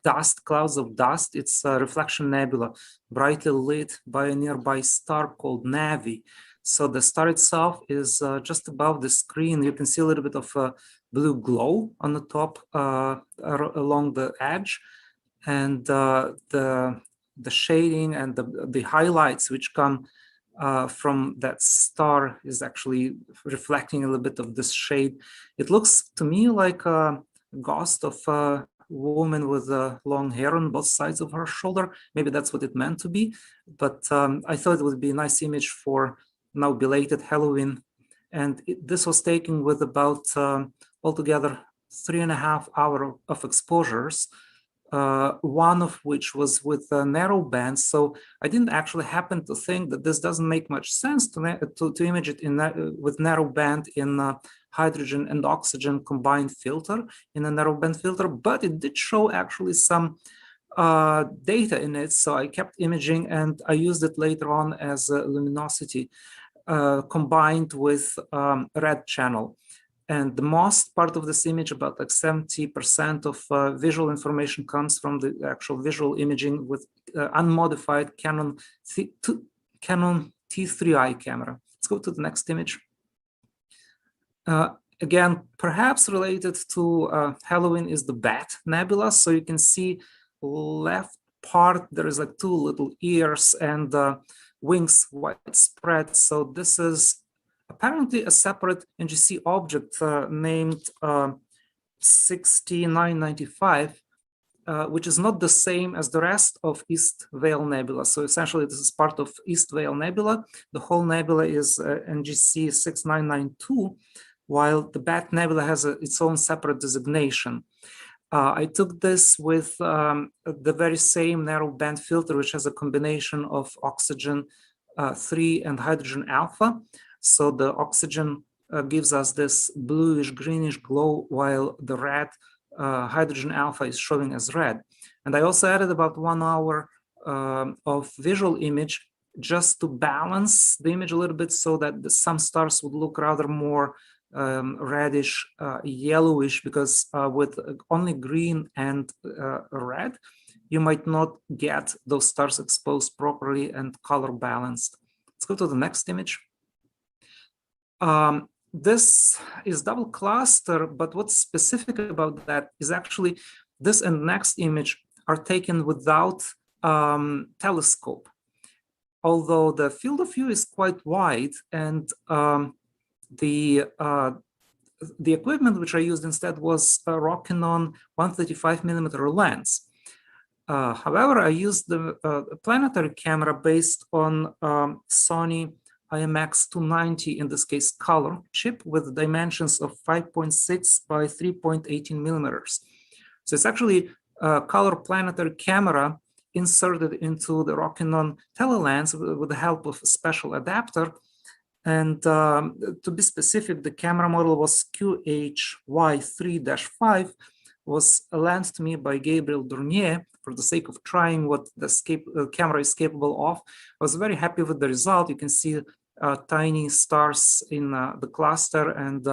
dust, clouds of dust. It's a reflection nebula, brightly lit by a nearby star called Navi. So the star itself is just above the screen. You can see a little bit of a blue glow on the top along the edge, and the shading and the highlights which come from that star is actually reflecting a little bit of this shade. It looks to me like a ghost of a woman with long hair on both sides of her shoulder. Maybe that's what it meant to be, but I thought it would be a nice image for now belated Halloween. And this was taken with about altogether 3.5 hours of exposures, one of which was with a narrow band. So I didn't actually happen to think that this doesn't make much sense to image it with narrow band in hydrogen and oxygen combined filter in a narrow band filter, but it did show actually some data in it. So I kept imaging and I used it later on as a luminosity combined with red channel. And the most part of this image, about like 70% of visual information comes from the actual visual imaging with unmodified Canon T3i camera. Let's go to the next image. Again, perhaps related to Halloween is the Bat Nebula. So you can see left part, there is like 2 little ears and wings widespread. So this is apparently a separate NGC object named 6995. which is not the same as the rest of East Vale Nebula. So essentially, this is part of East Vale Nebula. The whole nebula is NGC 6992, while the Bat Nebula has its own separate designation. I took this with the very same narrowband filter, which has a combination of oxygen 3 and hydrogen alpha. So the oxygen gives us this bluish greenish glow, while the red hydrogen alpha is showing as red. And I also added about 1 hour of visual image just to balance the image a little bit, so that some stars would look rather more reddish, yellowish, because with only green and red, you might not get those stars exposed properly and color balanced. Let's go to the next image. This is double cluster, but what's specific about that is actually this and next image are taken without telescope. Although the field of view is quite wide, and the equipment which I used instead was a Rokinon 135mm lens. However, I used the planetary camera based on Sony IMX290, in this case color chip, with dimensions of 5.6 by 3.18mm. So it's actually a color planetary camera inserted into the Rokinon telelens with the help of a special adapter. And to be specific, the camera model was QHY3-5, was lent to me by Gabriel Dornier for the sake of trying what the camera is capable of. I was very happy with the result. You can see tiny stars in the cluster, and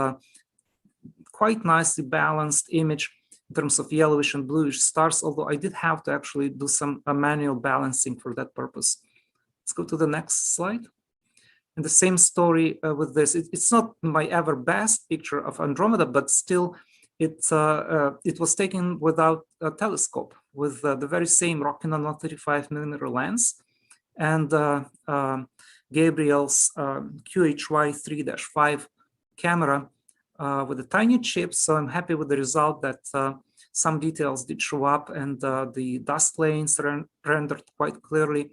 quite nicely balanced image in terms of yellowish and bluish stars, although I did have to actually do some manual balancing for that purpose. Let's go to the next slide. And the same story with this. It's not my ever best picture of Andromeda, but still it was taken without a telescope, with the very same Rokinon 135mm lens, and Gabriel's QHY3-5 camera with a tiny chip. So I'm happy with the result that some details did show up, and the dust lanes rendered quite clearly.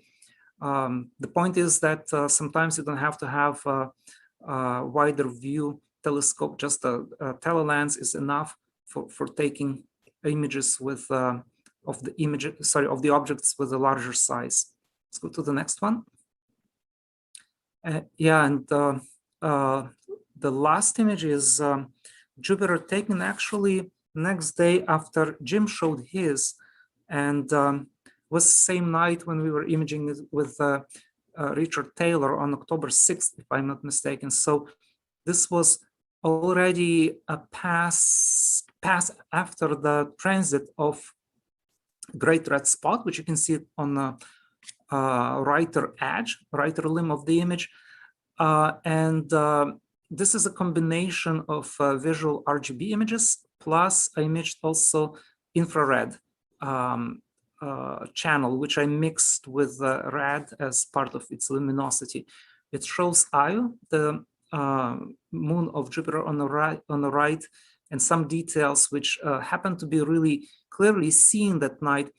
The point is that sometimes you don't have to have a wider view telescope. Just a telelens is enough for taking images with of the objects with a larger size. Let's go to the next one. The last image is Jupiter taken actually next day after Jim showed his, and was the same night when we were imaging it with Richard Taylor on October 6th, if I'm not mistaken. So this was already a pass after the transit of Great Red Spot, which you can see on the right limb of the image. This is a combination of visual RGB images, plus I imaged also infrared channel, which I mixed with red as part of its luminosity. It shows Io, the moon of Jupiter on the right, and some details which happen to be really clearly seen that night.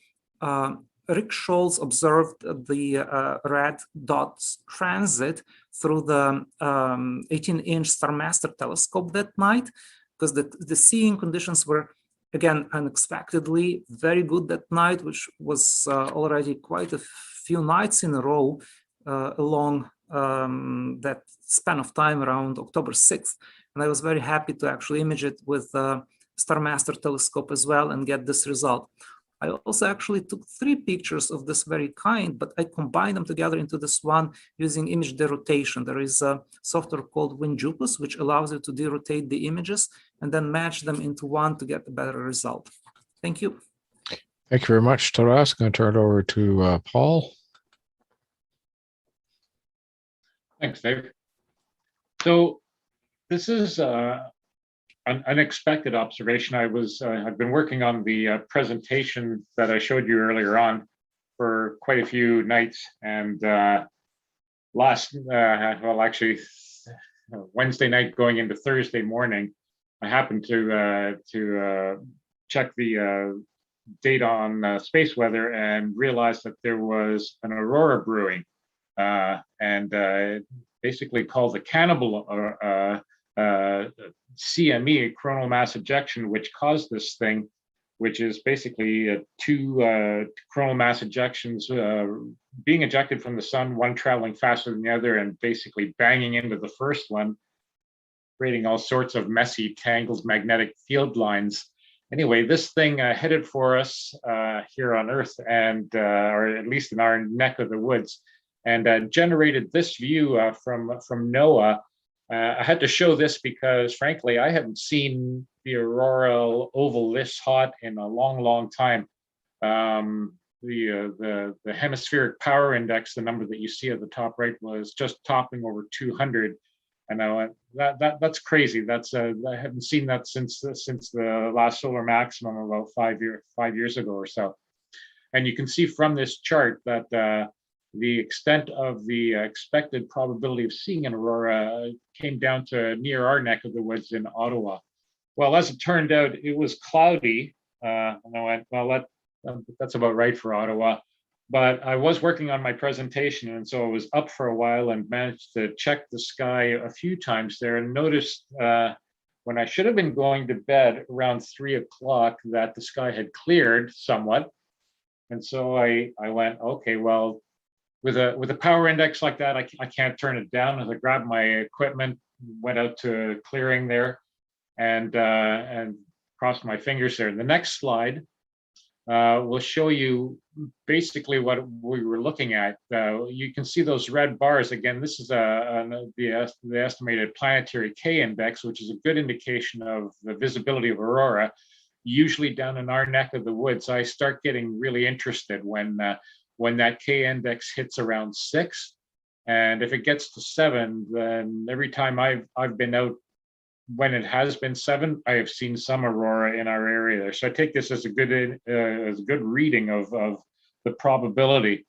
Rick Scholz observed the red dots transit through the 18-inch StarMaster telescope that night, because the seeing conditions were, again, unexpectedly very good that night, which was already quite a few nights in a row along that span of time around October 6th. And I was very happy to actually image it with StarMaster telescope as well and get this result. I also actually took 3 pictures of this very kind, but I combined them together into this one using image derotation. There is a software called WinJupus, which allows you to derotate the images and then match them into one to get a better result. Thank you. Thank you very much, Taras. I'm going to turn it over to Paul. Thanks, Dave. So this is an unexpected observation. I've been working on the presentation that I showed you earlier on for quite a few nights, and Wednesday night going into Thursday morning, I happened to check the data on space weather and realized that there was an aurora brewing, and basically called the cannibal CME, coronal mass ejection, which caused this thing, which is basically two coronal mass ejections being ejected from the sun, one traveling faster than the other and basically banging into the first one, creating all sorts of messy, tangled magnetic field lines. Anyway, this thing headed for us here on Earth, and or at least in our neck of the woods, and generated this view from NOAA. I had to show this because, frankly, I haven't seen the auroral oval this hot in a long, long time. The hemispheric power index, the number that you see at the top right, was just topping over 200, and I went, that's crazy. That's I haven't seen that since the last solar maximum about 5 years ago or so. And you can see from this chart that the extent of the expected probability of seeing an aurora came down to near our neck of the woods in Ottawa. Well, as it turned out, it was cloudy. And I went, well, that's about right for Ottawa. But I was working on my presentation, and so I was up for a while and managed to check the sky a few times there, and noticed when I should have been going to bed around 3 o'clock that the sky had cleared somewhat. And so I went, okay, well, with a power index like that, I can't turn it down. As I grabbed my equipment, went out to clearing there, and crossed my fingers there. The next slide will show you basically what we were looking at. You can see those red bars. Again, this is the estimated planetary K index, which is a good indication of the visibility of aurora. Usually down in our neck of the woods, I start getting really interested when that K index hits around 6. And if it gets to 7, then every time I've been out when it has been 7, I have seen some aurora in our area there. So I take this as a good reading of the probability.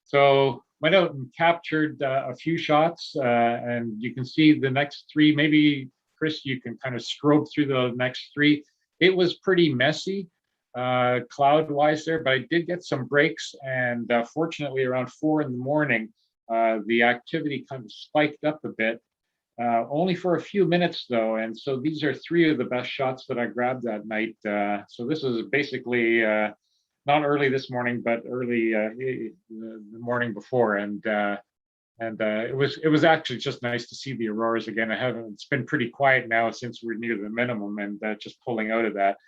So went out and captured a few shots, and you can see the next 3. Maybe Chris, you can kind of strobe through the next 3. It was pretty messy cloud-wise there, but I did get some breaks, and fortunately around 4 in the morning, the activity kind of spiked up a bit. Only for a few minutes though, and so these are 3 of the best shots that I grabbed that night. So this is basically not early this morning, but early the morning before, and it was actually just nice to see the auroras again. It's been pretty quiet now since we're near the minimum, and just pulling out of that.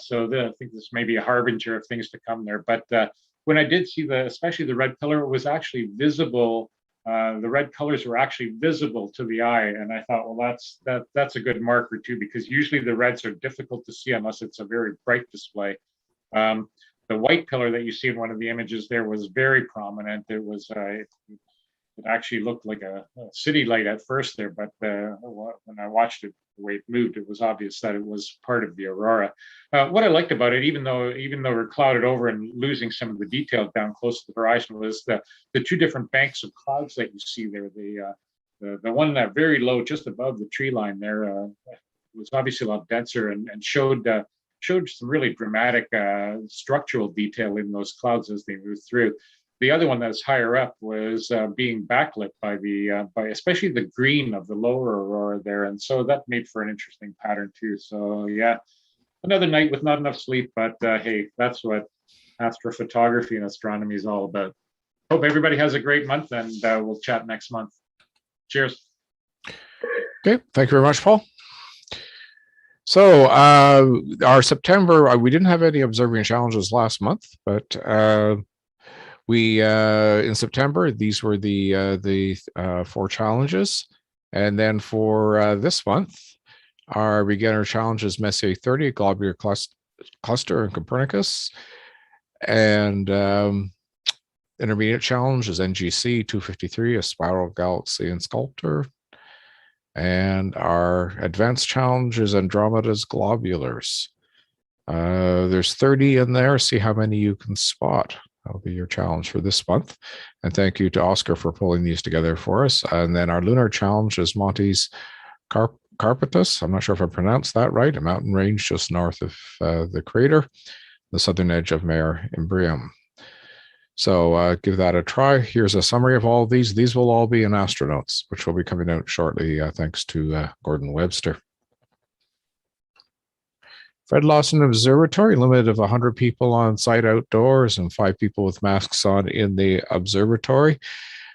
So I think this may be a harbinger of things to come there. But when I did see especially the red color, it was actually visible. The red colors were actually visible to the eye, and I thought, well, that's a good marker too, because usually the reds are difficult to see unless it's a very bright display. The white color that you see in one of the images there was very prominent. It was it actually looked like a city light at first there, but when I watched it, the way it moved, it was obvious that it was part of the aurora. What I liked about it, even though we're clouded over and losing some of the detail down close to the horizon, was the 2 different banks of clouds that you see there. The one that very low, just above the tree line there, was obviously a lot denser and showed some really dramatic structural detail in those clouds as they moved through. The other one that's higher up was being backlit by especially the green of the lower aurora there, and so that made for an interesting pattern too. So yeah, another night with not enough sleep, but hey, that's what astrophotography and astronomy is all about. Hope everybody has a great month, and we'll chat next month. Cheers. Okay, thank you very much, Paul. So our September, we didn't have any observing challenges last month, but we in September, these were the 4 challenges. And then for this month, our beginner challenges Messier 30, globular cluster and Copernicus. And intermediate challenge is NGC 253, a spiral galaxy and Sculptor. And our advanced challenge is Andromeda's globulars. There's 30 in there. See how many you can spot. That'll be your challenge for this month. And thank you to Oscar for pulling these together for us. And then our lunar challenge is Monte's Carpathus. I'm not sure if I pronounced that right. A mountain range just north of the crater. the southern edge of Mare Imbrium. So give that a try. Here's a summary of all of these. These will all be in Astronauts, which will be coming out shortly, thanks to Gordon Webster. Fred Lawson Observatory, limited of 100 people on site outdoors and 5 people with masks on in the observatory.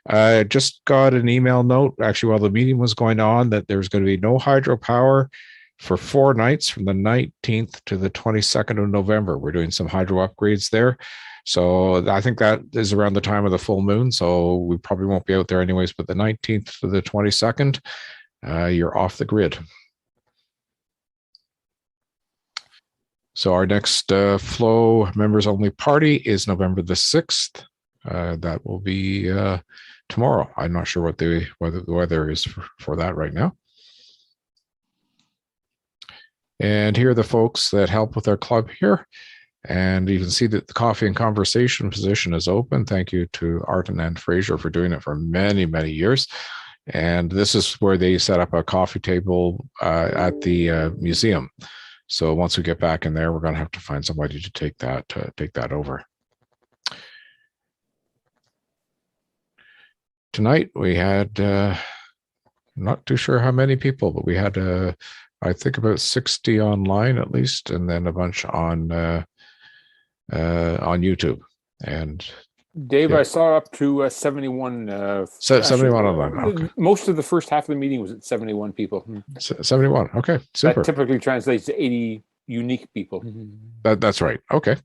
I just got an email note, actually, while the meeting was going on, that there's going to be no hydropower for 4 nights from the 19th to the 22nd of November. We're doing some hydro upgrades there. So I think that is around the time of the full moon. So we probably won't be out there anyways, but the 19th to the 22nd, you're off the grid. So our next Flow members only party is November the 6th. That will be tomorrow. I'm not sure what the weather is for that right now. And here are the folks that help with our club here. And you can see that the coffee and conversation position is open. Thank you to Arden and Fraser for doing it for many, many years. And this is where they set up a coffee table at the museum. So once we get back in there, we're going to have to find somebody to take that over. Tonight we had, not too sure how many people, but we had, I think about 60 online at least, and then a bunch on YouTube. And Dave, yeah. I saw up to 71. 71 online. Okay. Most of the first half of the meeting was at 71 people. 71. Okay, super. That typically translates to 80 unique people. That's right. Okay.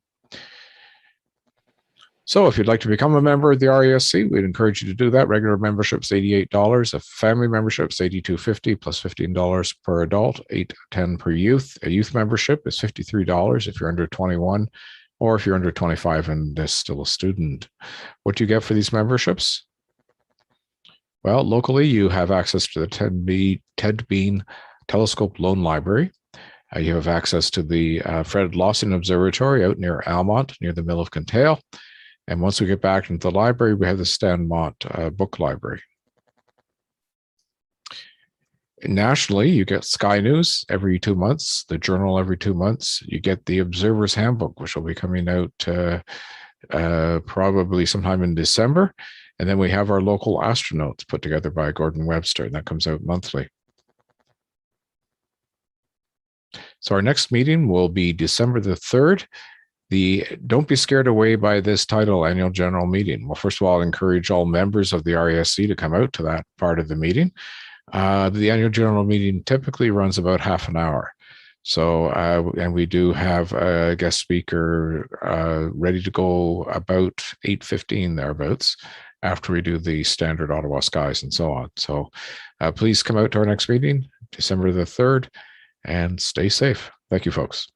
So if you'd like to become a member of the RASC, we'd encourage you to do that. Regular membership's $88. A family membership's $82.50 plus $15 per adult, $8.10 per youth. A youth membership is $53 if you're under 21, or if you're under 25 and still a student. What do you get for these memberships? Well, locally, you have access to the Ted Bean Telescope Loan Library. You have access to the Fred Lawson Observatory out near Almont, near the Mill of Kintail. And once we get back into the library, we have the Stan Mott book library. Nationally, you get Sky News every 2 months, the Journal every 2 months. You get the Observer's Handbook, which will be coming out probably sometime in December. And then we have our local astronauts put together by Gordon Webster, and that comes out monthly. So our next meeting will be December the 3rd. Don't be scared away by this title, Annual General Meeting. Well, first of all, I'll encourage all members of the RASC to come out to that part of the meeting. The Annual General Meeting typically runs about half an hour. So, and we do have a guest speaker ready to go about 8:15 thereabouts, after we do the standard Ottawa skies and so on. So please come out to our next meeting, December the 3rd, and stay safe. Thank you, folks.